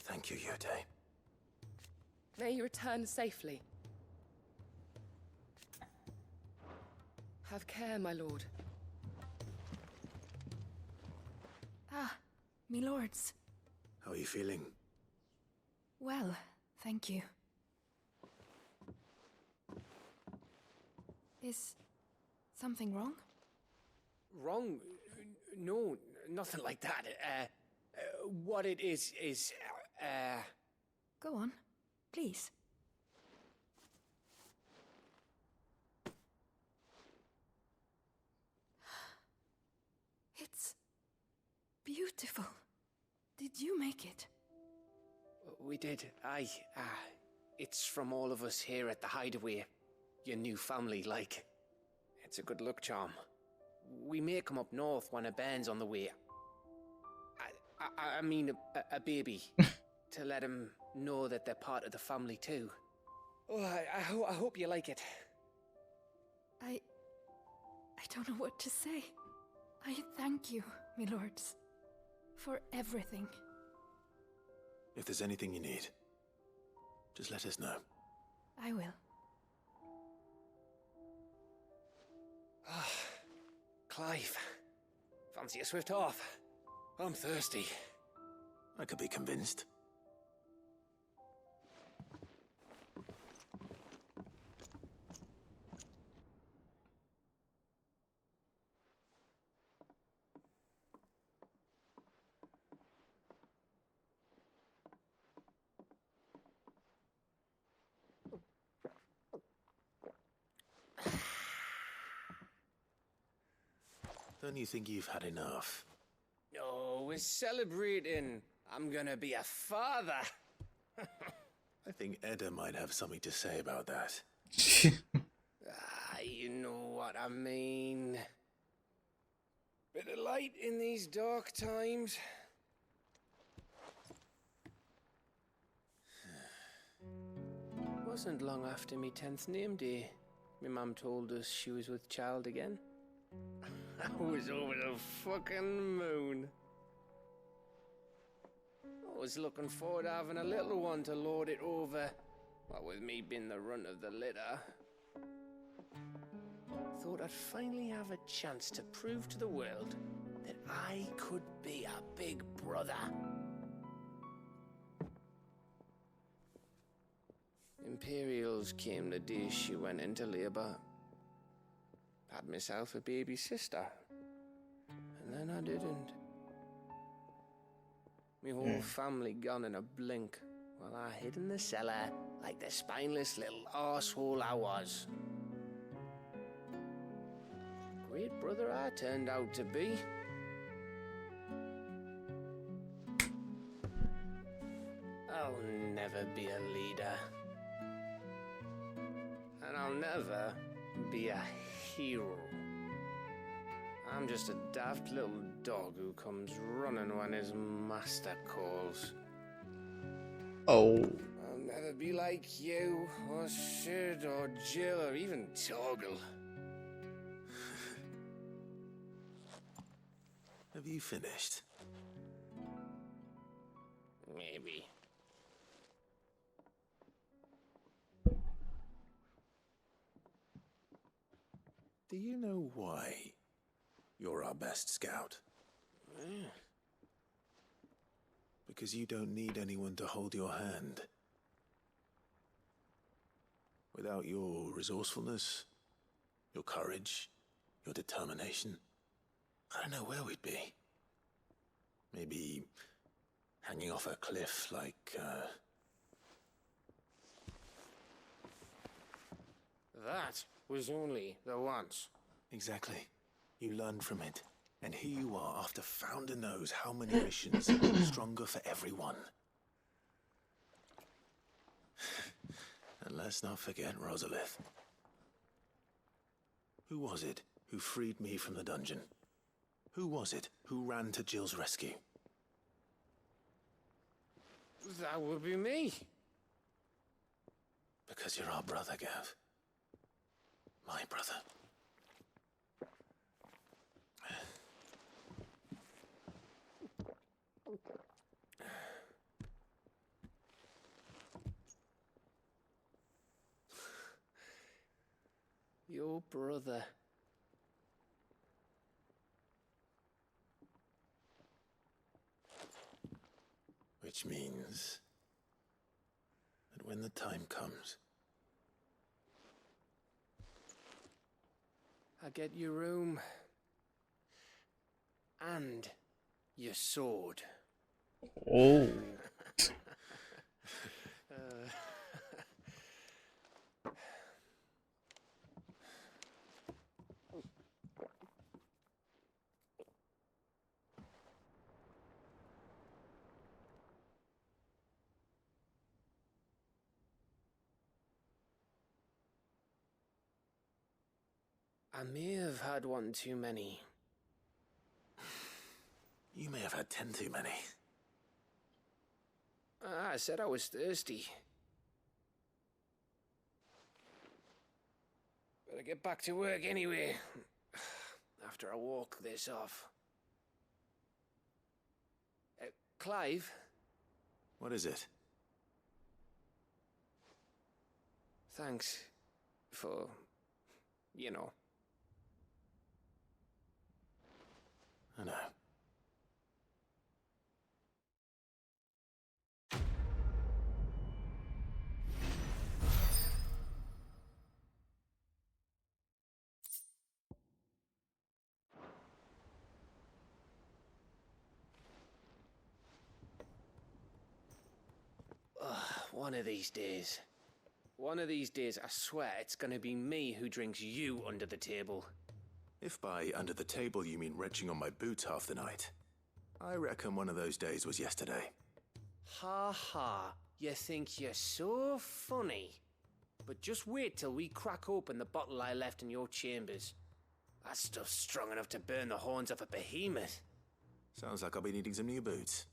Thank you, Yute. May you return safely. Have care, my lord. Ah, me lords. How are you feeling? Well, thank you. Is something wrong? Wrong? No, nothing like that. What it is, Go on, please. It's beautiful. Did you make it? We did. Aye. It's from all of us here at the Hideaway. Your new family, like. It's a good luck charm. We may come up north when a band's on the way. I mean a baby. To let him know that they're part of the family too. Oh, I hope you like it. I don't know what to say. I thank you, milords, for everything. If there's anything you need, just let us know. I will. Clive, fancy a swift off? I'm thirsty. I could be convinced. Don't you think you've had enough? No, we're celebrating. I'm gonna be a father. I think Edda might have something to say about that. You know what I mean. Bit of light in these dark times. Wasn't long after me 10th name day, my mum told us she was with child again. I was over the fucking moon. I was looking forward to having a little one to lord it over, what with me being the runt of the litter. Thought I'd finally have a chance to prove to the world that I could be a big brother. Imperials came the day she went into labour. Had myself a baby sister, and then I didn't. My whole family gone in a blink, while I hid in the cellar like the spineless little arsehole I was. Great brother I turned out to be. I'll never be a leader. And I'll never be a hero. I'm just a daft little dog who comes running when his master calls. Oh. I'll never be like you, or Sid, or Jill, or even Torgal. Have you finished? Maybe. Do you know why you're our best scout? Because you don't need anyone to hold your hand. Without your resourcefulness, your courage, your determination, I don't know where we'd be. Maybe hanging off a cliff like, That was only the once. Exactly. You learned from it. And here you are after Founder knows how many missions, stronger for everyone. And let's not forget Rosalith. Who was it who freed me from the dungeon? Who was it who ran to Jill's rescue? That would be me. Because you're our brother, Gav. My brother. Your brother. Which means that when the time comes, I get your room. And your sword. Oh. I may have had one too many. You may have had 10 too many. I said I was thirsty. Better get back to work anyway. after I walk this off. Clive? What is it? Thanks for, you know. I know. One of these days. One of these days, I swear it's gonna be me who drinks you under the table. If by under the table you mean retching on my boots half the night, I reckon one of those days was yesterday. Ha ha, you think you're so funny. But just wait till we crack open the bottle I left in your chambers. That stuff's strong enough to burn the horns off a behemoth. Sounds like I'll be needing some new boots.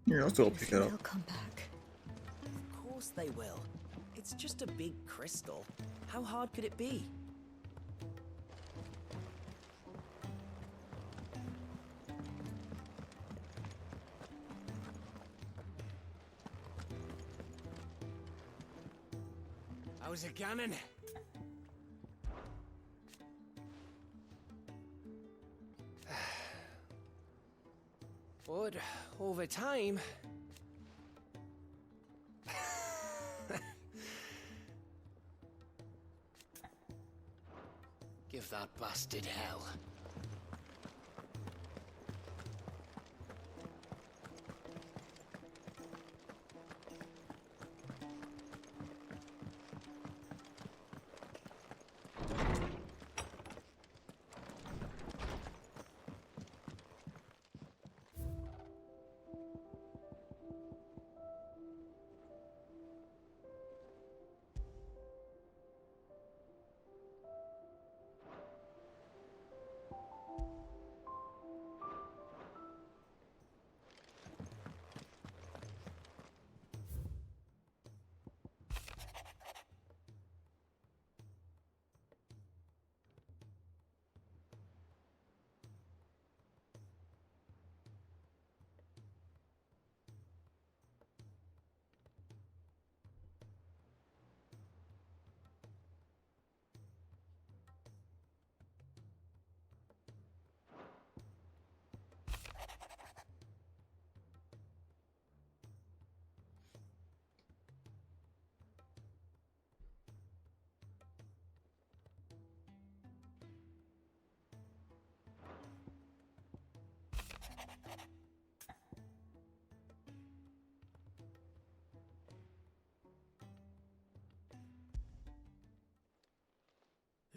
Yeah, I'll still pick it up. They'll come back. Of course they will. It's just a big crystal. How hard could it be? How's it going? But over time... Give that bastard hell.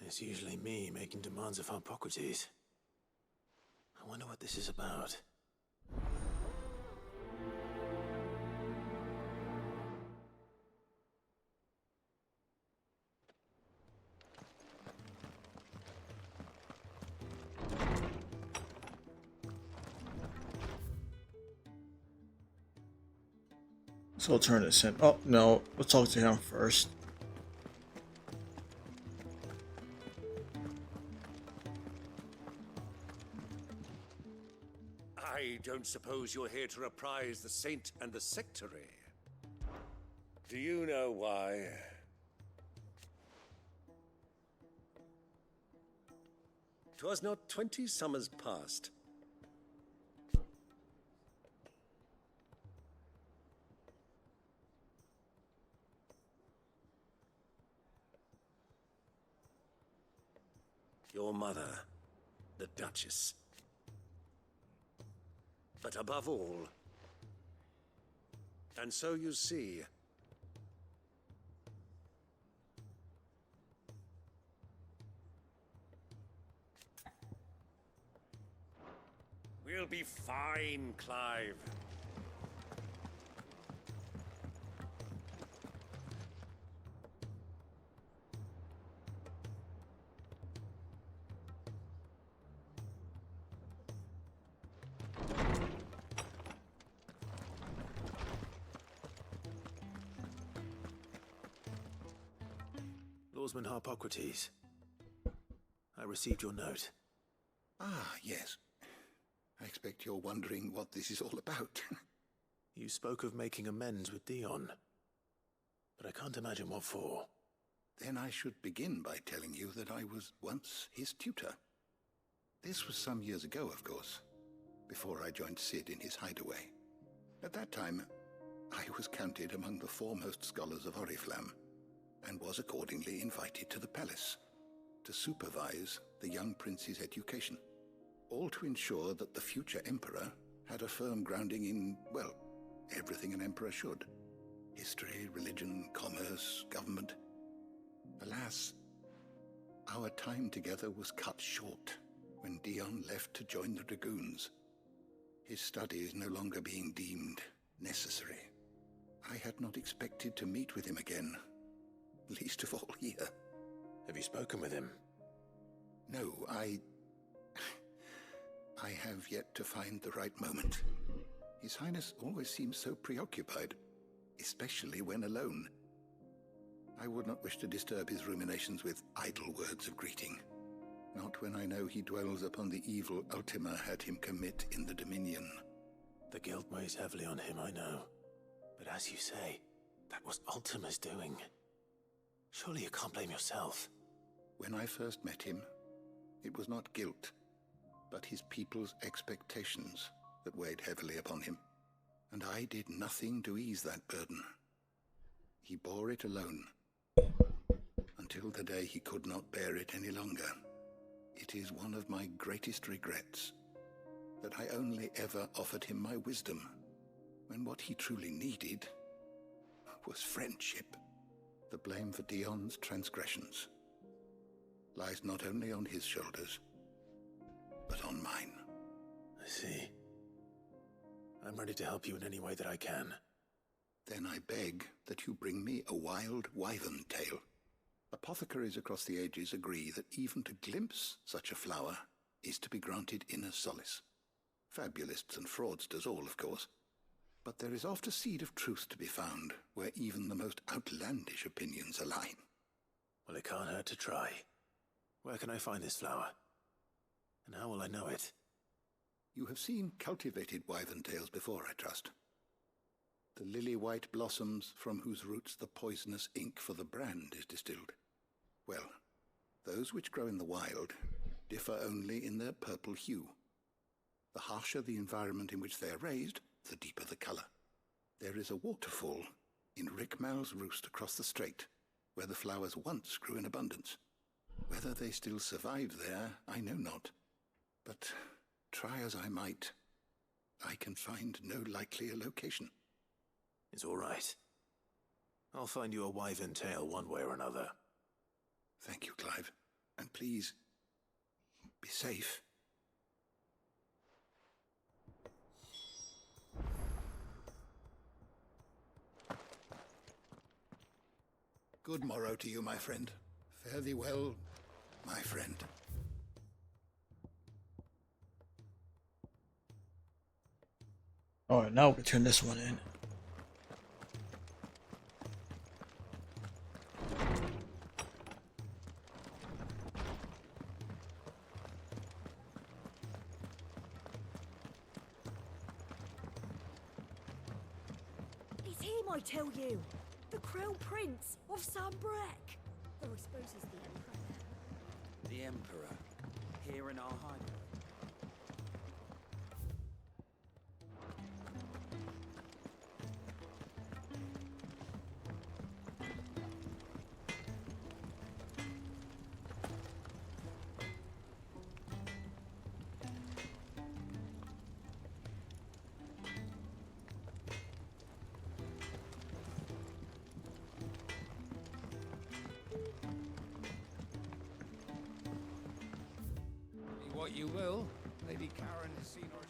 It's usually me making demands of Hippocrates. I wonder what this is about. So I'll turn this in. Oh, no. We'll talk to him first. I don't suppose you're here to reprise the Saint and the Sectary. Do you know why? 'Twas not 20 summers past. Your mother, the Duchess. But above all, and so you see, we'll be fine, Clive. Swordsman Harpocrates. I received your note. Ah, yes. I expect you're wondering what this is all about. You spoke of making amends with Dion, but I can't imagine what for. Then I should begin by telling you that I was once his tutor. This was some years ago, of course, before I joined Cid in his hideaway. At that time, I was counted among the foremost scholars of Oriflamme, and was accordingly invited to the palace to supervise the young prince's education, all to ensure that the future emperor had a firm grounding in, well, everything an emperor should. History, religion, commerce, government. Alas, our time together was cut short when Dion left to join the Dragoons, his studies no longer being deemed necessary. I had not expected to meet with him again, least of all here. Have you spoken with him? No, I have yet to find the right moment. His Highness always seems so preoccupied, especially when alone. I would not wish to disturb his ruminations with idle words of greeting, not when I know he dwells upon the evil Ultima had him commit in the Dominion. The guilt weighs heavily on him, I know. But as you say, that was Ultima's doing. Surely you can't blame yourself. When I first met him, it was not guilt, but his people's expectations that weighed heavily upon him, and I did nothing to ease that burden. He bore it alone, until the day he could not bear it any longer. It is one of my greatest regrets that I only ever offered him my wisdom, when what he truly needed was friendship. The blame for Dion's transgressions lies not only on his shoulders, but on mine. I see. I'm ready to help you in any way that I can. Then I beg that you bring me a wild wyvern tail. Apothecaries across the ages agree that even to glimpse such a flower is to be granted inner solace. Fabulists and fraudsters all, of course. But there is oft a seed of truth to be found where even the most outlandish opinions align. Well, it can't hurt to try. Where can I find this flower? And how will I know it? You have seen cultivated wyvern tails before, I trust. The lily-white blossoms from whose roots the poisonous ink for the brand is distilled. Well, those which grow in the wild differ only in their purple hue. The harsher the environment in which they are raised, the deeper the colour. There is a waterfall in Rickmal's roost across the strait, where the flowers once grew in abundance. Whether they still survive there, I know not. But try as I might, I can find no likelier location. It's all right. I'll find you a wyvern tail one way or another. Thank you, Clive. And please, be safe. Good morrow to you, my friend. Fare thee well, my friend. Alright, now we can turn this one in. It's him, I tell you. The Crown Prince of Sambrek. Though I suppose he's the Emperor. The Emperor, here in our hideaway. What you will, Lady Karen has seen our...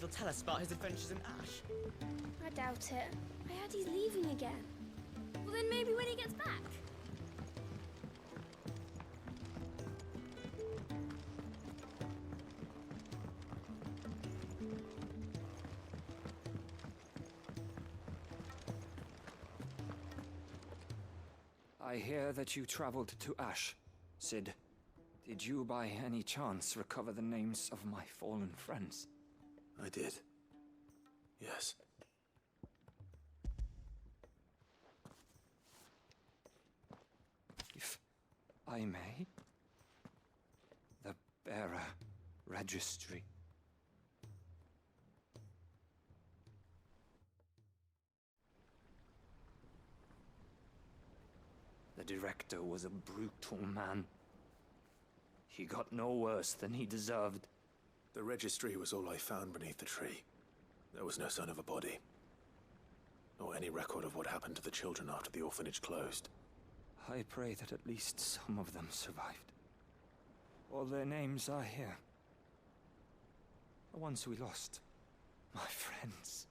he'll tell us about his adventures in Ash. I doubt it. I heard he's leaving again. Well, then maybe when he gets back. I hear that you traveled to Ash, Cid. Did you by any chance recover the names of my fallen friends? I did. Yes. If I may? The bearer registry. The director was a brutal man. He got no worse than he deserved. The registry was all I found beneath the tree. There was no sign of a body. Or any record of what happened to the children after the orphanage closed. I pray that at least some of them survived. All their names are here. The ones we lost. My friends.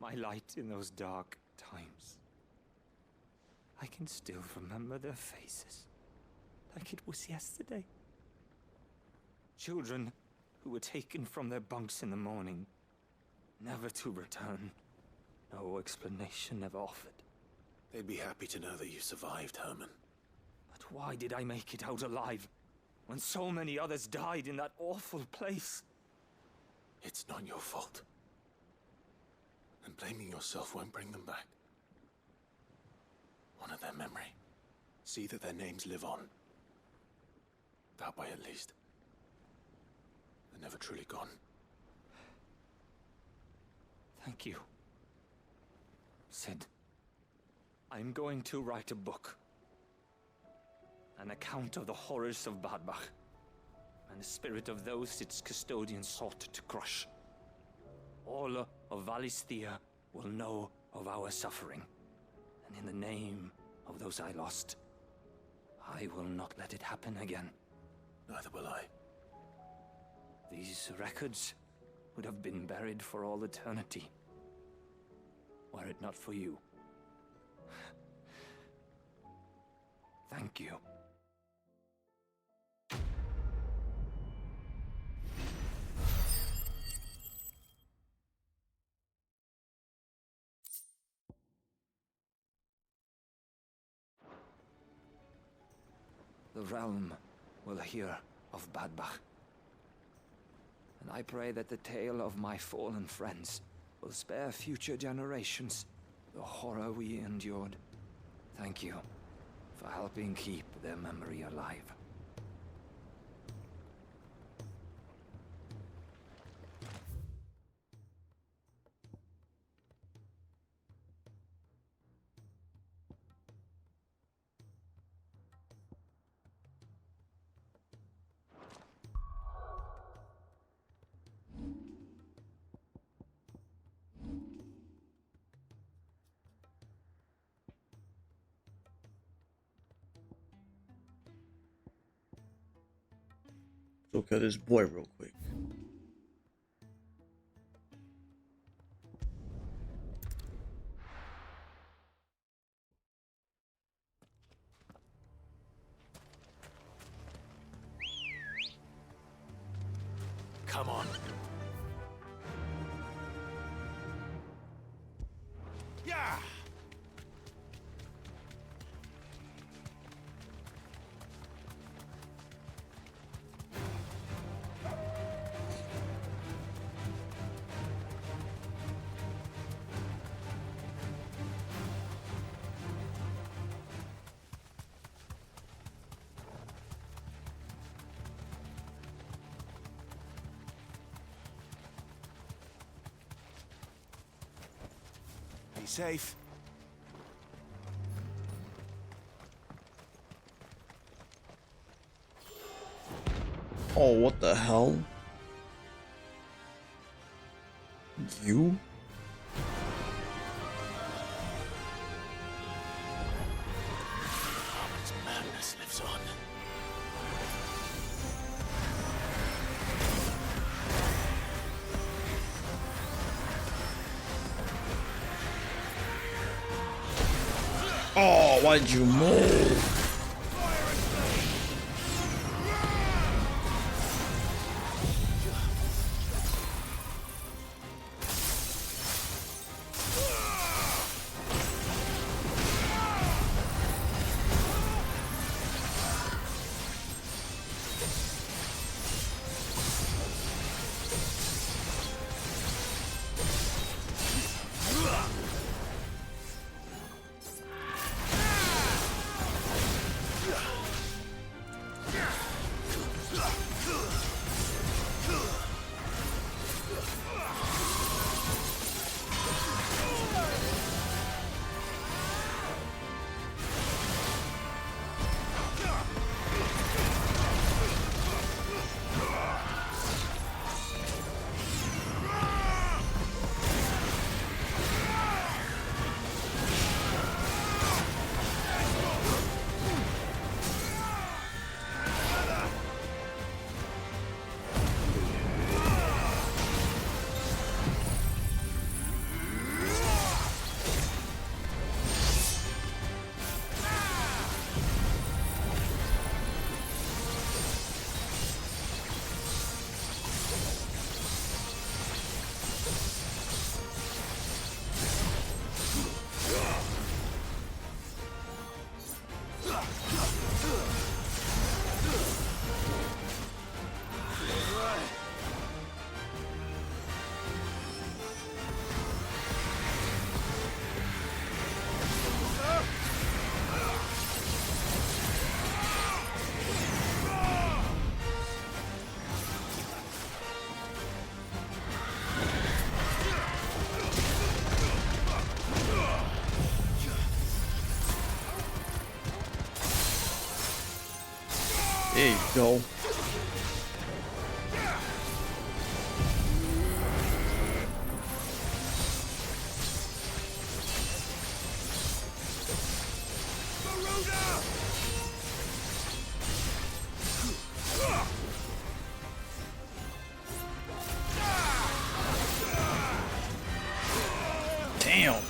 My light in those dark times. I can still remember their faces, like it was yesterday. Children who were taken from their bunks in the morning, never to return. No explanation ever offered. They'd be happy to know that you survived, Herman. But why did I make it out alive, when so many others died in that awful place? It's not your fault. And blaming yourself won't bring them back. Honor their memory. See that their names live on. That way, at least. They're never truly gone. Thank you, Cid. I'm going to write a book. An account of the horrors of Badbach, and the spirit of those its custodians sought to crush. All of Valisthea will know of our suffering. And in the name of those I lost, I will not let it happen again. Neither will I. These records would have been buried for all eternity, were it not for you. Thank you. The realm will hear of Badbach. And I pray that the tale of my fallen friends will spare future generations the horror we endured. Thank you for helping keep their memory alive. Look at this boy real quick. Come on. Yeah! Be safe. Oh, what the hell? You? Harmon's madness lives on. Oh, why'd you move? There you go. Damn.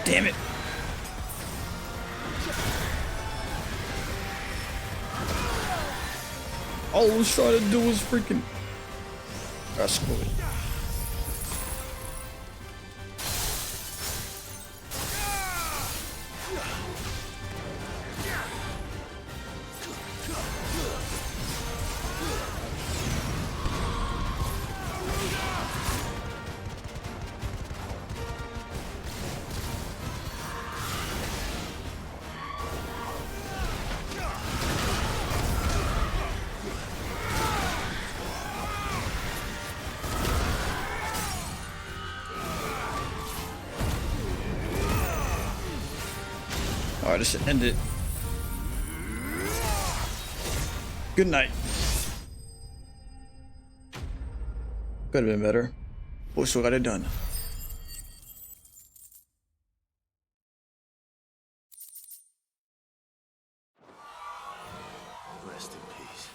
Damn it. All I was trying to do was freaking... That's cool. Alright, this should end it. Good night. Could have been better. But we still got it done. Rest in peace.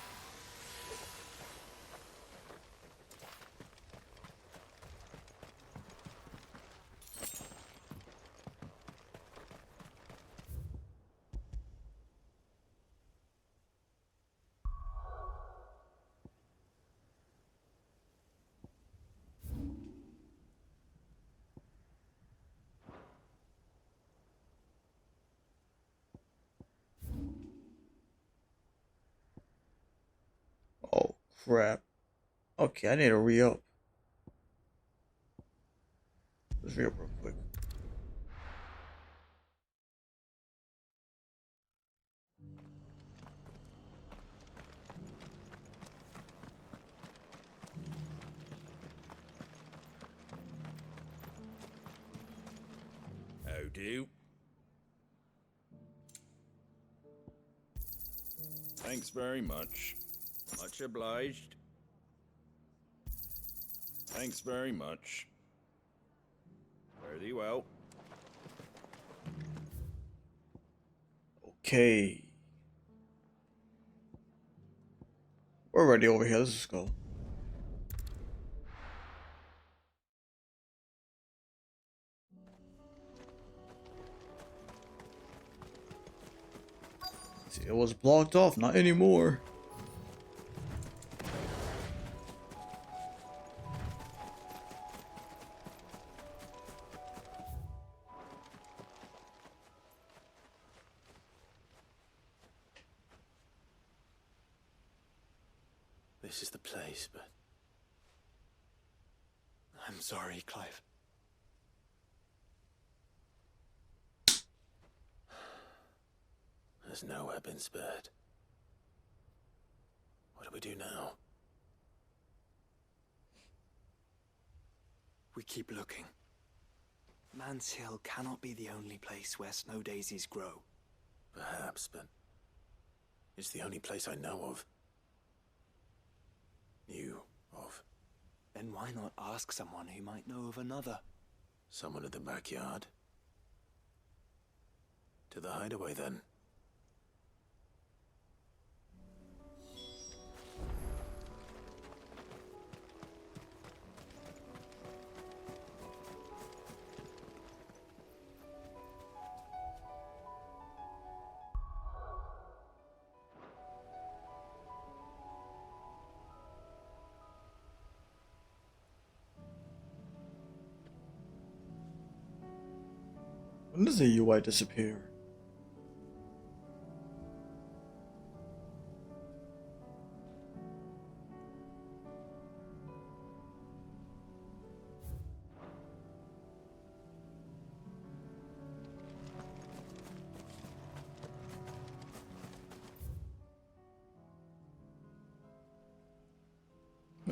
Oh, crap. Okay, I need to re-up. Let's re-up real quick. do. Thanks very much. Much obliged. Thanks very much. Fare thee well. Okay. We're already over here. Let's just go. See, it was blocked off, not anymore. This is the place, but I'm sorry, Clive. there's nowhere been spared. What do we do now? We keep looking. Man's Hill cannot be the only place where snow daisies grow. Perhaps, but it's the only place I know of. Knew of. Then why not ask someone who might know of another? Someone at the backyard? To the hideaway, then. When does the UI disappear?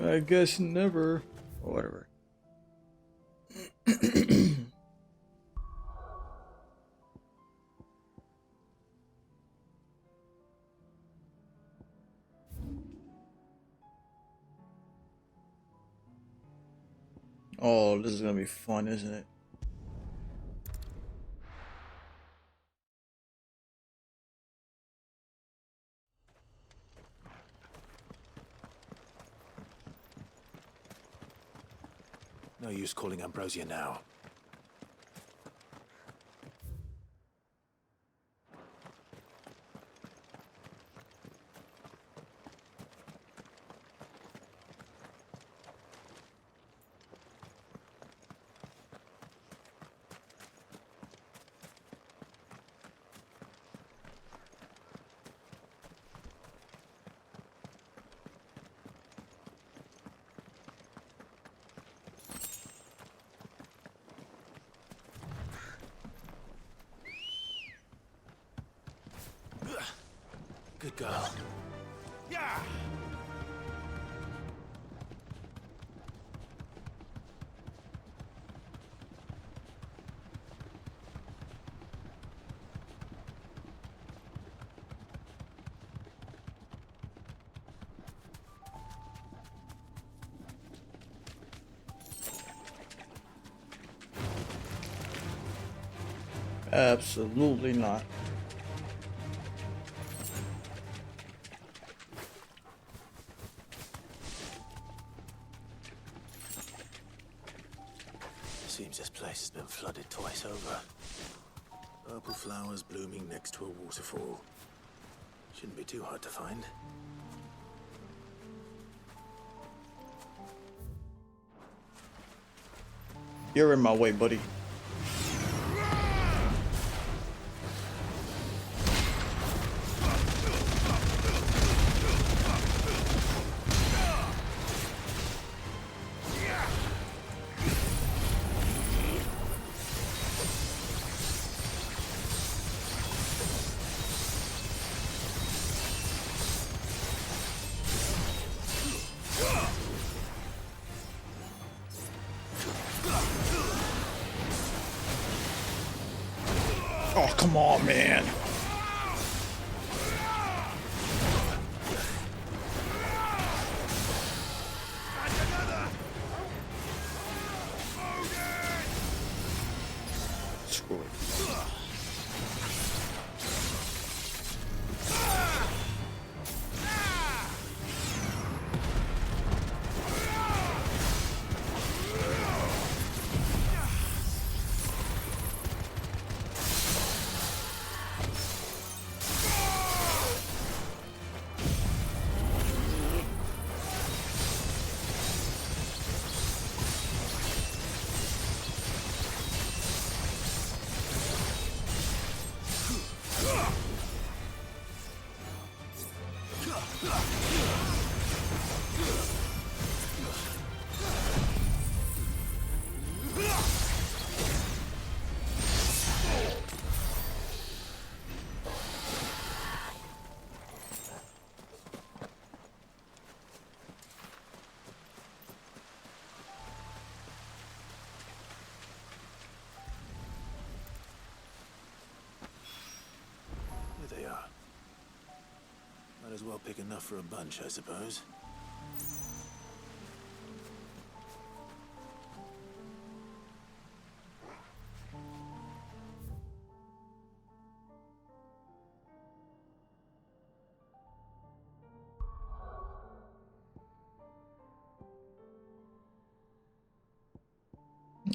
I guess never. Or whatever. Oh, this is gonna be fun, isn't it? No use calling Ambrosia now. Good girl. Yeah! Absolutely not. Seems this place has been flooded twice over. Purple flowers blooming next to a waterfall. Shouldn't be too hard to find. You're in my way, buddy. Oh, come on, man. Screw it. There they are. Might as well pick enough for a bunch, I suppose.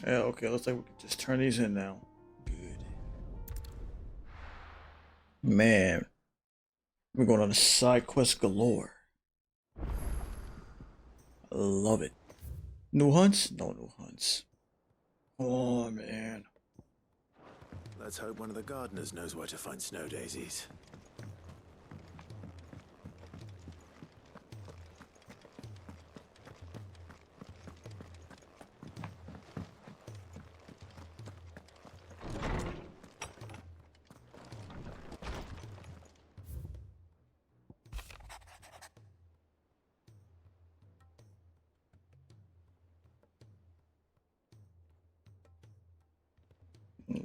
Yeah, okay, looks like we can just turn these in now. Man, we're going on a side quest galore. I love it. New hunts? No new hunts. Oh, man. Let's hope one of the gardeners knows where to find snow daisies.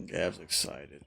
Gav's excited.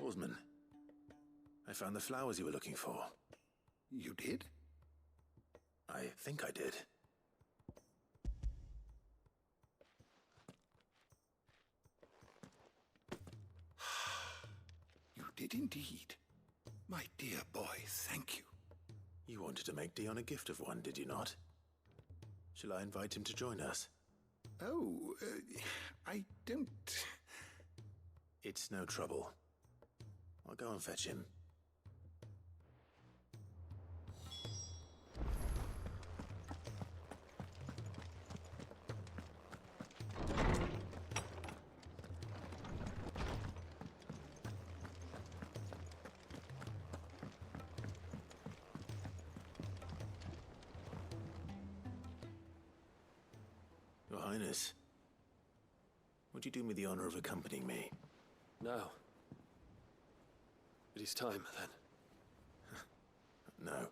Oarsman, I found the flowers you were looking for. You did? I think I did. You did indeed. My dear boy, thank you. You wanted to make Dion a gift of one, did you not? Shall I invite him to join us? Oh, I don't... It's no trouble. I'll go and fetch him. Your Highness, would you do me the honor of accompanying me? No. It is time, then. No,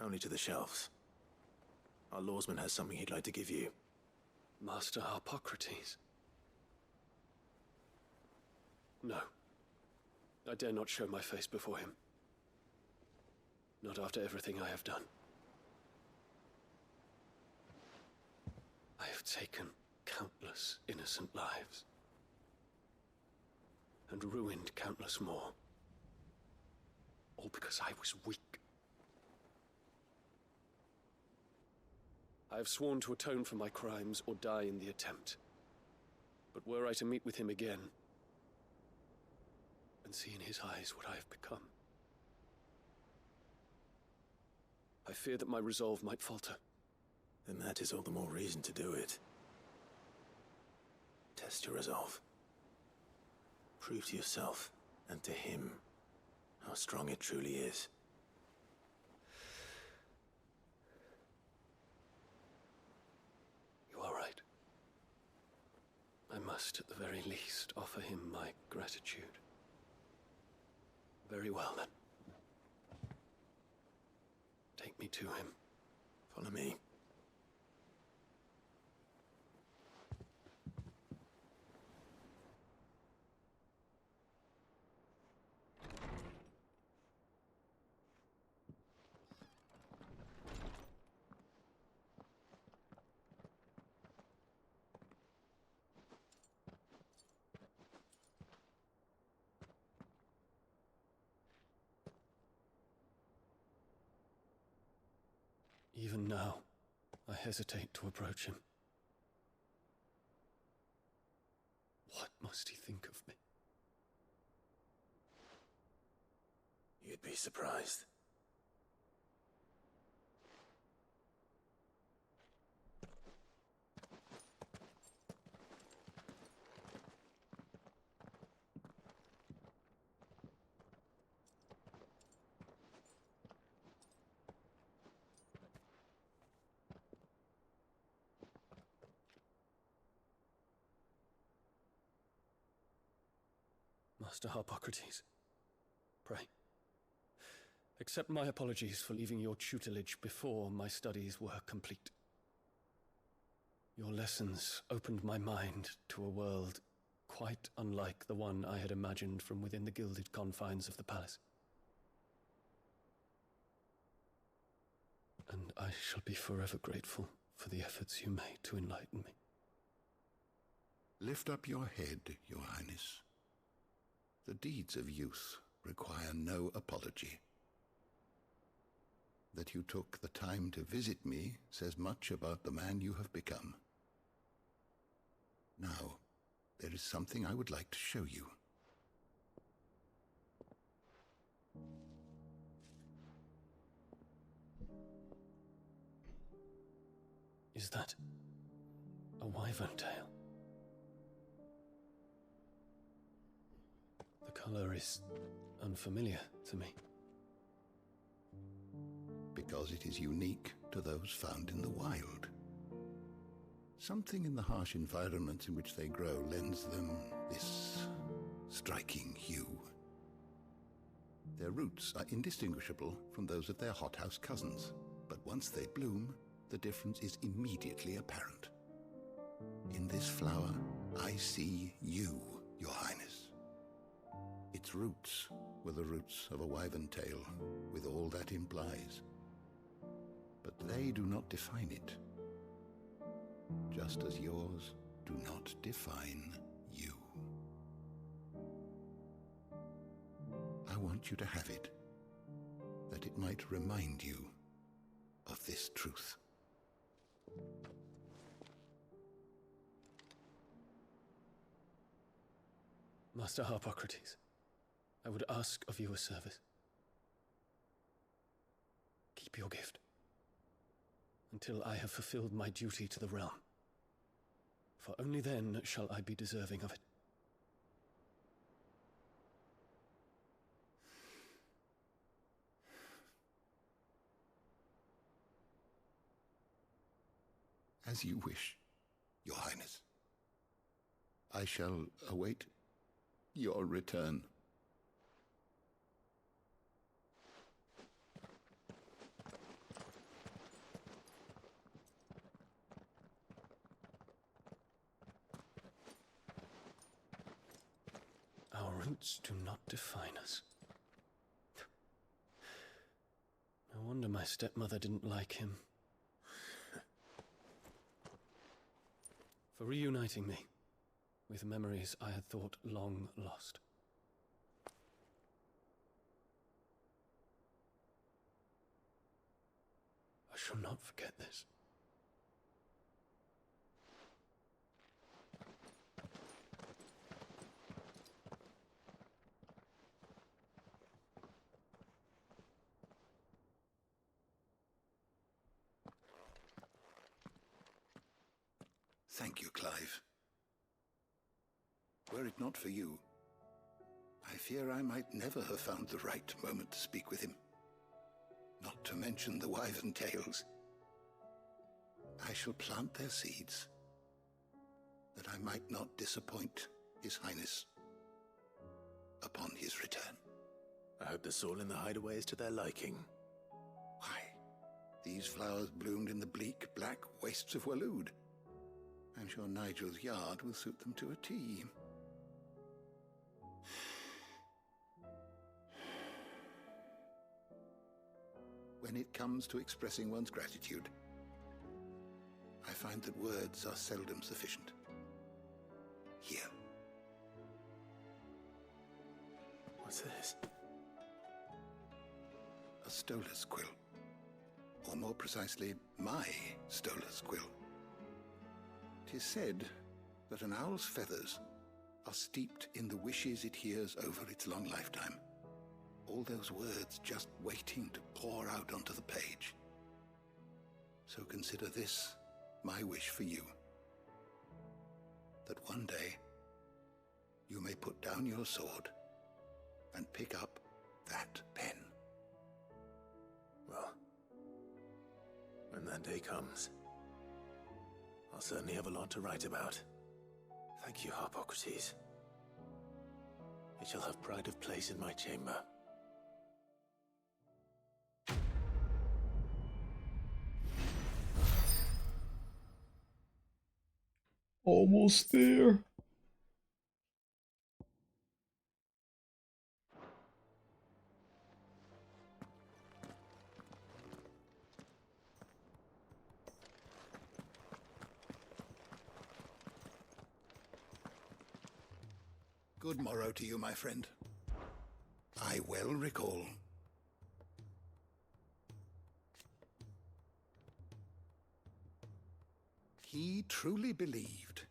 only to the shelves. Our lawsman has something he'd like to give you. Master Harpocrates. No. I dare not show my face before him. Not after everything I have done. I have taken countless innocent lives. And ruined countless more. All because I was weak. I have sworn to atone for my crimes or die in the attempt. But were I to meet with him again, and see in his eyes what I have become, I fear that my resolve might falter. Then that is all the more reason to do it. Test your resolve. Prove to yourself, and to him, how strong it truly is. You are right. I must, at the very least, offer him my gratitude. Very well, then. Take me to him. Follow me. Even now, I hesitate to approach him. What must he think of me? You'd be surprised. Master Harpocrates, pray, accept my apologies for leaving your tutelage before my studies were complete. Your lessons opened my mind to a world quite unlike the one I had imagined from within the gilded confines of the palace. And I shall be forever grateful for the efforts you made to enlighten me. Lift up your head, Your Highness. The deeds of youth require no apology. That you took the time to visit me says much about the man you have become. Now, there is something I would like to show you. Is that a wyvern tail? The color is unfamiliar to me. Because it is unique to those found in the wild. Something in the harsh environments in which they grow lends them this striking hue. Their roots are indistinguishable from those of their hothouse cousins, but once they bloom, the difference is immediately apparent. In this flower, I see you, Your Highness. Its roots were the roots of a wyvern tail, with all that implies. But they do not define it, just as yours do not define you. I want you to have it, that it might remind you of this truth. Master Harpocrates, I would ask of you a service. Keep your gift until I have fulfilled my duty to the realm, for only then shall I be deserving of it. As you wish, Your Highness. I shall await your return. Our roots do not define us. No wonder my stepmother didn't like him. For reuniting me with memories I had thought long lost. I shall not forget this. Thank you, Clive. Were it not for you, I fear I might never have found the right moment to speak with him. Not to mention the wyvern tales. I shall plant their seeds, that I might not disappoint His Highness upon his return. I hope the soil in the hideaway is to their liking. Why, these flowers bloomed in the bleak, black wastes of Waloed. I'm sure Nigel's yard will suit them to a T. When it comes to expressing one's gratitude, I find that words are seldom sufficient. Here. What's this? A stolas quill. Or more precisely, my stolas quill. 'Tis said that an owl's feathers are steeped in the wishes it hears over its long lifetime. All those words just waiting to pour out onto the page. So consider this my wish for you. That one day you may put down your sword and pick up that pen. Well, when that day comes, I'll certainly have a lot to write about. Thank you, Harpocrates. It shall have pride of place in my chamber. Almost there. Good morrow to you, my friend. I well recall. He truly believed.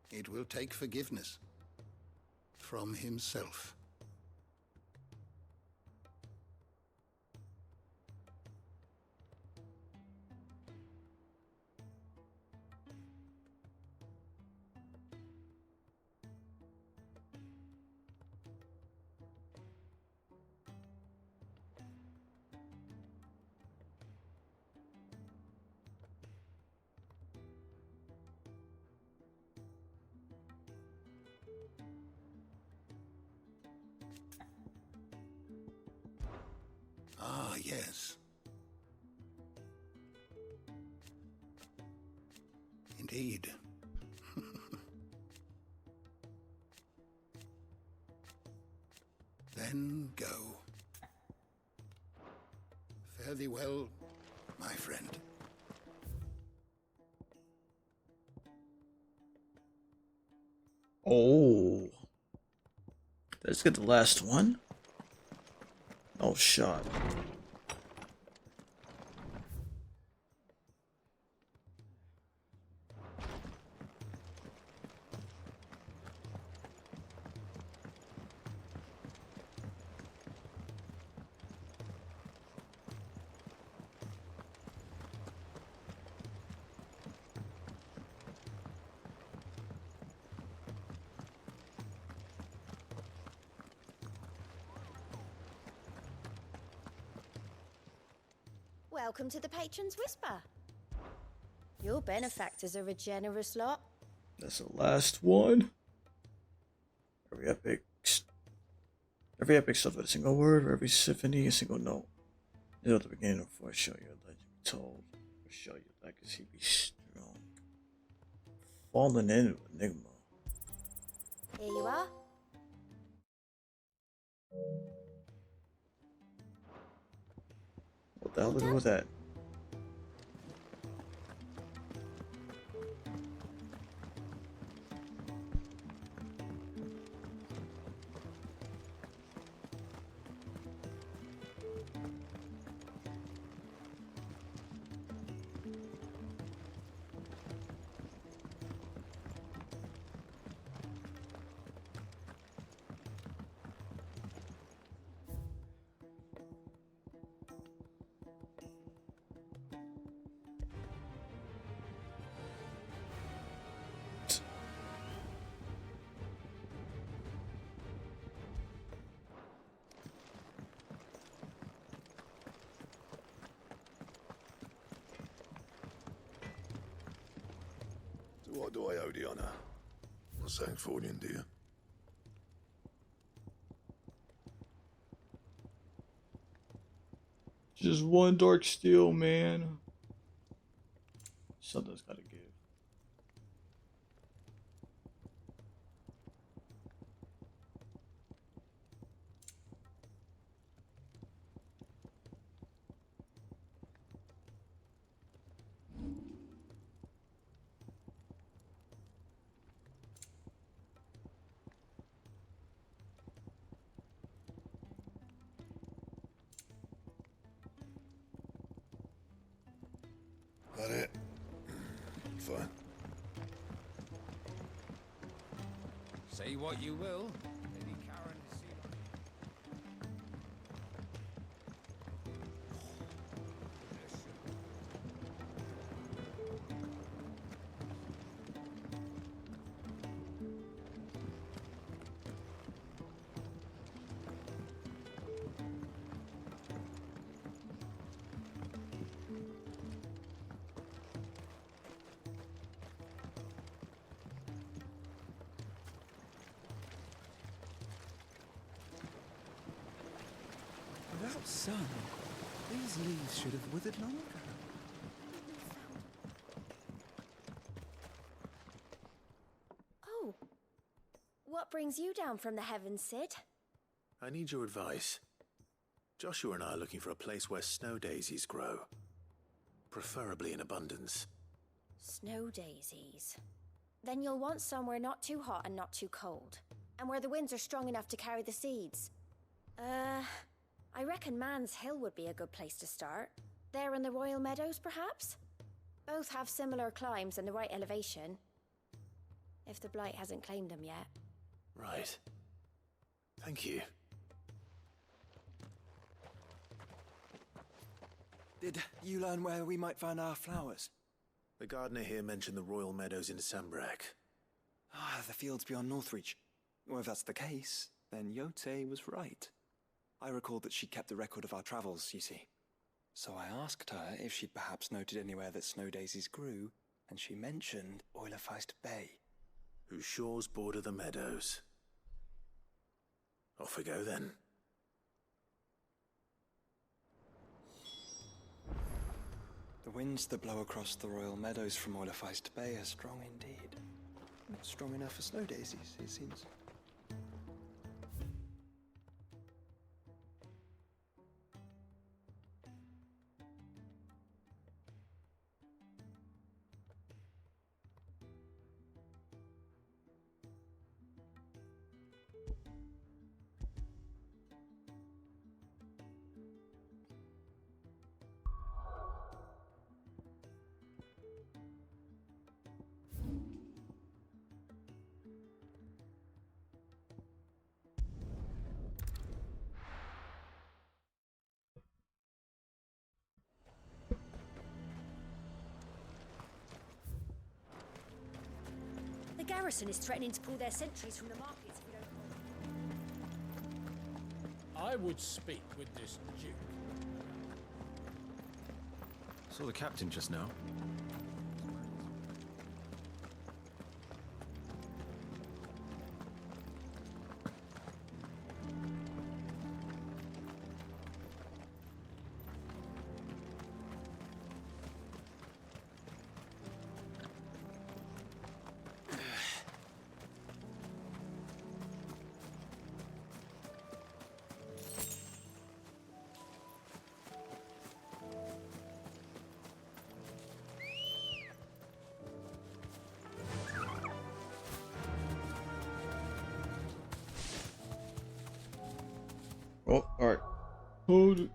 It will take forgiveness from himself. Ah, yes. Indeed. Then go. Fare thee well, my friend. Oh. Let's get the last one. Oh, shot. Welcome to the Patron's Whisper. Your benefactors are a generous lot. That's the last one. Every epic stuff with a single word, for every symphony, a single note. Is at the beginning of show your legend be told, or show your legacy be strong. Fallen into enigma. Here you are. What the hell to do with that? do I owe the honor? Not saying Fordian, do you? Just one dark steel, man. Something's gotta give. That it? Fine. Say what you will. Lady Karen has seen. Without sun, these leaves should have withered long ago. Oh. What brings you down from the heavens, Sid? I need your advice. Joshua and I are looking for a place where snow daisies grow. Preferably in abundance. Snow daisies. Then you'll want somewhere not too hot and not too cold. And where the winds are strong enough to carry the seeds. I reckon Man's Hill would be a good place to start. There in the Royal Meadows, perhaps? Both have similar climbs and the right elevation. If the Blight hasn't claimed them yet. Right. Thank you. Did you learn where we might find our flowers? The gardener here mentioned the Royal Meadows in Sambrek. Ah, the fields beyond Northreach. Well, if that's the case, then Yote was right. I recalled that she kept the record of our travels, you see. So I asked her if she'd perhaps noted anywhere that snow daisies grew, and she mentioned Oilafeist Bay. Whose shores border the meadows. Off we go then. The winds that blow across the Royal Meadows from Oilafeist Bay are strong indeed. Not strong enough for snow daisies, it seems. The garrison is threatening to pull their sentries from the markets if we don't... I would speak with this Duke. Saw the captain just now. Oh, alright. Hold it.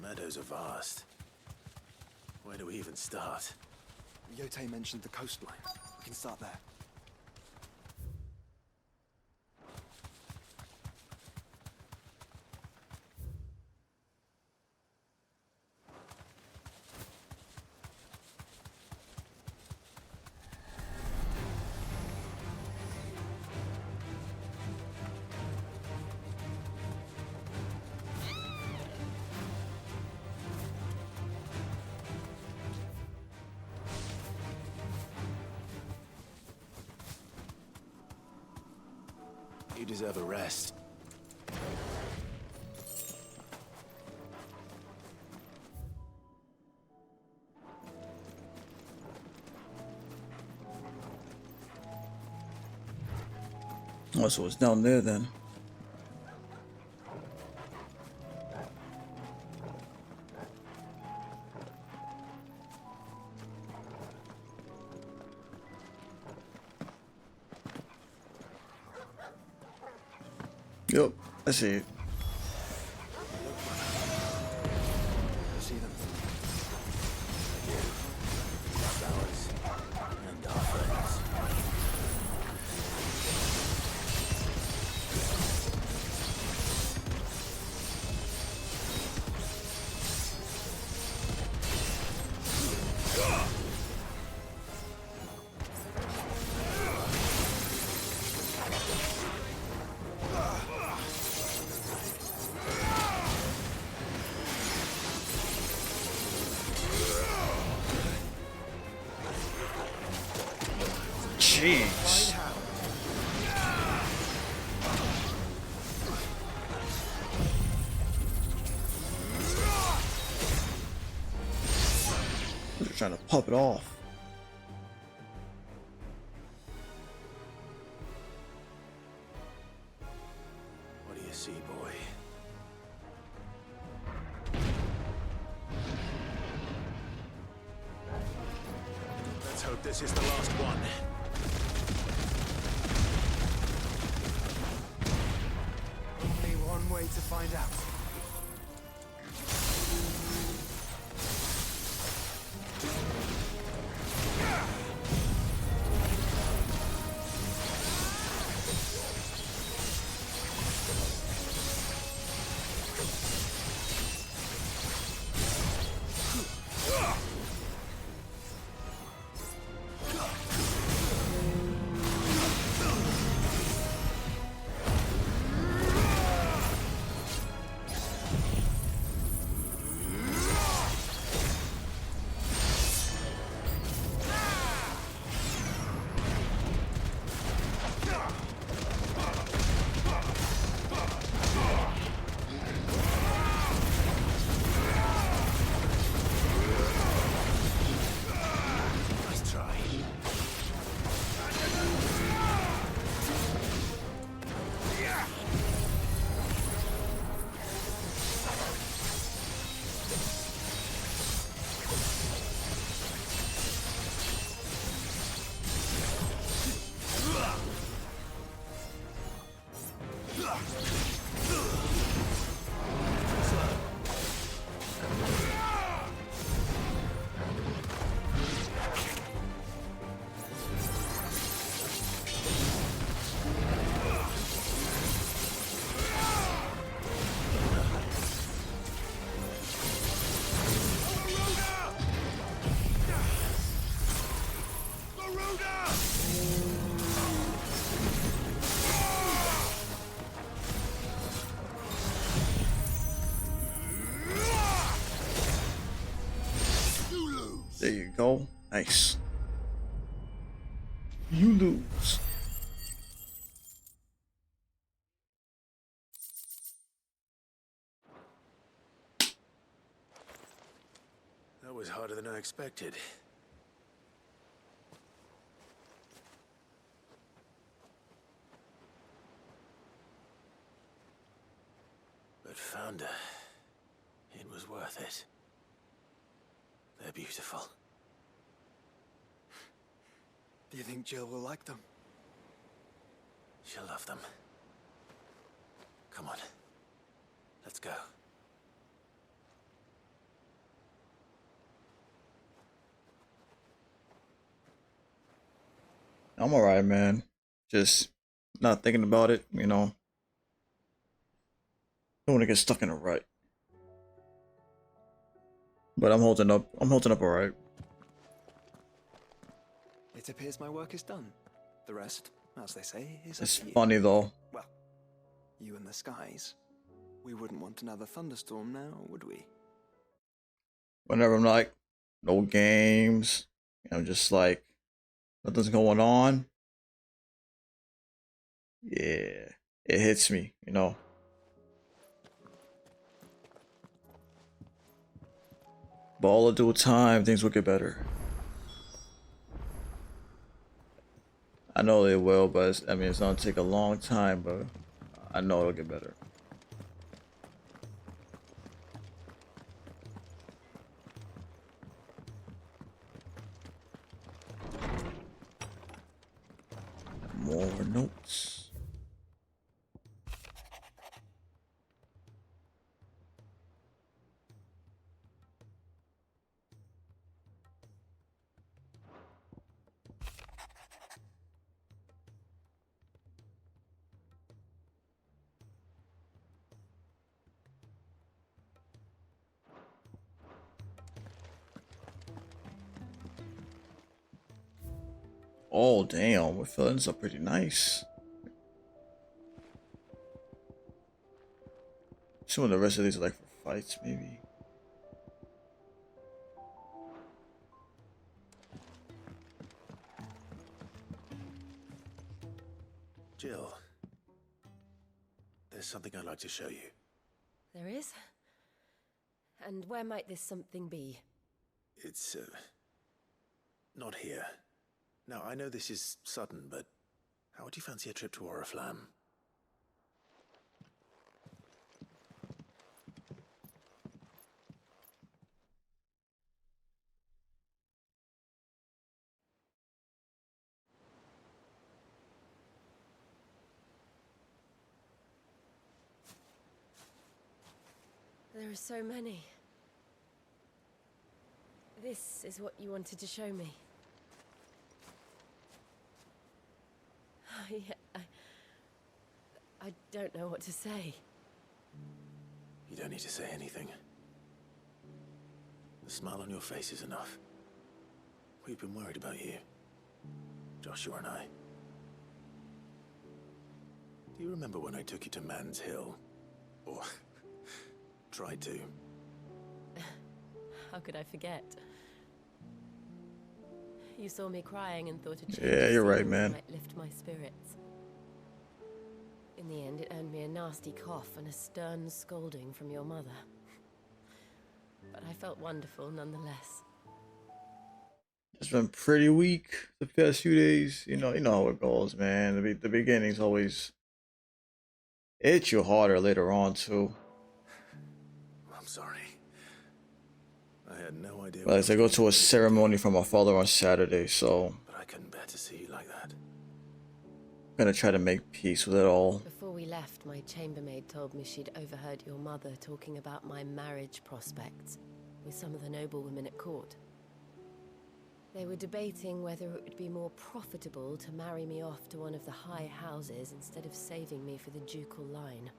meadows are vast. Where do we even start? Yote mentioned the coastline. We can start there. You deserve a rest. Oh, so it's down there then. Yep, I see it. I see them. Ours and our friends. Jeez. They're trying to pop it off. What do you see, boy? Let's hope this is the last one. Only one way to find out. Nice try. There you go. Nice. You lose. That was harder than I expected. But found her. It was worth it. They're beautiful. Do you think Jill will like them? She'll love them. Come on. Let's go. I'm alright, man. Just not thinking about it, you know. Don't want to get stuck in a rut. But I'm holding up. I'm holding up alright. It appears my work is done. The rest, as they say, is It's up to you. funny though. Well, you and the skies. We wouldn't want another thunderstorm now, would we? Whenever I'm like, no games, I'm just like, nothing's going on. Yeah, it hits me, you know. But all in due time, things will get better. I know they will, but I mean, it's gonna take a long time, but I know it'll get better. More notes. Oh damn, we're filling this up pretty nice. Some of the rest of these are like for fights, maybe. Jill, there's something I'd like to show you. There is? And where might this something be? It's, not here. Now, I know this is sudden, but how would you fancy a trip to Oriflamme? There are so many. This is what you wanted to show me. I don't know what to say. You don't need to say anything. The smile on your face is enough. We've been worried about you, Joshua and I. Do you remember when I took you to Man's Hill? Or tried to? How could I forget? You saw me crying and thought a change Yeah, of you're right, scenery man. might lift my spirits. In the end, it earned me a nasty cough and a stern scolding from your mother. But I felt wonderful nonetheless. It's been pretty weak the past few days. You know how it goes, man. The beginning's always hits you harder later on too. I'm sorry. I had no idea. But as I go to a ceremony for my father on Saturday, so But I couldn't bear to see you like that. I'm gonna try to make peace with it all. Before we left, my chambermaid told me she'd overheard your mother talking about my marriage prospects with some of the noblewomen at court. They were debating whether it would be more profitable to marry me off to one of the high houses instead of saving me for the ducal line.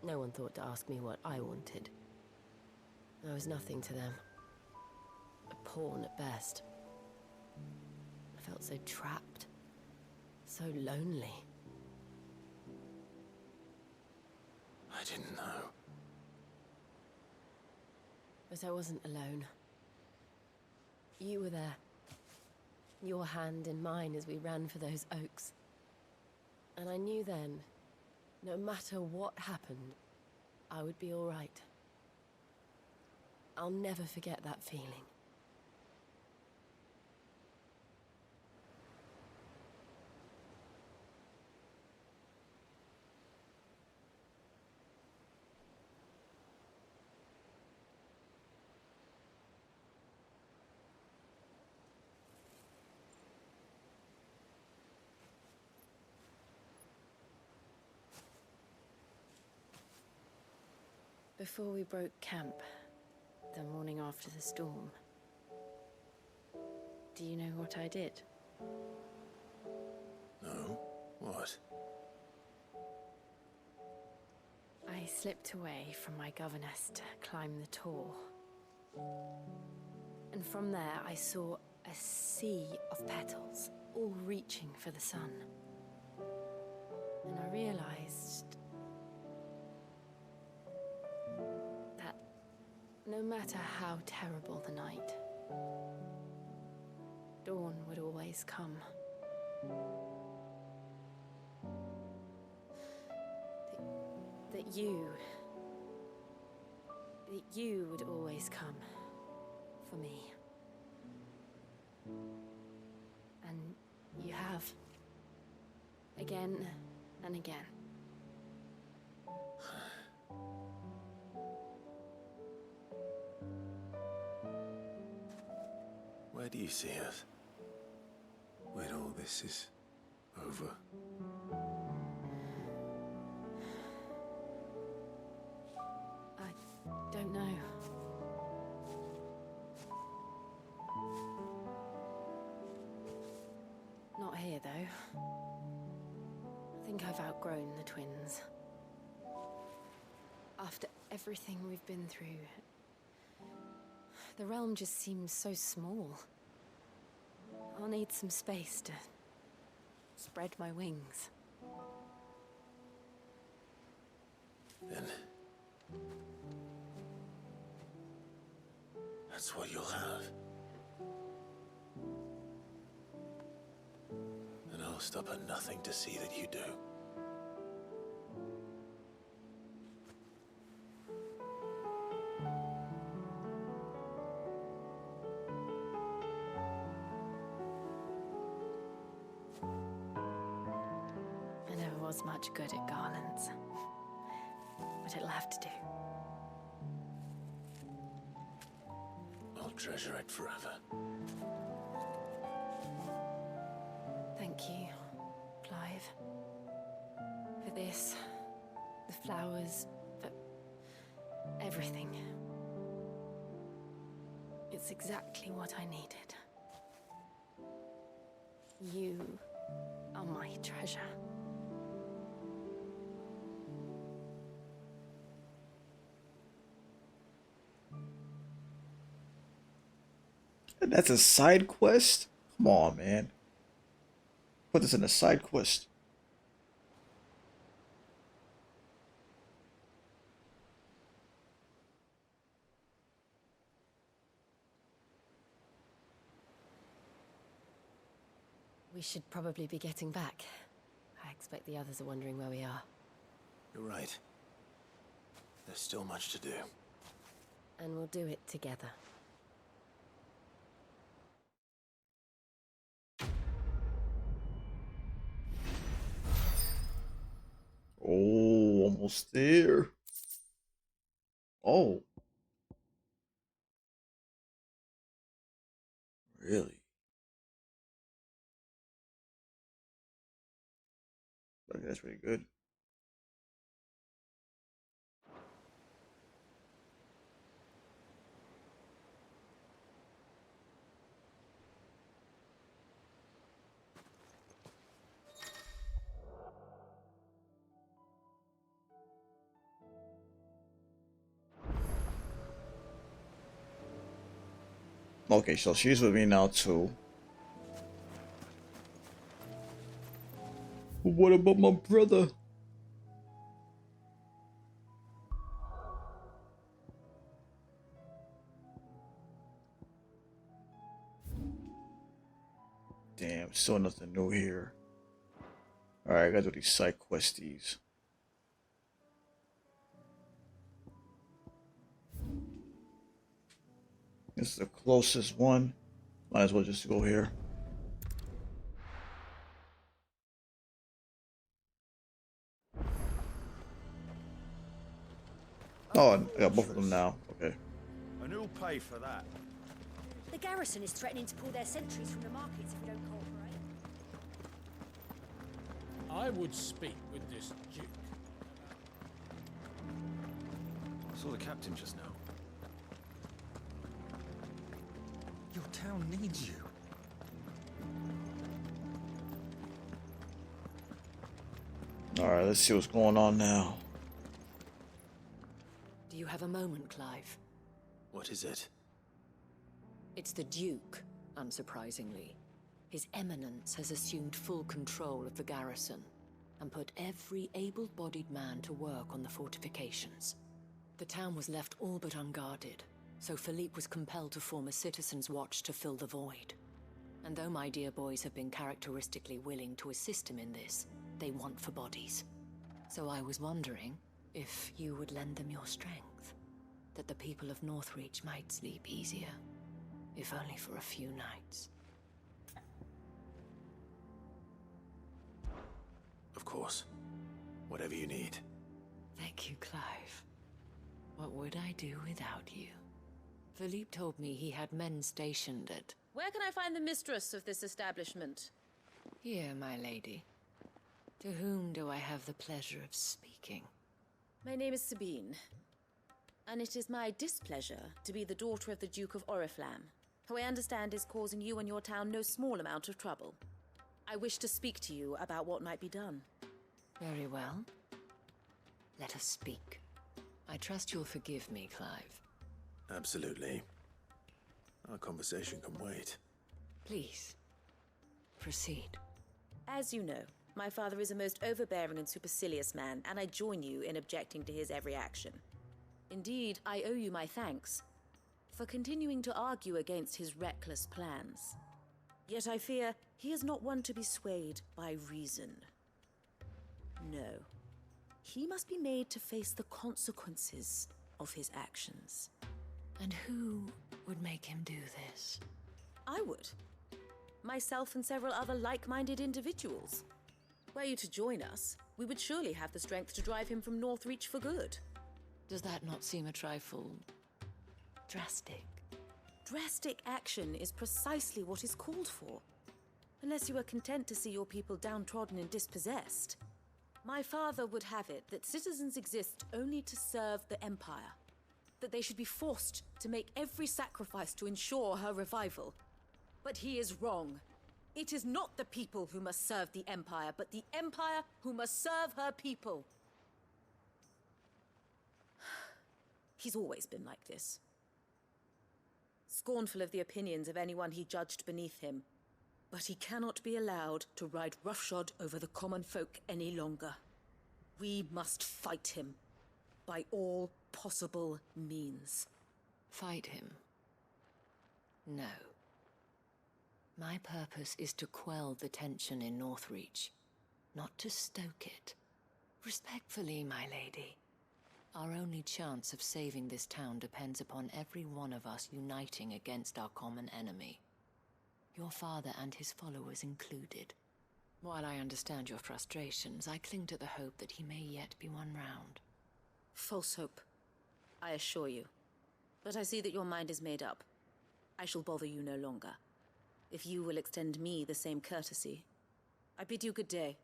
No one thought to ask me what I wanted. I was nothing to them. A pawn at best. I felt so trapped. So lonely. I didn't know. But I wasn't alone. You were there. Your hand in mine as we ran for those oaks. And I knew then, no matter what happened, I would be all right. I'll never forget that feeling. Before we broke camp, the morning after the storm, do you know what I did? No? What? I slipped away from my governess to climb the tor. And from there I saw a sea of petals, all reaching for the sun. And I realized that no matter how terrible the night, dawn would always come. That you would always come for me. And you have. Again and again. Where do you see us? When all this is over? I don't know. Not here, though. I think I've outgrown the twins. After everything we've been through, the realm just seems so small. I'll need some space to spread my wings. Then that's what you'll have. And I'll stop at nothing to see that you do. I never was much good at garlands, but it'll have to do. I'll treasure it forever. Thank you, Clive. For this, the flowers, for everything. It's exactly what I needed. You are my treasure. That's a side quest? Come on, man. Put this in a side quest. We should probably be getting back. I expect the others are wondering where we are. You're right. There's still much to do. And we'll do it together. Oh, almost there. Oh. Really? Okay, that's pretty good. Okay, so she's with me now too. What about my brother? Damn, still nothing new here. Alright, I gotta do these side questies. This is the closest one. Might as well just go here. Oh, I got both of them now. Okay. And who'll pay for that? The garrison is threatening to pull their sentries from the markets if we don't cooperate. I would speak with this duke. Saw the captain just now. Your town needs you. Alright, let's see what's going on now. Do you have a moment, Clive? What is it? It's the Duke, unsurprisingly. His Eminence has assumed full control of the garrison and put every able-bodied man to work on the fortifications. The town was left all but unguarded, so Philippe was compelled to form a citizens' watch to fill the void. And though my dear boys have been characteristically willing to assist him in this, they want for bodies. So I was wondering if you would lend them your strength, that the people of Northreach might sleep easier, if only for a few nights. Of course. Whatever you need. Thank you, Clive. What would I do without you? Philippe told me he had men stationed at... Where can I find the mistress of this establishment? Here, my lady. To whom do I have the pleasure of speaking? My name is Sabine, and it is my displeasure to be the daughter of the Duke of Oriflamme, who I understand is causing you and your town no small amount of trouble. I wish to speak to you about what might be done. Very well. Let us speak. I trust you'll forgive me, Clive. Absolutely. Our conversation can wait. Please, proceed. As you know, my father is a most overbearing and supercilious man, and I join you in objecting to his every action. Indeed, I owe you my thanks for continuing to argue against his reckless plans. Yet I fear he is not one to be swayed by reason. No. He must be made to face the consequences of his actions. And who would make him do this? I would. Myself and several other like-minded individuals. Were you to join us, we would surely have the strength to drive him from Northreach for good. Does that not seem a trifle... drastic? Drastic action is precisely what is called for. Unless you are content to see your people downtrodden and dispossessed. My father would have it that citizens exist only to serve the Empire. That they should be forced to make every sacrifice to ensure her revival. But he is wrong. It is not the people who must serve the Empire, but the Empire who must serve her people. He's always been like this. Scornful of the opinions of anyone he judged beneath him. But he cannot be allowed to ride roughshod over the common folk any longer. We must fight him. By all possible means. Fight him? No. My purpose is to quell the tension in Northreach, not to stoke it. Respectfully, my lady. Our only chance of saving this town depends upon every one of us uniting against our common enemy. Your father and his followers included. While I understand your frustrations, I cling to the hope that he may yet be won round. False hope, I assure you. But I see that your mind is made up. I shall bother you no longer. If you will extend me the same courtesy, I bid you good day.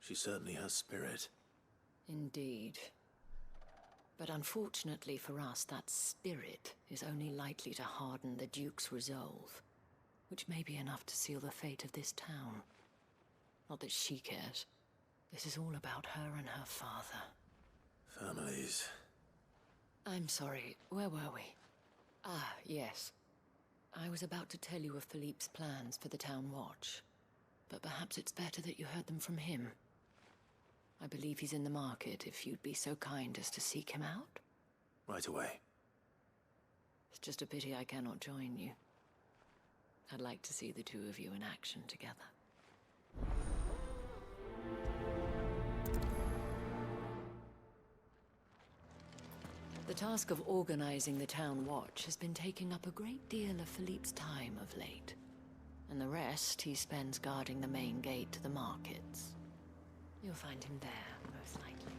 She certainly has spirit. Indeed. But unfortunately for us, that spirit is only likely to harden the Duke's resolve, which may be enough to seal the fate of this town. Not that she cares. This is all about her and her father. Families. I'm sorry, where were we? Ah, yes. I was about to tell you of Philippe's plans for the town watch, but perhaps it's better that you heard them from him. I believe he's in the market, if you'd be so kind as to seek him out. Right away. It's just a pity I cannot join you. I'd like to see the two of you in action together. The task of organizing the town watch has been taking up a great deal of Philippe's time of late, and the rest he spends guarding the main gate to the markets. You'll find him there, most likely.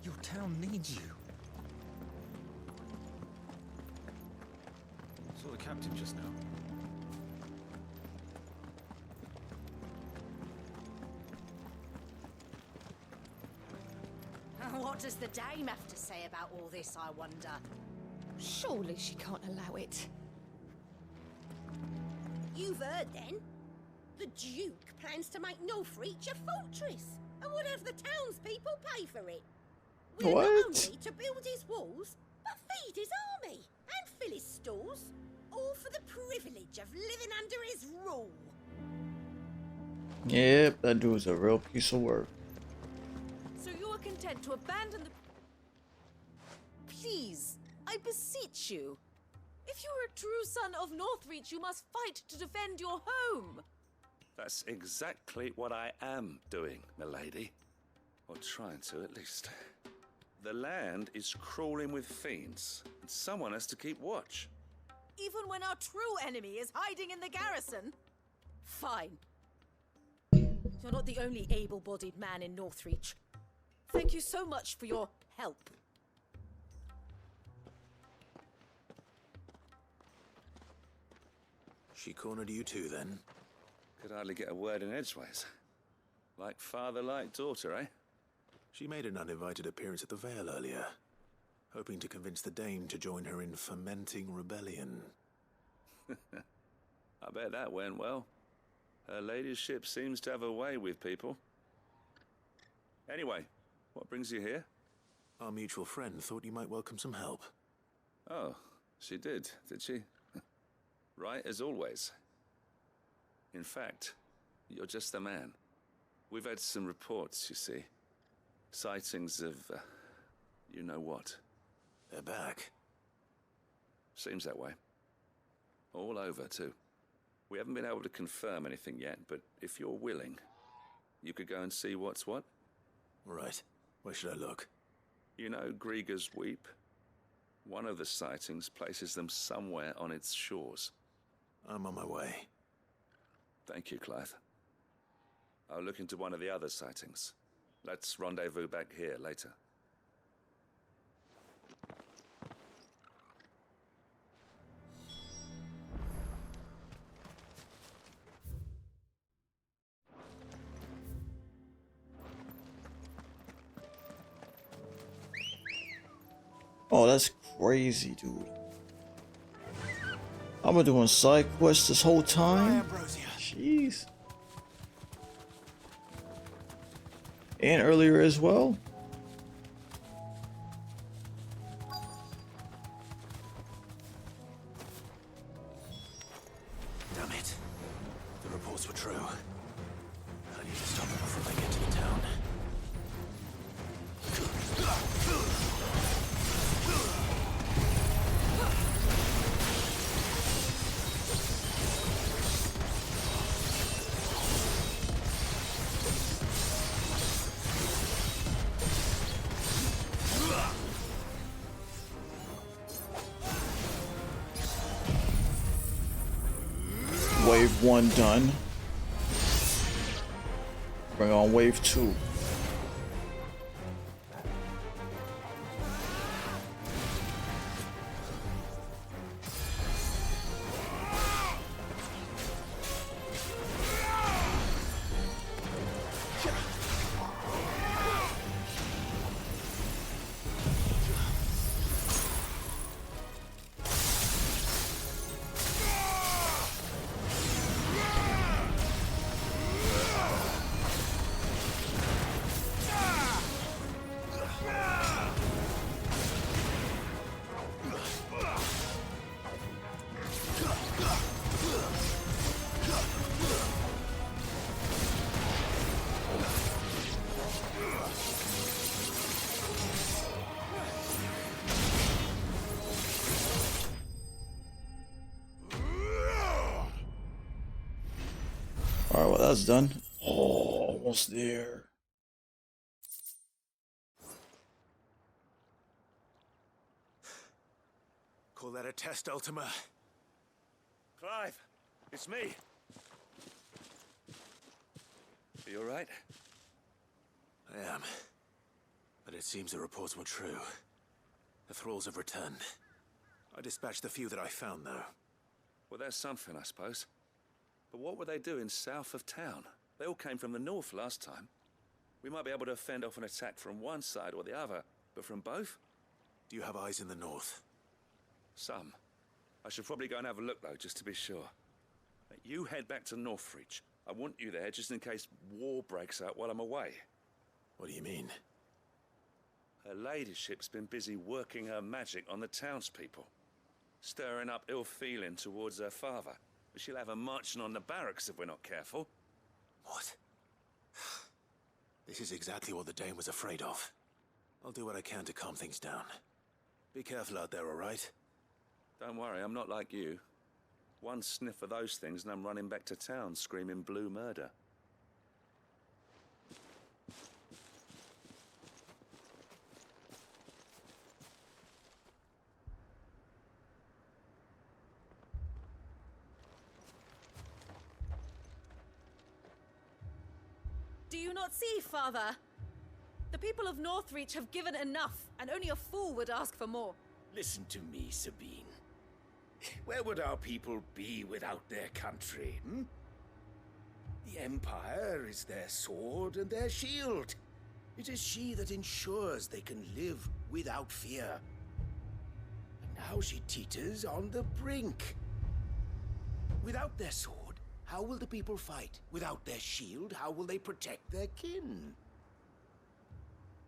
Your town needs you. Saw the captain just now. What does the dame have to say about all this, I wonder? Surely she can't allow it. You've heard then? The Duke plans to make Northreach a fortress and would have the townspeople pay for it. We're not only to build his walls, but feed his army and fill his stores, all for the privilege of living under his rule. Yep, that dude's a real piece of work. So you are content to abandon the... Please, I beseech you. If you are a true son of Northreach, you must fight to defend your home. That's exactly what I am doing, milady. Or trying to, at least. The land is crawling with fiends, and someone has to keep watch. Even when our true enemy is hiding in the garrison? Fine. You're not the only able-bodied man in Northreach. Thank you so much for your help. She cornered you too, then? Could hardly get a word in edgeways. Like father, like daughter, eh? She made an uninvited appearance at the Vale earlier, hoping to convince the Dame to join her in fomenting rebellion. I bet that went well. Her ladyship seems to have a way with people. Anyway, what brings you here? Our mutual friend thought you might welcome some help. Oh, she did she? Right as always. In fact, you're just the man. We've had some reports, you see. Sightings of, you know what. They're back. Seems that way. All over, too. We haven't been able to confirm anything yet, but if you're willing, you could go and see what's what. Right. Where should I look? You know Grieger's Weep? One of the sightings places them somewhere on its shores. I'm on my way. Thank you, Clive. I'll look into one of the other sightings. Let's rendezvous back here later. Oh, that's crazy, dude. I've been doing side quests this whole time. Jeez. And earlier as well. Damn it. The reports were true. I need to stop them before they get to the town. Wave 1 done. Bring on wave 2. Alright, well that's done. Oh, almost there. Call that a test, Ultima? Clive, it's me. Are you alright? I am. But it seems the reports were true. The thralls have returned. I dispatched the few that I found, though. Well, that's something, I suppose. But what were they doing south of town? They all came from the north last time. We might be able to fend off an attack from one side or the other, but from both? Do you have eyes in the north? Some. I should probably go and have a look, though, just to be sure. You head back to Northreach. I want you there just in case war breaks out while I'm away. What do you mean? Her ladyship's been busy working her magic on the townspeople, stirring up ill feeling towards her father. But she'll have her marching on the barracks if we're not careful. What? This is exactly what the Dame was afraid of. I'll do what I can to calm things down. Be careful out there, all right? Don't worry, I'm not like you. One sniff of those things and I'm running back to town screaming blue murder. Do you not see, Father? The people of Northreach have given enough, and only a fool would ask for more. Listen to me, Sabine. Where would our people be without their country, hmm? The Empire is their sword and their shield. It is she that ensures they can live without fear. And now she teeters on the brink. Without their sword, how will the people fight? Without their shield, how will they protect their kin?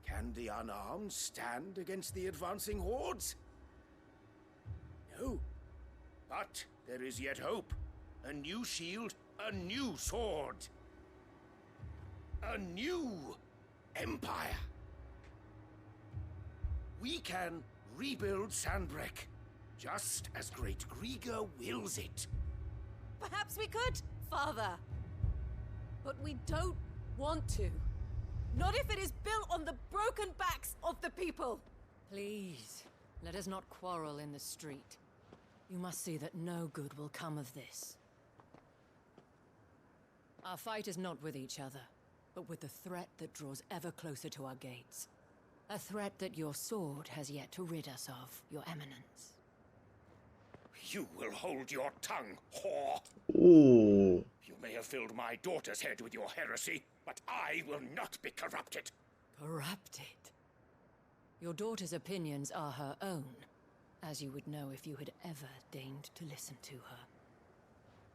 Can the unarmed stand against the advancing hordes? No. But there is yet hope. A new shield, a new sword. A new empire. We can rebuild Sandbreck, just as Great Grieger wills it. Perhaps we could, Father. But we don't want to. Not if it is built on the broken backs of the people. Please, let us not quarrel in the street. You must see that no good will come of this. Our fight is not with each other, but with the threat that draws ever closer to our gates. A threat that your sword has yet to rid us of, Your Eminence. You will hold your tongue, whore. Ooh. You may have filled my daughter's head with your heresy, but I will not be corrupted. Corrupted? Your daughter's opinions are her own, as you would know if you had ever deigned to listen to her.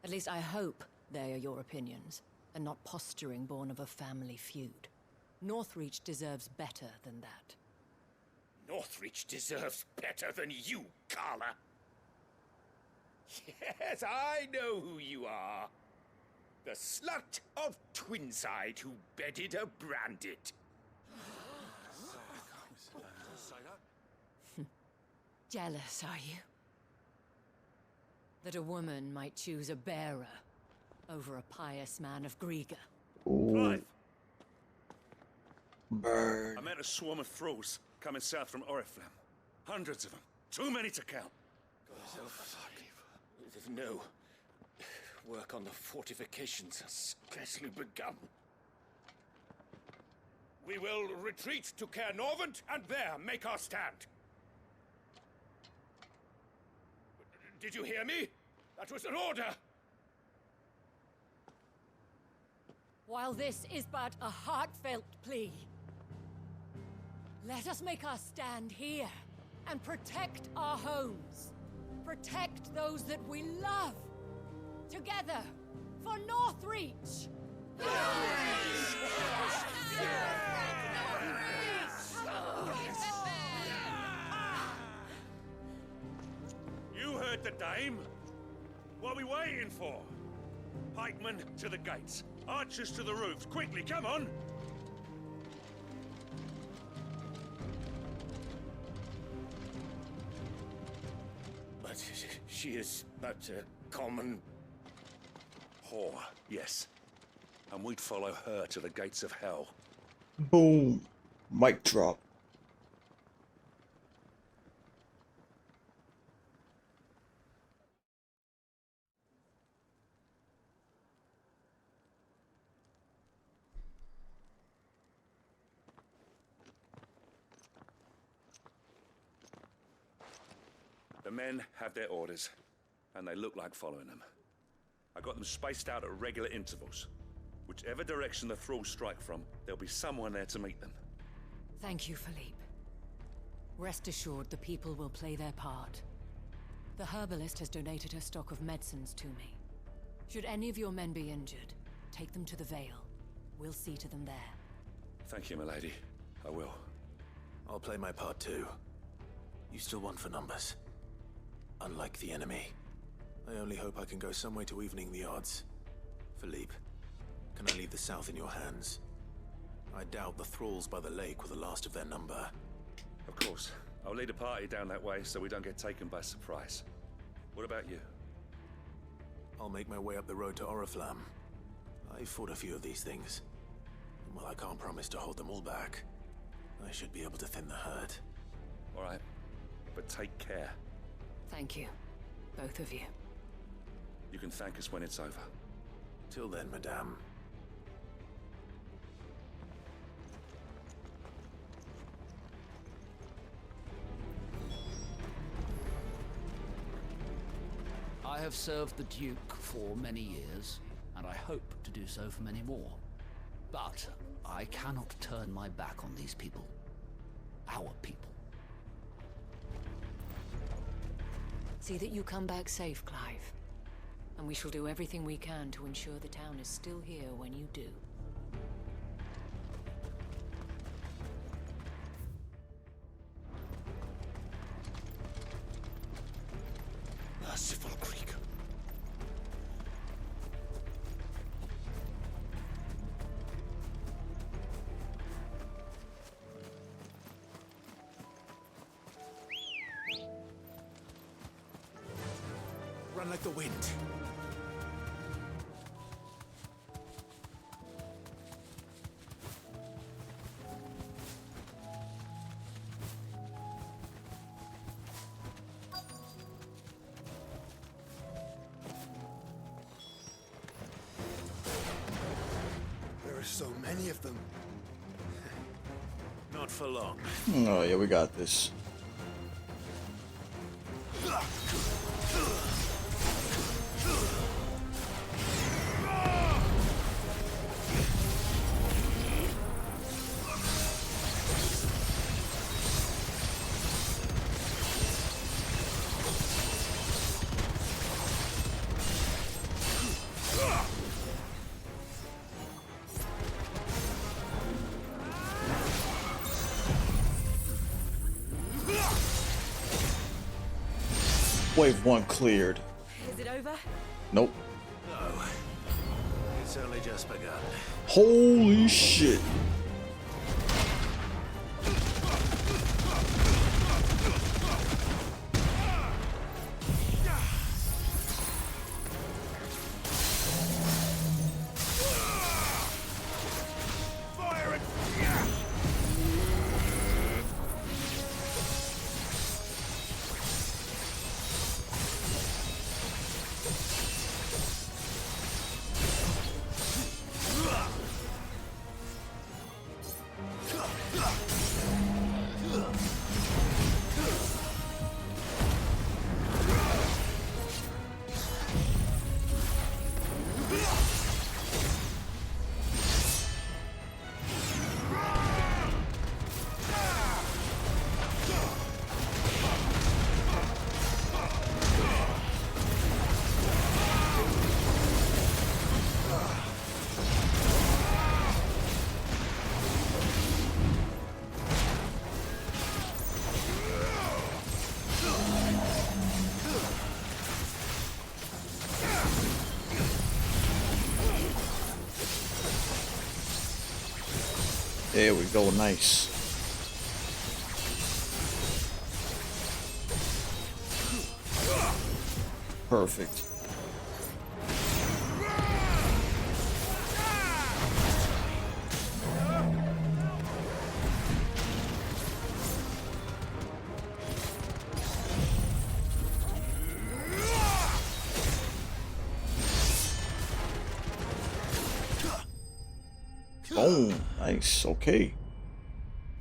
At least I hope they are your opinions, and not posturing born of a family feud. Northreach deserves better than that. Northreach deserves better than you, Carla. Yes, I know who you are. The slut of Twinside who bedded a Brandit. Jealous, are you? That a woman might choose a bearer over a pious man of Grieger. Clive! Burn. I met a swarm of thralls coming south from Oriflamme. Hundreds of them. Too many to count. No. Work on the fortifications has scarcely begun. We will retreat to Caer Norvent and there make our stand. Did you hear me? That was an order! While this is but a heartfelt plea, let us make our stand here and protect our homes. Protect those that we love. Together, for Northreach! You heard the dame? What are we waiting for? Pikemen to the gates. Archers to the roofs. Quickly, come on! But she is but a common... whore, yes. And we'd follow her to the gates of hell. Boom. Mic drop. The men have their orders, and they look like following them. I got them spaced out at regular intervals. Whichever direction the thralls strike from, there'll be someone there to meet them. Thank you, Philippe. Rest assured the people will play their part. The herbalist has donated her stock of medicines to me. Should any of your men be injured, take them to the Vale. We'll see to them there. Thank you, milady. I will. I'll play my part too. You still want for numbers. Unlike the enemy. I only hope I can go some way to evening the odds. Philippe, can I leave the south in your hands? I doubt the thralls by the lake were the last of their number. Of course. I'll lead a party down that way so we don't get taken by surprise. What about you? I'll make my way up the road to Oriflamme. I fought a few of these things. And while I can't promise to hold them all back, I should be able to thin the herd. All right, but take care. Thank you, both of you. You can thank us when it's over. Till then, madame. I have served the Duke for many years, and I hope to do so for many more. But I cannot turn my back on these people. Our people. See that you come back safe, Clive. And we shall do everything we can to ensure the town is still here when you do. Merciful Creek. Run like the wind. There are so many of them. Not for long. Oh yeah, we got this. Wave 1 cleared. Is it over? Nope. No. It's only just begun. Holy shit. There we go, nice. Perfect. Boom. Nice. Okay.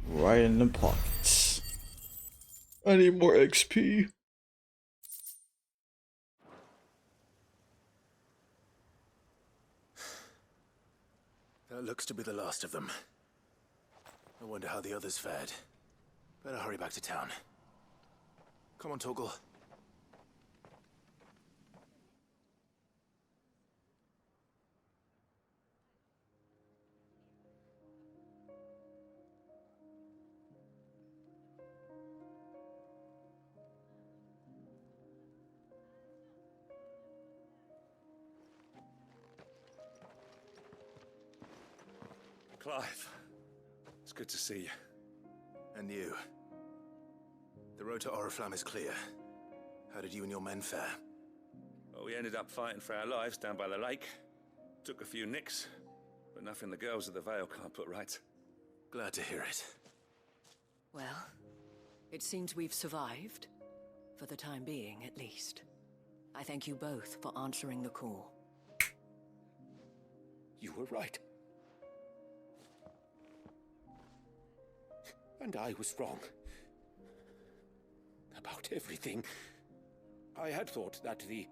Right in the pockets. I need more XP. That looks to be the last of them. I wonder how the others fared. Better hurry back to town. Come on, Torgal. Clive, it's good to see you. And you. The road to Oriflamme is clear. How did you and your men fare? Well, we ended up fighting for our lives down by the lake. Took a few nicks, but nothing the girls of the Vale can't put right. Glad to hear it. Well, it seems we've survived. For the time being, at least. I thank you both for answering the call. You were right. And I was wrong. About everything. I had thought that the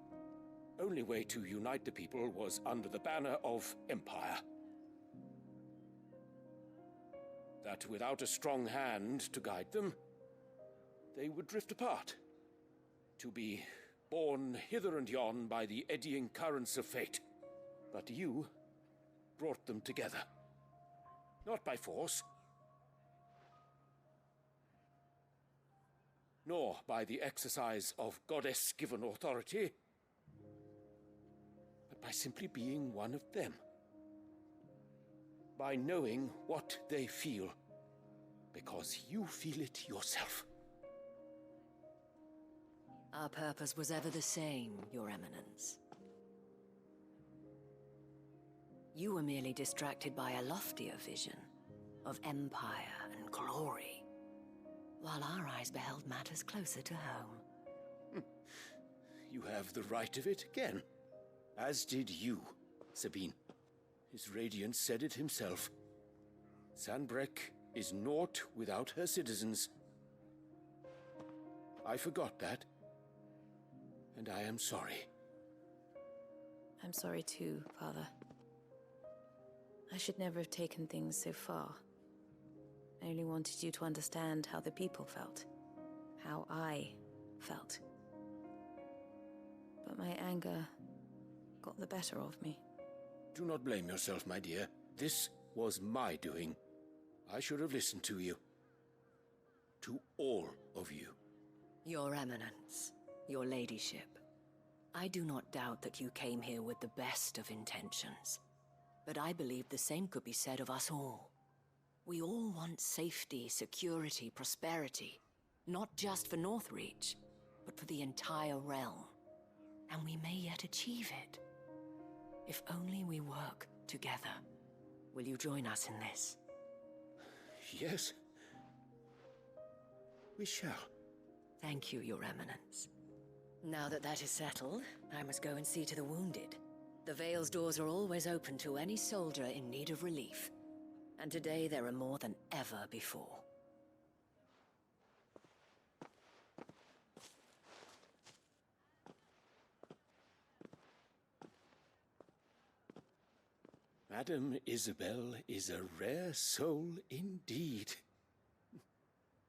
only way to unite the people was under the banner of Empire. That without a strong hand to guide them, they would drift apart. To be borne hither and yon by the eddying currents of fate. But you brought them together. Not by force, nor by the exercise of goddess-given authority, but by simply being one of them. By knowing what they feel, because you feel it yourself. Our purpose was ever the same, Your Eminence. You were merely distracted by a loftier vision of empire and glory, while our eyes beheld matters closer to home. You have the right of it again, as did you, Sabine. His radiance said it himself. Sanbreque is naught without her citizens. I forgot that, and I am sorry. I'm sorry too, Father. I should never have taken things so far. I only wanted you to understand how the people felt. How I felt. But my anger got the better of me. Do not blame yourself, my dear. This was my doing. I should have listened to you. To all of you. Your Eminence, your ladyship, I do not doubt that you came here with the best of intentions. But I believe the same could be said of us all. We all want safety, security, prosperity. Not just for Northreach, but for the entire realm. And we may yet achieve it. If only we work together. Will you join us in this? Yes. We shall. Thank you, Your Eminence. Now that that is settled, I must go and see to the wounded. The Vale's doors are always open to any soldier in need of relief. And today there are more than ever before. Madame Isabel is a rare soul indeed.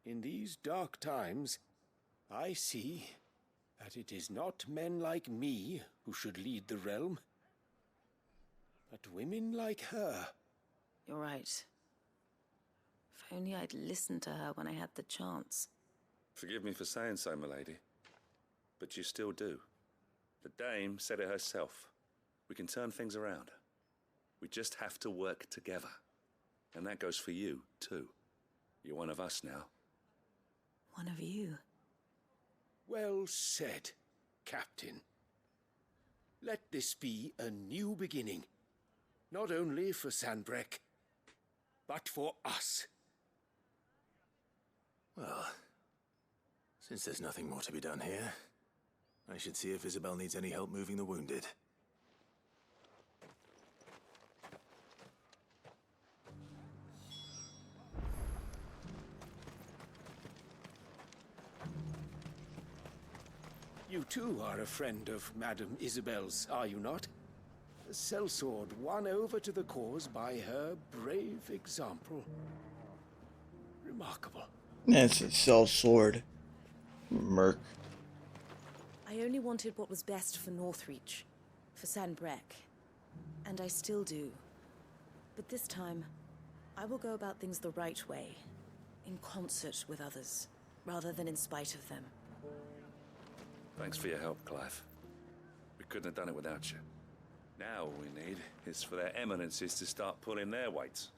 In these dark times, I see that it is not men like me who should lead the realm, but women like her. You're right. If only I'd listened to her when I had the chance. Forgive me for saying so, milady, but you still do. The dame said it herself. We can turn things around. We just have to work together. And that goes for you, too. You're one of us now. One of you. Well said, Captain. Let this be a new beginning. Not only for Sanbreque, but for us. Well, since there's nothing more to be done here, I should see if Isabel needs any help moving the wounded. You too are a friend of Madame Isabel's, are you not? A sellsword won over to the cause by her brave example. Remarkable. It's a cell sword. Merc. I only wanted what was best for Northreach, for Sanbreque, and I still do. But this time, I will go about things the right way, in concert with others, rather than in spite of them. Thanks for your help, Clive. We couldn't have done it without you. Now all we need is for their eminences to start pulling their weights.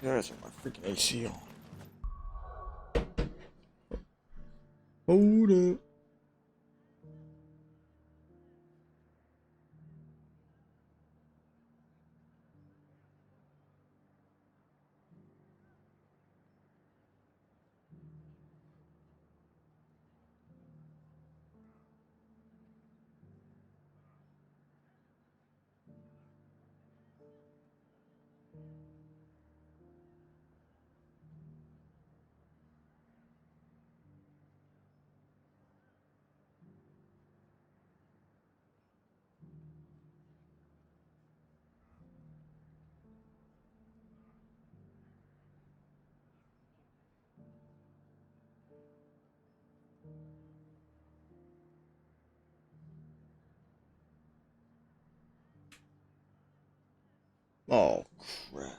Guys, my freaking AC on. Hold up. Oh, crap.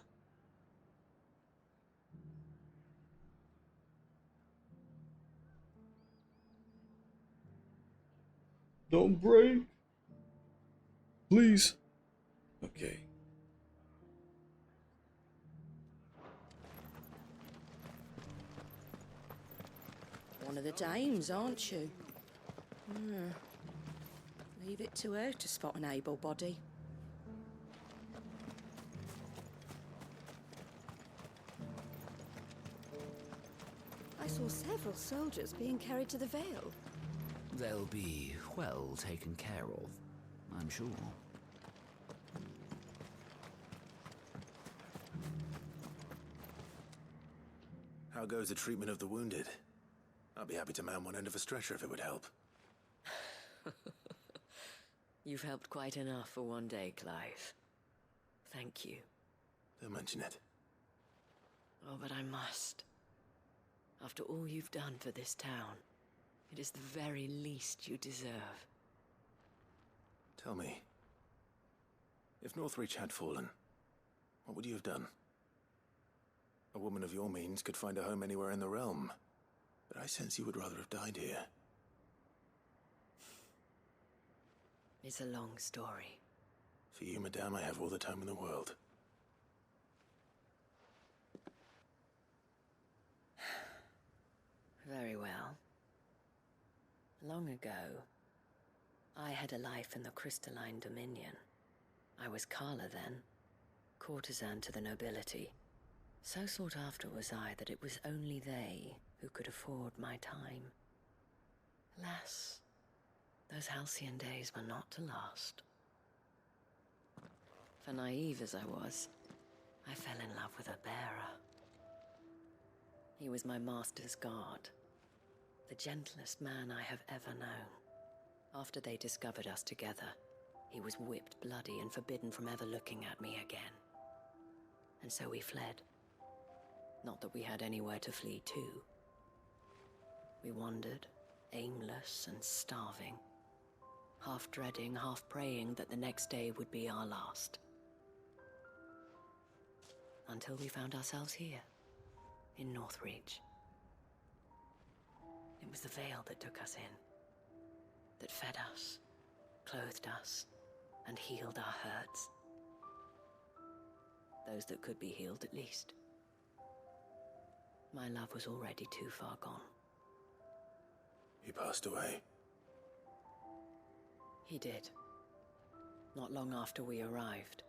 Don't break. Please. Okay. One of the dames, aren't you? Leave it to her to spot an able body. I saw several soldiers being carried to the Vale. They'll be well taken care of, I'm sure. How goes the treatment of the wounded? I'll be happy to man one end of a stretcher if it would help. You've helped quite enough for one day, Clive. Thank you. Don't mention it. Oh, but I must. After all you've done for this town, it is the very least you deserve. Tell me, if Northreach had fallen, what would you have done? A woman of your means could find a home anywhere in the realm, but I sense you would rather have died here. It's a long story. For you, madame, I have all the time in the world. Very well. Long ago, I had a life in the Crystalline Dominion. I was Carla then, courtesan to the nobility. So sought after was I that it was only they who could afford my time. Alas, those halcyon days were not to last. For naive as I was, I fell in love with a bearer. He was my master's guard, the gentlest man I have ever known. After they discovered us together, he was whipped bloody and forbidden from ever looking at me again. And so we fled. Not that we had anywhere to flee to. We wandered, aimless and starving, half dreading, half praying that the next day would be our last. Until we found ourselves here, in Northreach. It was the Vale that took us in, that fed us, clothed us, and healed our hurts. Those that could be healed, at least. My love was already too far gone. He passed away. He did. Not long after we arrived.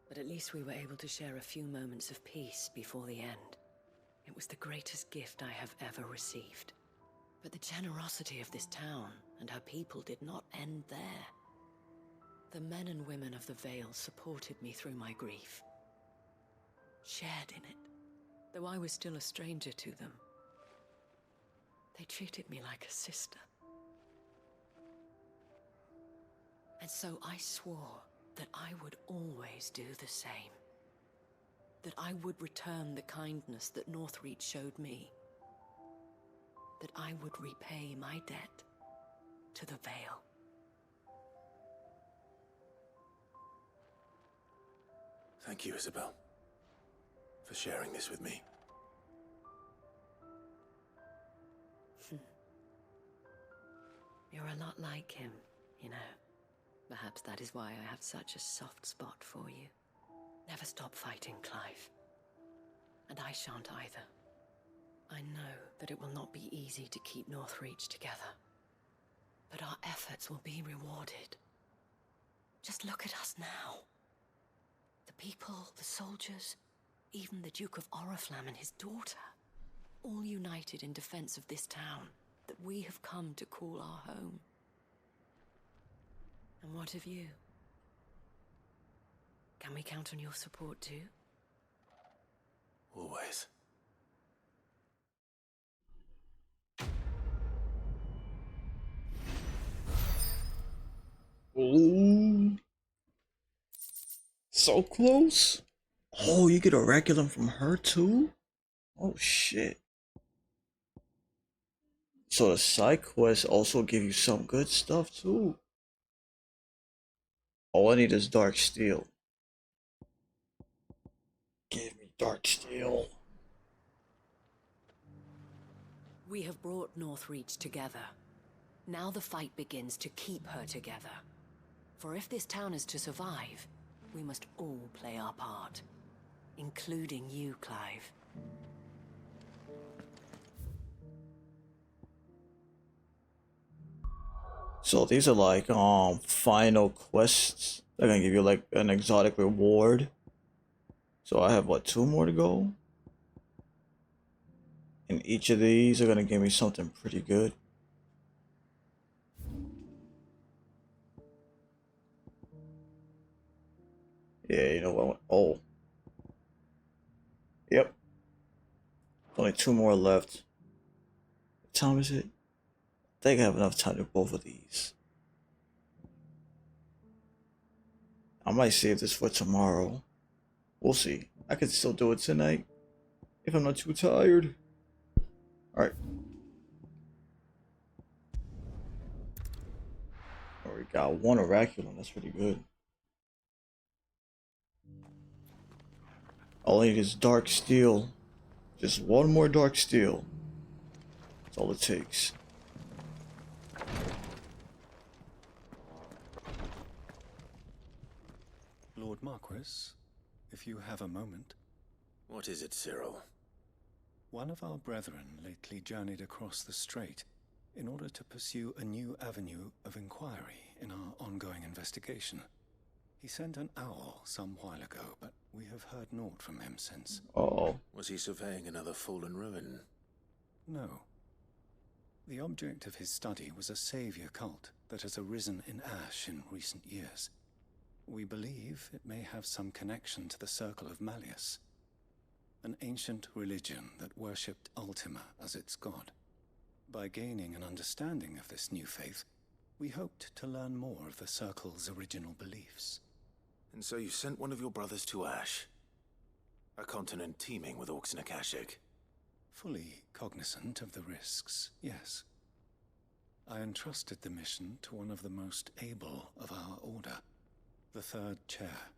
But at least we were able to share a few moments of peace before the end. It was the greatest gift I have ever received. But the generosity of this town and her people did not end there. The men and women of the Vale supported me through my grief. Shared in it, though I was still a stranger to them. They treated me like a sister. And so I swore that I would always do the same. That I would return the kindness that Northreach showed me. That I would repay my debt to the Vale. Thank you, Isabel, for sharing this with me. You're a lot like him, you know. Perhaps that is why I have such a soft spot for you. Never stop fighting, Clive. And I shan't either. I know that it will not be easy to keep Northreach together. But our efforts will be rewarded. Just look at us now. The people, the soldiers, even the Duke of Oriflamme and his daughter, all united in defense of this town that we have come to call our home. And what of you? Can we count on your support too? Always. Ooh. So close. Oh, you get a Oraculum from her too? Oh shit. So the side quests also give you some good stuff too. All I need is Dark Steel. Give me Dark Steel. We have brought Northreach together. Now the fight begins to keep her together. For if this town is to survive, we must all play our part. Including you, Clive. So these are like final quests. They're gonna give you like an exotic reward. So I have what, 2 more to go? And each of these are gonna give me something pretty good. Yeah, you know what? Oh. Yep. Only 2 more left. What time is it? I think I have enough time to do both of these. I might save this for tomorrow. We'll see. I could still do it tonight if I'm not too tired. Alright. We got 1 Oraculum. That's pretty good. All I need is Dark Steel. Just 1 more Dark Steel. That's all it takes. Lord Marquis, if you have a moment. What is it, Cyril? One of our brethren lately journeyed across the strait in order to pursue a new avenue of inquiry in our ongoing investigation. He sent an owl some while ago, but we have heard naught from him since. Oh. Was he surveying another fallen ruin? No. The object of his study was a savior cult that has arisen in Ash in recent years. We believe it may have some connection to the Circle of Malleus, an ancient religion that worshipped Ultima as its god. By gaining an understanding of this new faith, we hoped to learn more of the Circle's original beliefs. And so you sent one of your brothers to Ash, a continent teeming with orcs and Akashic. Fully cognizant of the risks, yes. I entrusted the mission to one of the most able of our order, the Third Chair,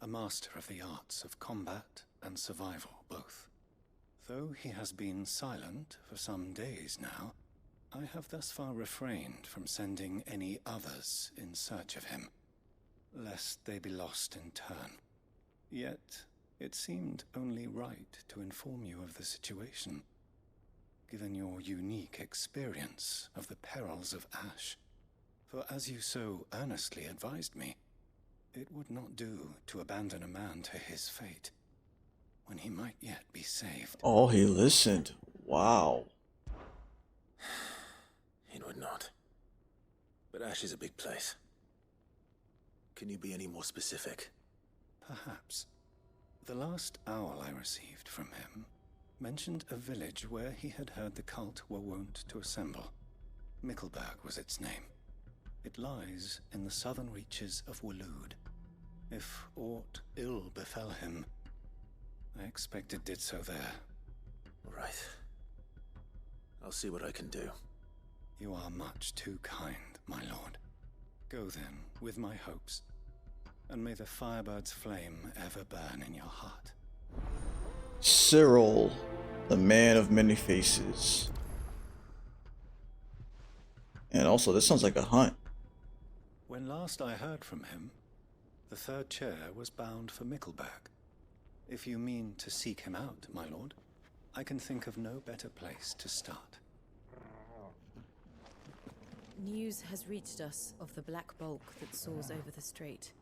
a master of the arts of combat and survival both. Though he has been silent for some days now, I have thus far refrained from sending any others in search of him, lest they be lost in turn. Yet, it seemed only right to inform you of the situation, given your unique experience of the perils of Ash. For as you so earnestly advised me, it would not do to abandon a man to his fate, when he might yet be saved. Oh, he listened. Wow. It would not. But Ash is a big place. Can you be any more specific? Perhaps. The last owl I received from him mentioned a village where he had heard the cult were wont to assemble. Mickleburg was its name. It lies in the southern reaches of Waloed. If aught ill befell him, I expect it did so there. Right. I'll see what I can do. You are much too kind, my lord. Go then, with my hopes, and may the Firebird's flame ever burn in your heart. Cyril, the man of many faces. And also, this sounds like a hunt. When last I heard from him, the third chair was bound for Mickleback. If you mean to seek him out, my lord, I can think of no better place to start. News has reached us of the black bulk that soars over the strait.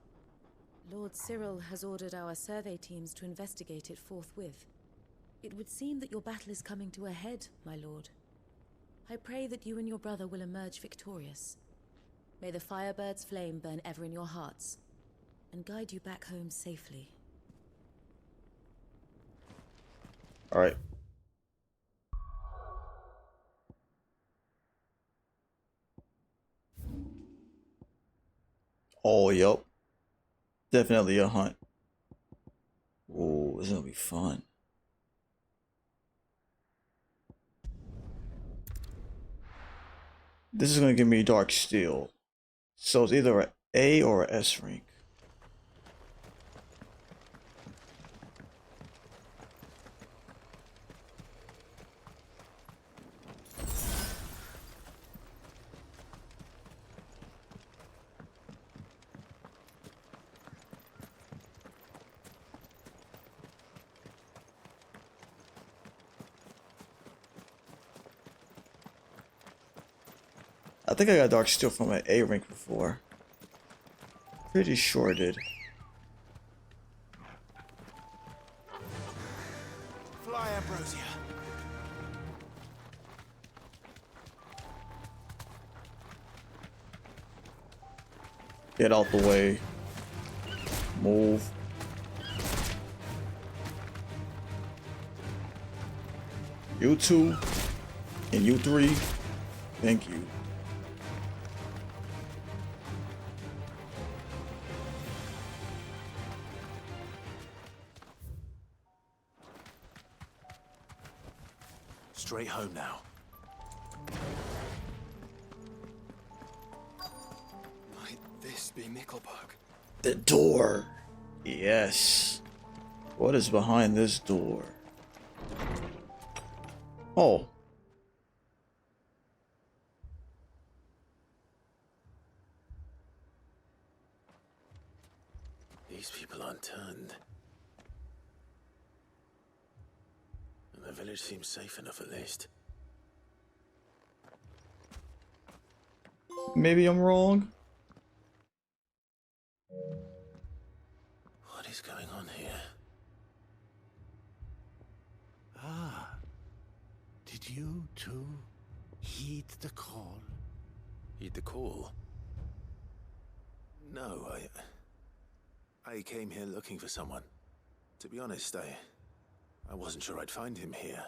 Lord Cyril has ordered our survey teams to investigate it forthwith. It would seem that your battle is coming to a head, my lord. I pray that you and your brother will emerge victorious. May the Firebird's flame burn ever in your hearts, and guide you back home safely. All right. Oh, yup. Definitely a hunt. Oh, this is gonna be fun. This is gonna give me dark steel. So it's either an A or an S rank. I think I got dark steel from an A rank before. Pretty sure I did. Fly, Ambrosia. Get out the way. Move. You two and you three. Thank you. Straight home now. Might this be Mickleburg? The door. Yes. What is behind this door? Oh. These people aren't turned. And the village seems safe enough at least. Maybe I'm wrong. What is going on here? Ah, did you too heed the call? Heed the call? No, I came here looking for someone. To be honest, I wasn't sure I'd find him here.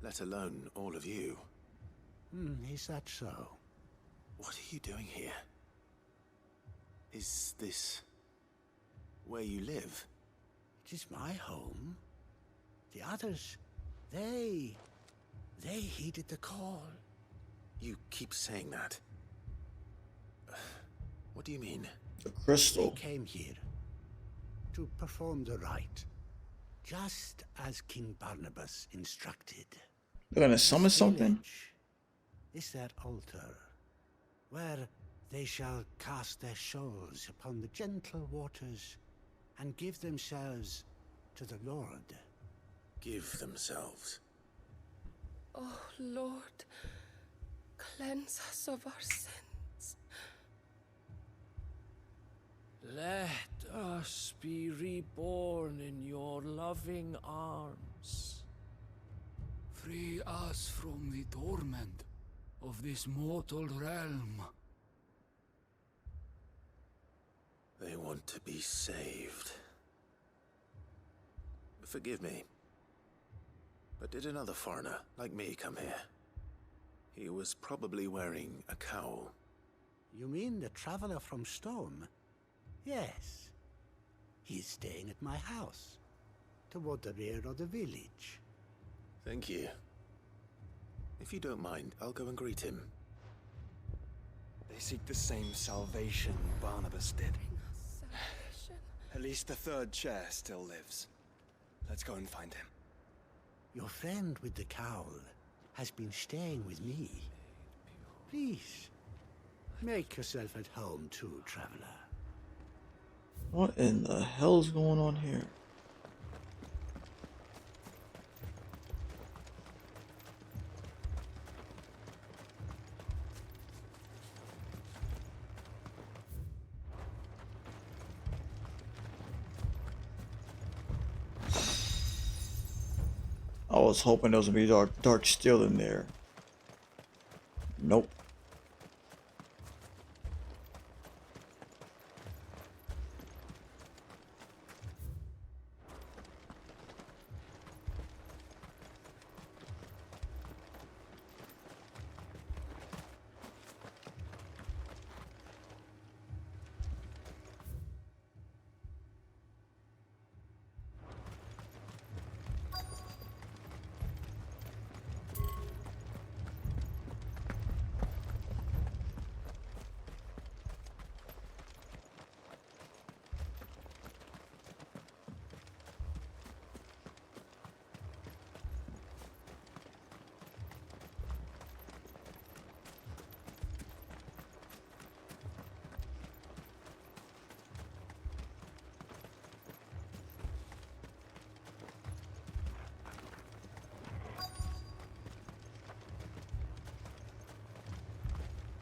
Let alone all of you. Is that so? What are you doing here? Is this where you live? It is my home. The others, they heeded the call. You keep saying that. What do you mean? The crystal. They came here to perform the rite, just as King Barnabas instructed. They're gonna summon something? Is that altar, where they shall cast their souls upon the gentle waters and give themselves to the Lord. Give themselves. Oh, Lord, cleanse us of our sins. Let us be reborn in your loving arms. Free us from the torment of this mortal realm. They want to be saved. Forgive me, but did another foreigner like me come here? He was probably wearing a cowl. You mean the traveler from Storm? Yes. He's staying at my house, toward the rear of the village. Thank you. If you don't mind, I'll go and greet him. They seek the same salvation Barnabas did. At least the third chair still lives. Let's go and find him. Your friend with the cowl has been staying with me. Please, make yourself at home too, traveler. What in the hell is going on here? I was hoping there was gonna be dark steel in there. Nope.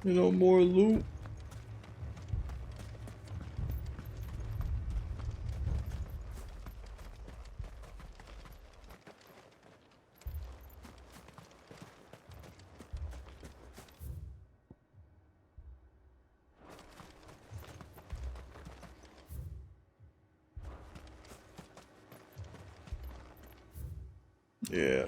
You know, more loot. Yeah.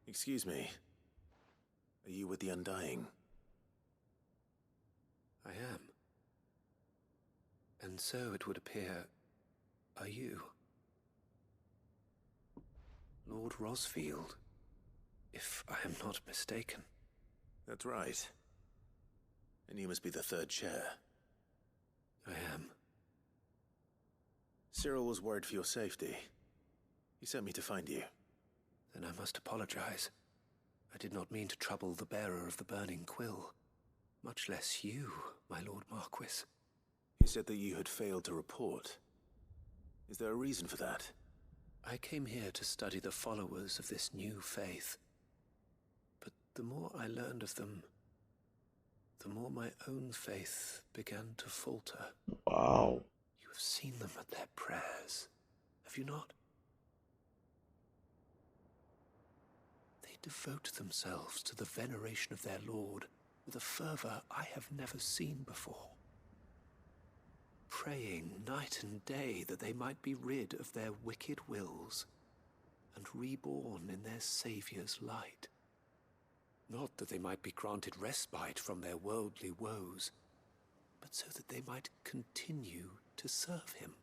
Excuse me. Are you with the Undying? I am. And so it would appear, are you? Lord Rosfield, if I am not mistaken. That's right. And you must be the third chair. I am. Cyril was worried for your safety. He sent me to find you. Then I must apologize. I did not mean to trouble the bearer of the burning quill. Much less you, my Lord Marquis. He said that you had failed to report. Is there a reason for that? I came here to study the followers of this new faith. But the more I learned of them, the more my own faith began to falter. Wow. You have seen them at their prayers, have you not? They devote themselves to the veneration of their Lord with a fervor I have never seen before. Praying night and day that they might be rid of their wicked wills and reborn in their Saviour's light. Not that they might be granted respite from their worldly woes, but so that they might continue to serve him.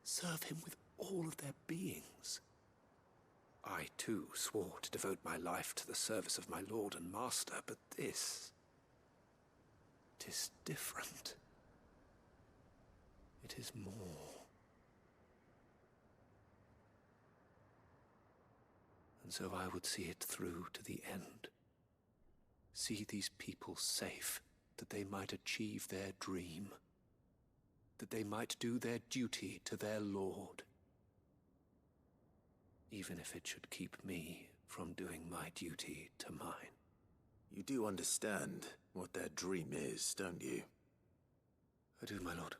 Serve him with all of their beings. I too swore to devote my life to the service of my Lord and Master, but this... it is different. It is more. And so I would see it through to the end. See these people safe, that they might achieve their dream. That they might do their duty to their Lord. Even if it should keep me from doing my duty to mine. You do understand what their dream is, don't you? I do, my lord.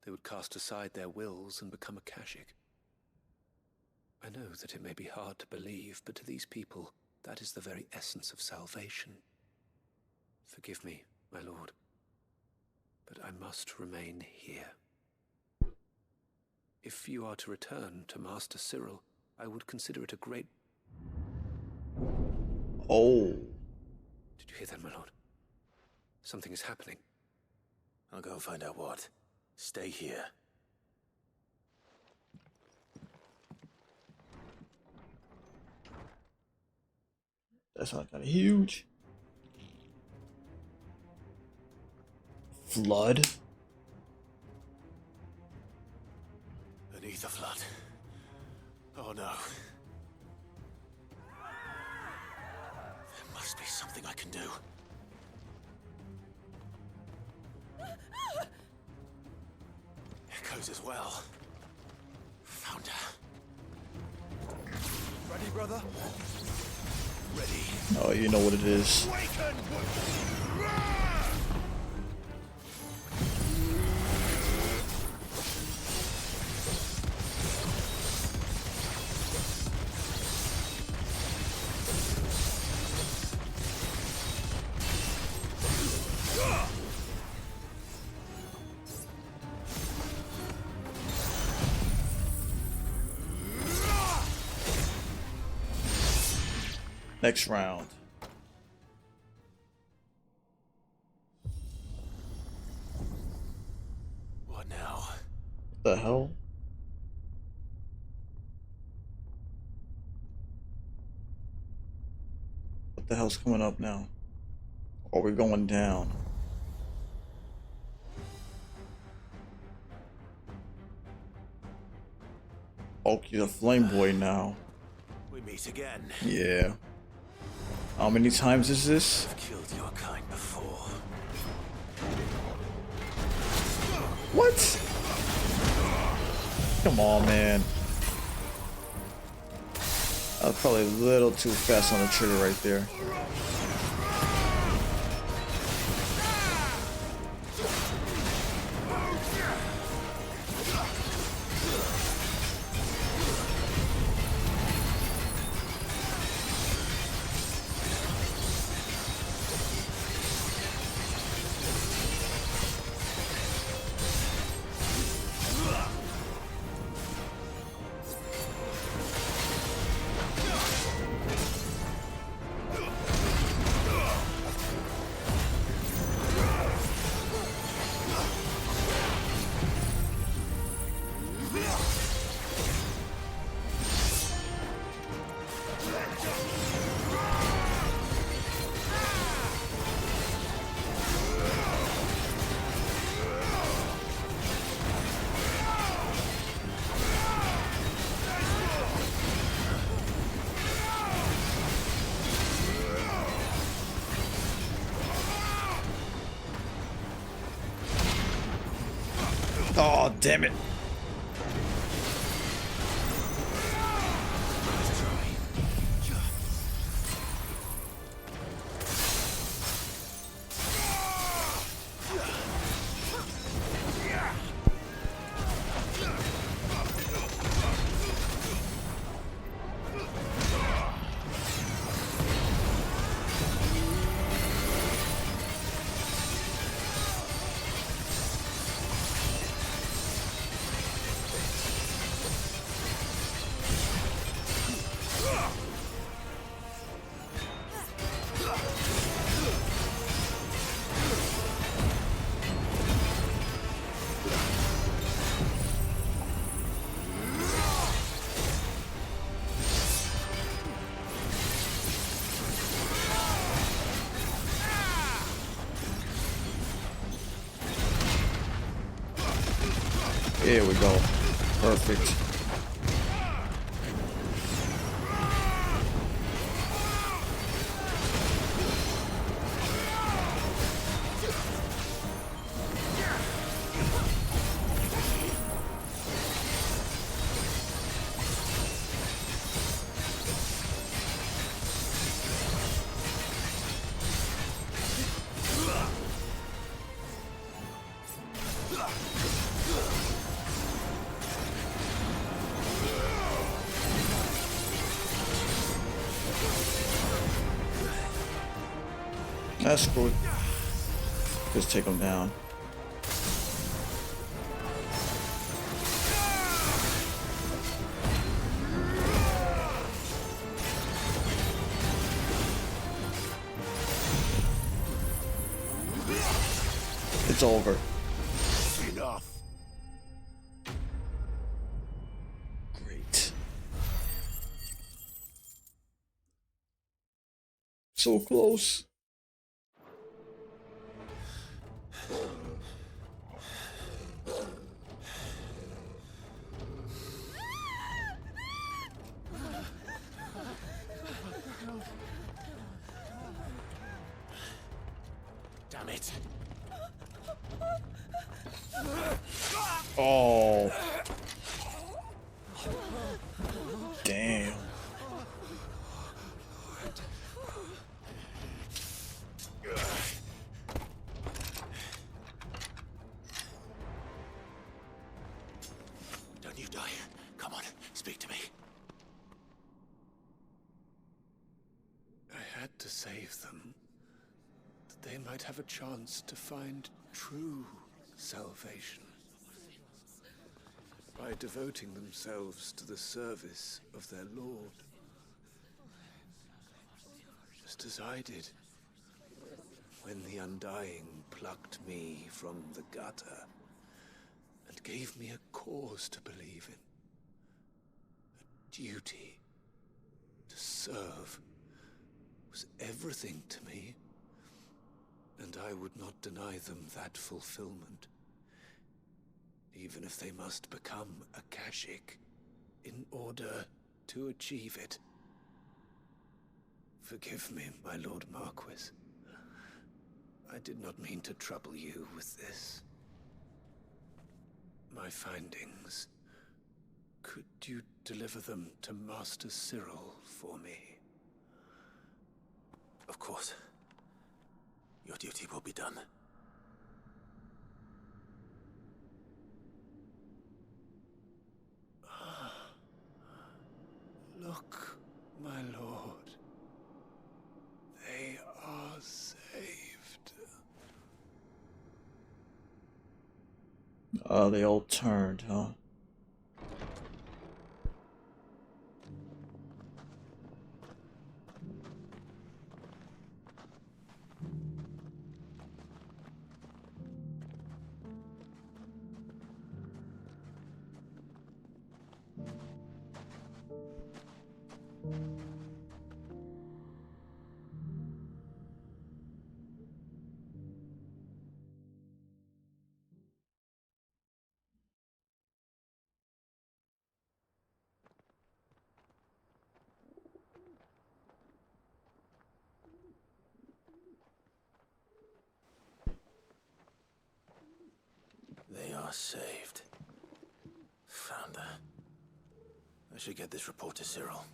They would cast aside their wills and become a Kashik. I know that it may be hard to believe, but to these people, that is the very essence of salvation. Forgive me, my lord, but I must remain here. If you are to return to Master Cyril, I would consider it a great... Oh. Did you hear that, my lord? Something is happening. I'll go and find out what. Stay here. That's not kind of huge. Flood? An ether flood. Oh no. There must be something I can do. Echoes as well. Found her. Ready, brother? Ready. Oh, you know what it is. Next round. What now? What the hell? What the hell's coming up now? Or are we going down? Oh, he's a flame boy now. We meet again. Yeah. How many times is this? I've killed your kind before. What? Come on, man. I was probably a little too fast on the trigger right there. Oh, damn it. Here we go. Perfect. That's cool. Just take him down. It's over. Enough. Great. So close. Damn it. Oh. Damn. Don't you die. Come on, speak to me. I had to save them, that they might have a chance to find true salvation. By devoting themselves to the service of their Lord. Just as I did, when the Undying plucked me from the gutter and gave me a cause to believe in. A duty to serve was everything to me, and I would not deny them that fulfillment, even if they must become a Kashik in order to achieve it. Forgive me, my Lord Marquis. I did not mean to trouble you with this. My findings. Could you deliver them to Master Cyril for me? Of course. Your duty will be done. Look, my lord. They are saved. They all turned, huh? They are saved. Found her. I should get this report to Cyril.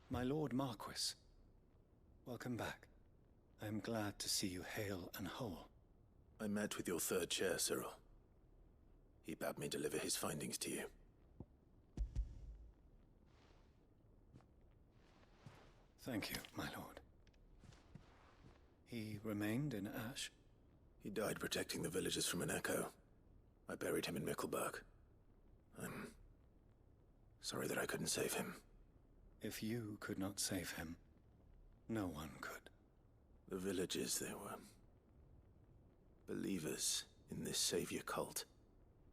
My Lord Marquis, welcome back. I am glad to see you hale and whole. I met with your third chair, Cyril. He bade me deliver his findings to you. Thank you, my lord. He remained in Ash? He died protecting the villagers from an echo. I buried him in Mickelberg. I'm sorry that I couldn't save him. If you could not save him, no one could. The villagers, they were believers in this savior cult.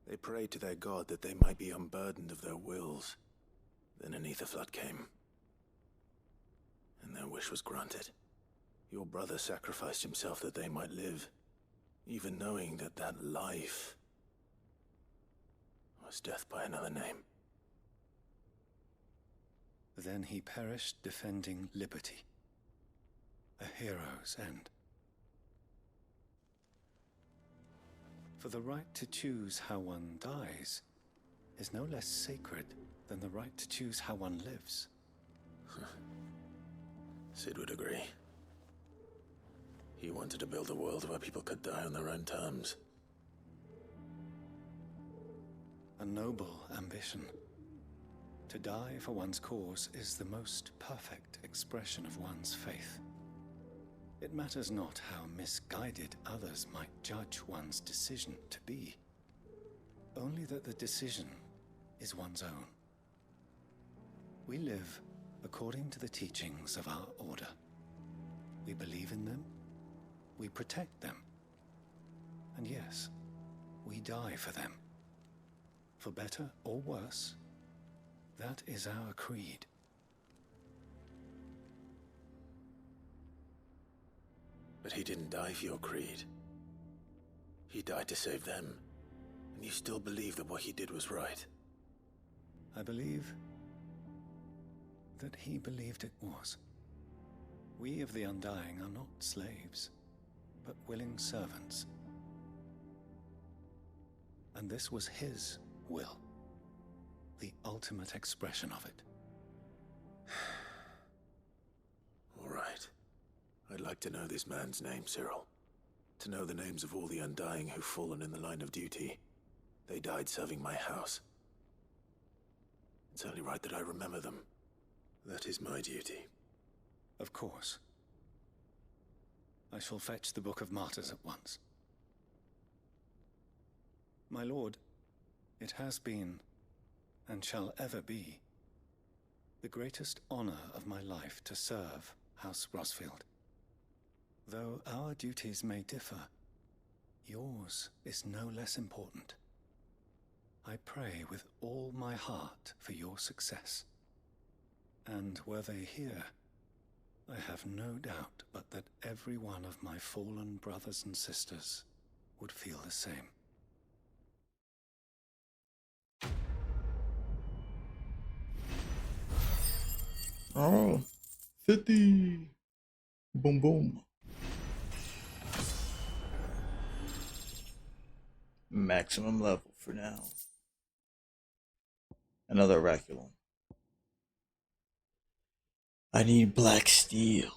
They prayed to their god that they might be unburdened of their wills. Then an ether flood came, and their wish was granted. Your brother sacrificed himself that they might live, even knowing that that life was death by another name. Then he perished defending liberty. A hero's end. For the right to choose how one dies is no less sacred than the right to choose how one lives. Sid would agree. He wanted to build a world where people could die on their own terms. A noble ambition. To die for one's cause is the most perfect expression of one's faith. It matters not how misguided others might judge one's decision to be, only that the decision is one's own. We live according to the teachings of our order. We believe in them, we protect them, and yes, we die for them. For better or worse, that is our creed. But he didn't die for your creed. He died to save them. And you still believe that what he did was right. I believe that he believed it was. We of the Undying are not slaves, but willing servants. And this was his will, the ultimate expression of it. All right. I'd like to know this man's name, Cyril. To know the names of all the Undying who've fallen in the line of duty. They died serving my house. It's only right that I remember them. That is my duty. Of course. I shall fetch the Book of Martyrs at once. My lord, it has been, and shall ever be, the greatest honor of my life to serve House Rosfield. Though our duties may differ, yours is no less important. I pray with all my heart for your success. And were they here, I have no doubt but that every one of my fallen brothers and sisters would feel the same. Oh, 50. Boom, boom. Maximum level for now. Another Oraculum. I need black steel.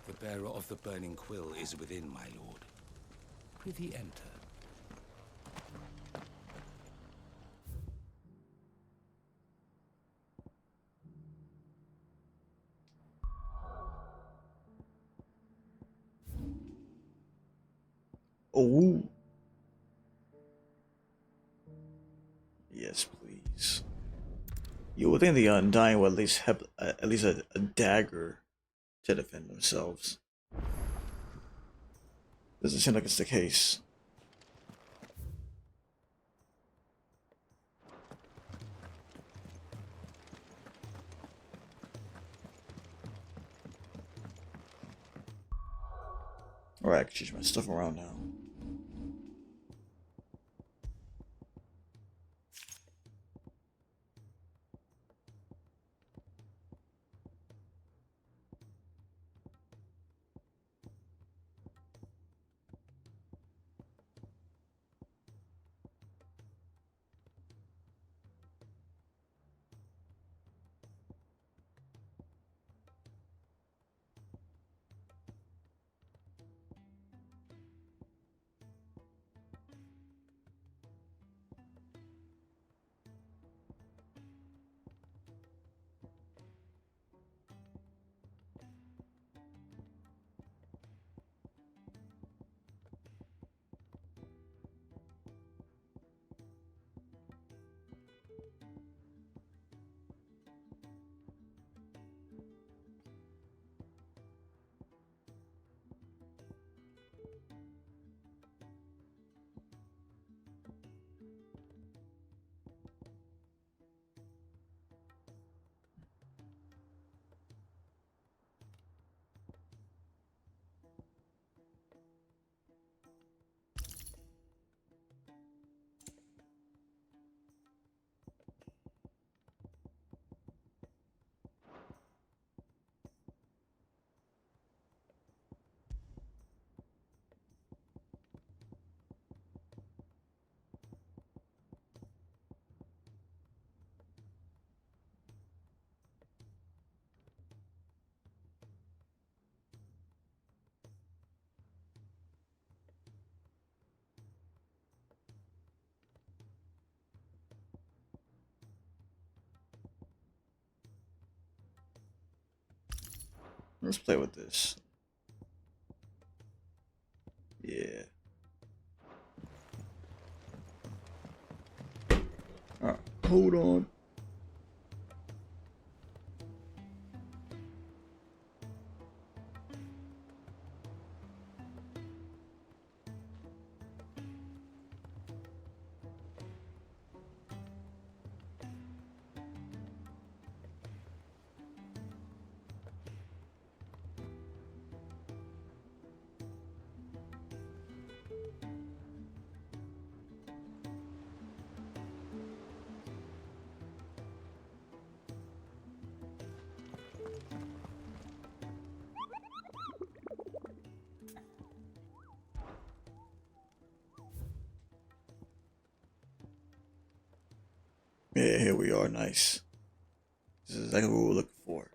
The bearer of the burning quill is within, my lord. Prithee enter. Oh. Yes, please. You would think the Undying would at least have at least a dagger to defend themselves. Doesn't seem like it's the case. Alright, I can change my stuff around now. Let's play with this. Yeah. Alright, hold on. Yeah, here we are. Nice. This is exactly what we were looking for.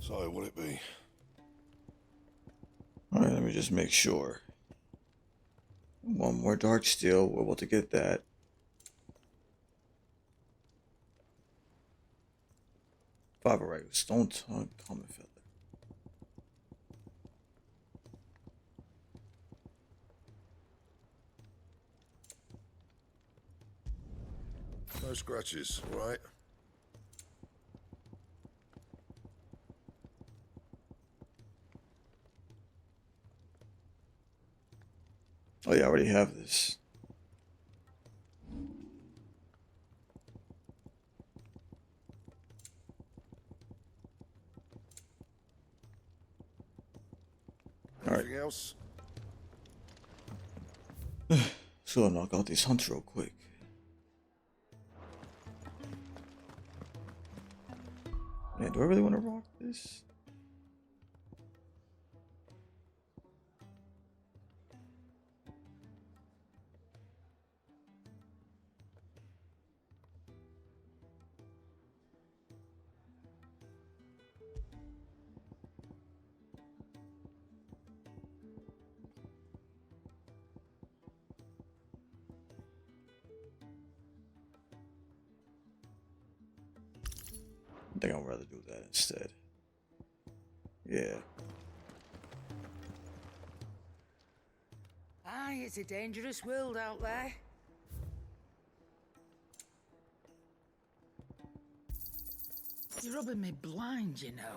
So, what'll it be? Alright, let me just make sure. One more dark steel. We're able to get that. Five right. Stone tongue, common feather. No scratches, all right? Oh yeah, I already have this. Anything else? So I'll knock out these hunts real quick. Man, do I really want to rock this? I think I'd rather do that instead. Yeah. Aye, it's a dangerous world out there. You're rubbing me blind, you know.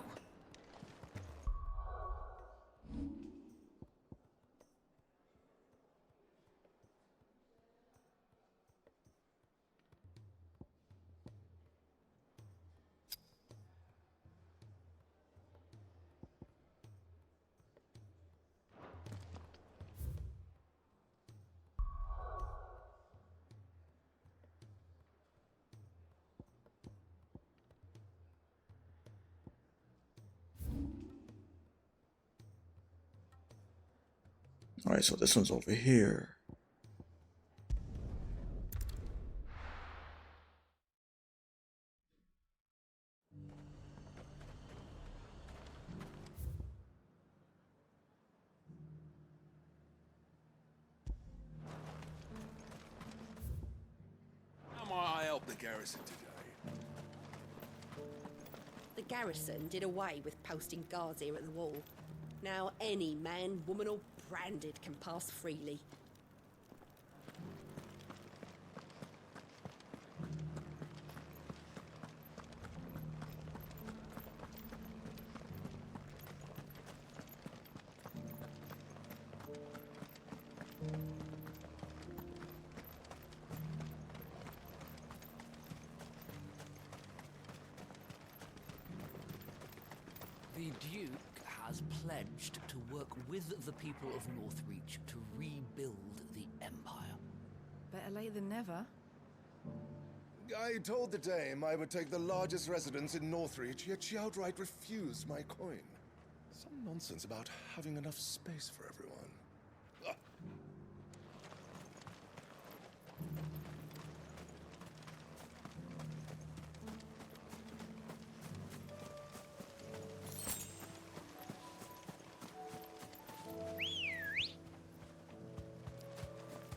Alright, so this one's over here. How might I help the garrison today? The garrison did away with posting guards here at the wall. Now any man, woman or branded can pass freely. The Duke has pledged to work with the people of Northreach to rebuild the Empire. Better late than never. I told the dame I would take the largest residence in Northreach, yet she outright refused my coin. Some nonsense about having enough space for everyone. Ah.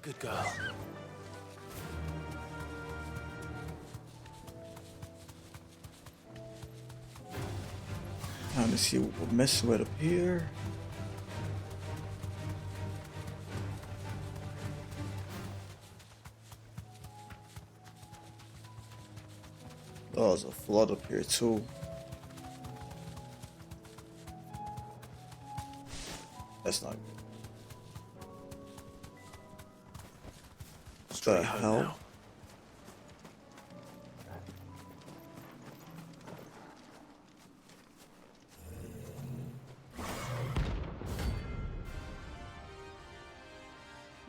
Good girl. Trying to see what we're messing with up here. Oh, there's a flood up here too. That's not good. What the hell? Now.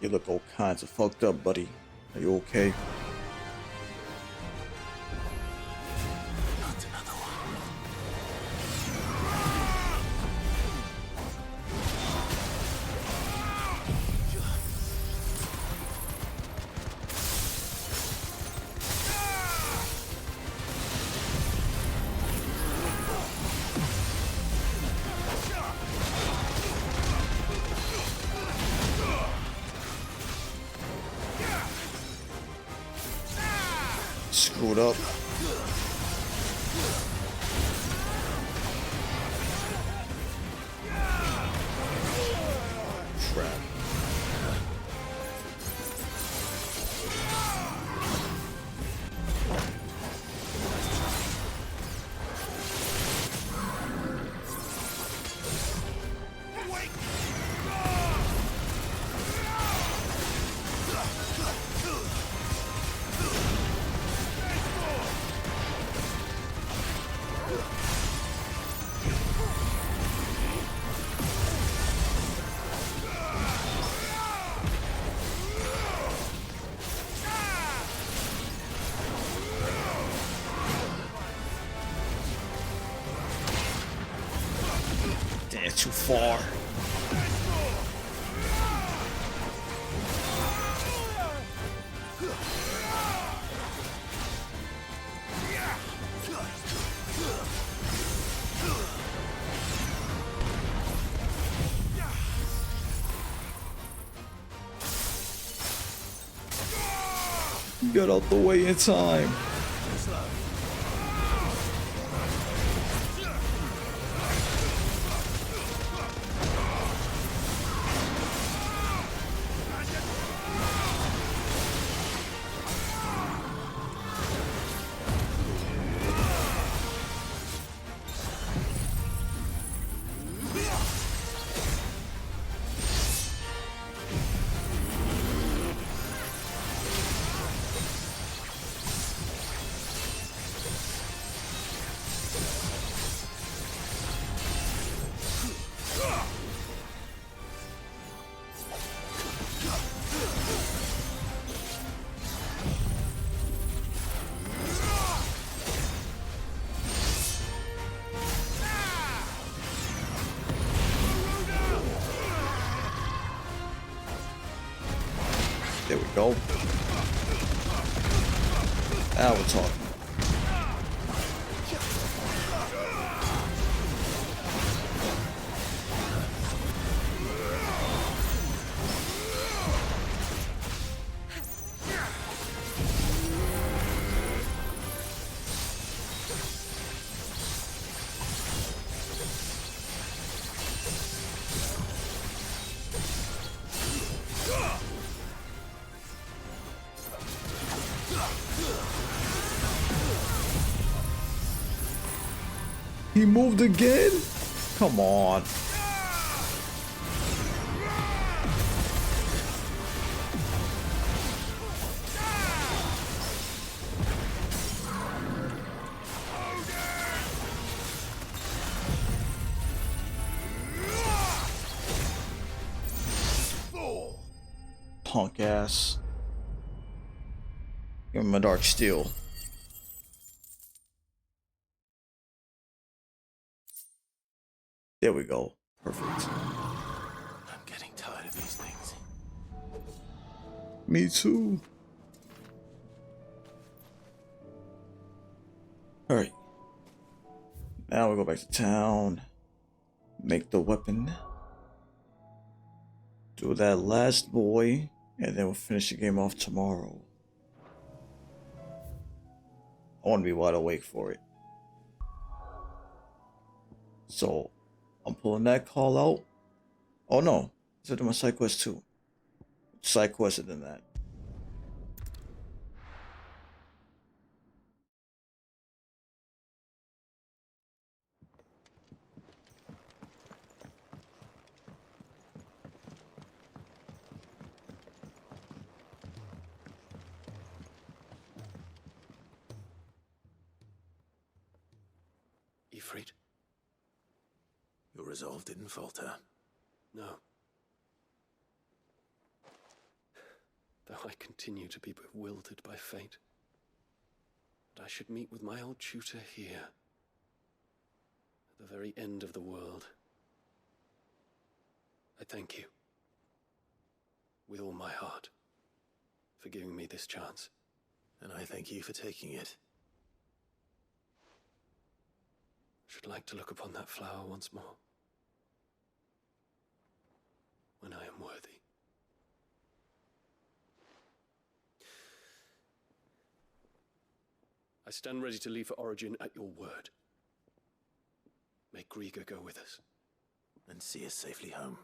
You look all kinds of fucked up, buddy. Are you okay? Not another one. Screwed up. Crap. Damn, too far. Get out the way in time. go. Now we're talking. He moved again? Come on. Punk ass. Give him a dark steel. There we go. Perfect. I'm getting tired of these things. Me too. Alright. Now we go back to town. Make the weapon. Do that last boy. And then we'll finish the game off tomorrow. I want to be wide awake for it. So, I'm pulling that call out. Oh no. Is it my side quest too? Side quested than that. Ifrit, your resolve didn't falter. No. Though I continue to be bewildered by fate. But I should meet with my old tutor here. At the very end of the world. I thank you. With all my heart. For giving me this chance. And I thank you for taking it. I should like to look upon that flower once more. When I am worthy. I stand ready to leave for Origin at your word. May Grieger go with us. And see us safely home.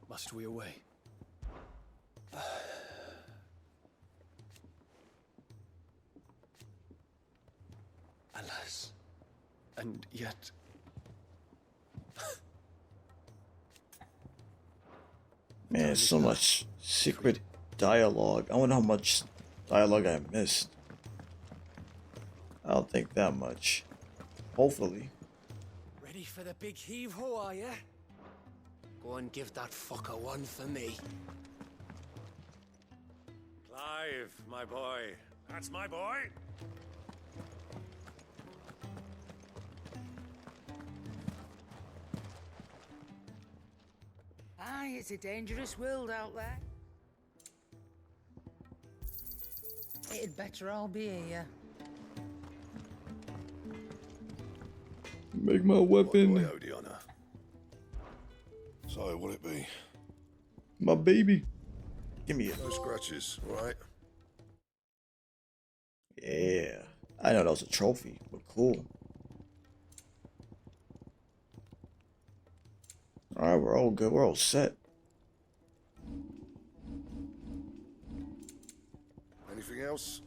Must we away? Alas. And yet... Man, so much secret dialogue. I wonder how much dialogue I missed. I don't think that much. Hopefully. Ready for the big heave-ho, are ya? Go and give that fucker one for me. Clive, my boy. That's my boy. Aye, it's a dangerous world out there. It'd better all be here. Make my weapon. What do I owe Diana? So, what'll it be? My baby. Give me it. No scratches, right? Yeah. I know that was a trophy, but cool. Alright, we're all good. We're all set. Anything else?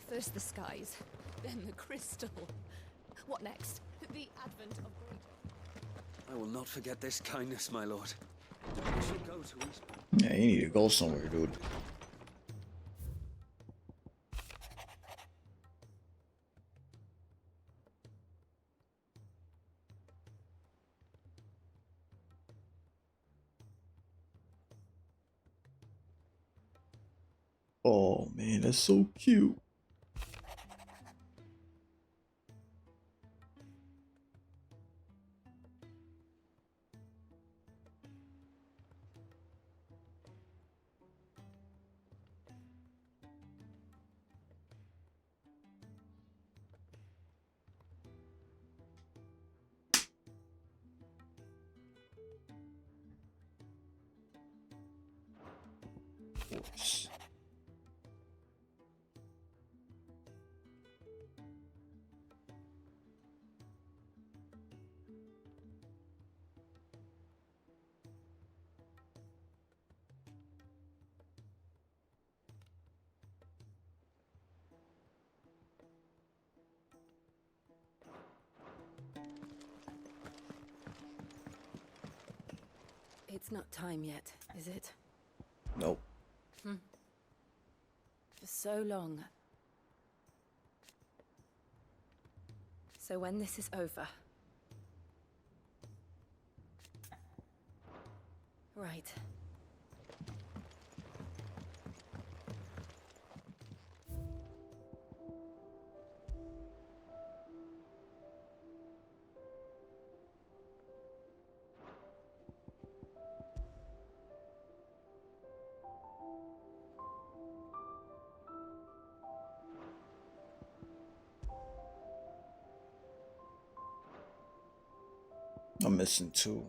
First the skies, then the crystal. What next? The advent of Grieger. I will not forget this kindness, my lord. We should go to East. Yeah, you need to go somewhere, dude. Oh man, that's so cute. Force. It's not time yet, is it? Nope. For so long. So when this is over... Right. I'm missing 2.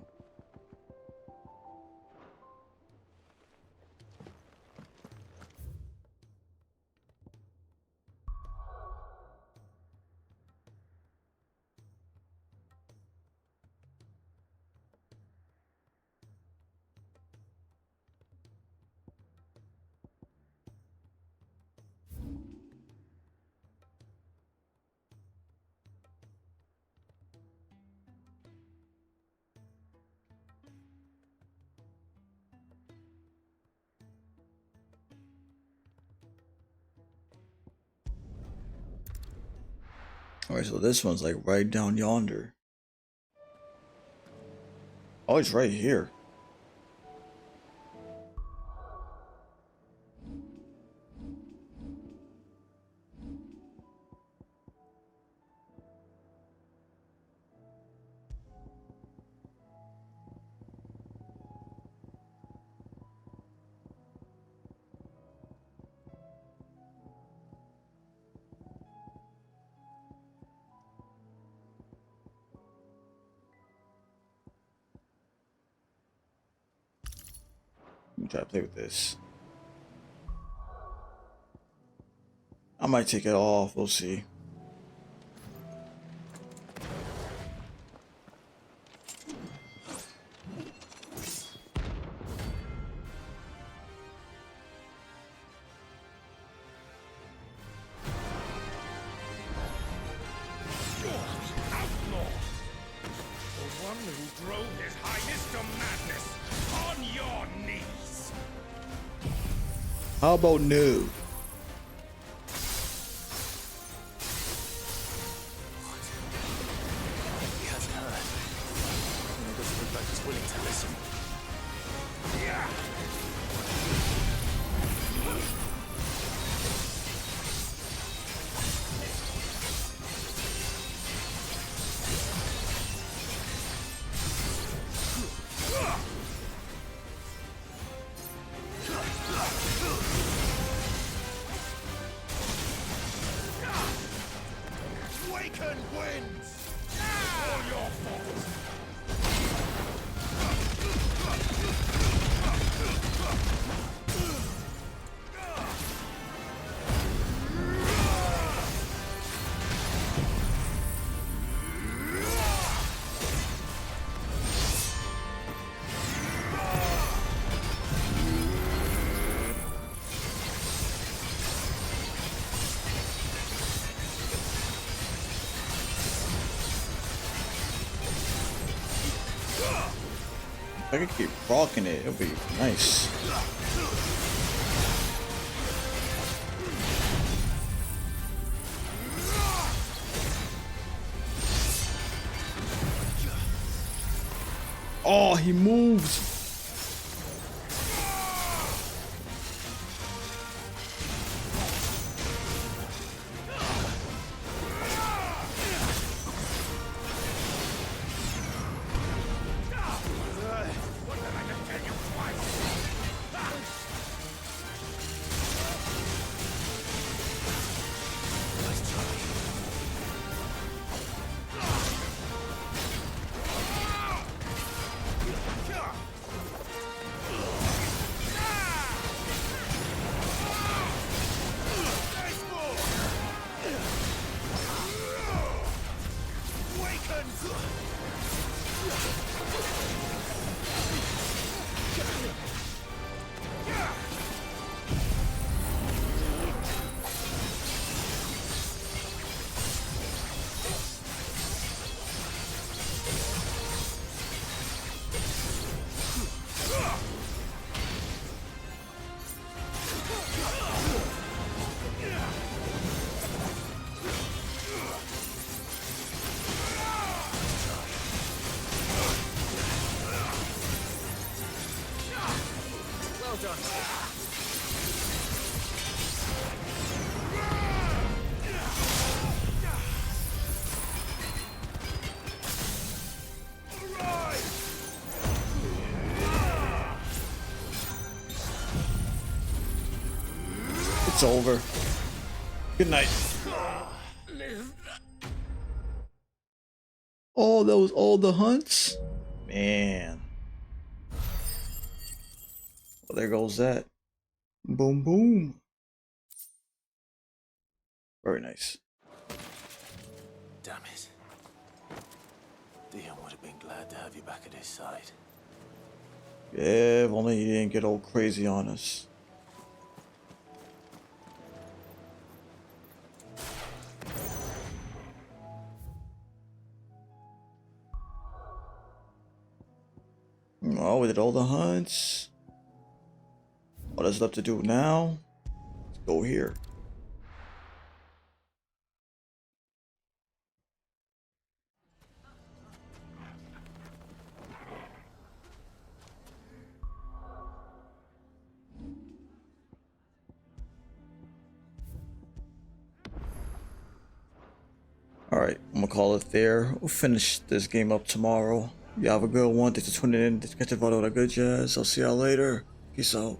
Alright, so this one's like right down yonder. Oh, it's right here. Let me try to play with this. I might take it off. We'll see. How about no? He hasn't heard. And it doesn't look like he's willing to listen. Yeah. Waken winds! All your fault! If I could keep rocking it, it'll be nice. Oh, he moves. Well done. It's over. Good night. Oh, that was all the hunts? Man. Well, there goes that. Boom, boom. Very nice. Damn it. Dion would have been glad to have you back at his side. Yeah, if only he didn't get all crazy on us. Oh, we did all the hunts. What is left to do now? Let's go here. Alright, I'm gonna call it there. We'll finish this game up tomorrow. You have a good one. Thanks for tuning in. Catch a video with a good jazz. I'll see y'all later. Peace out.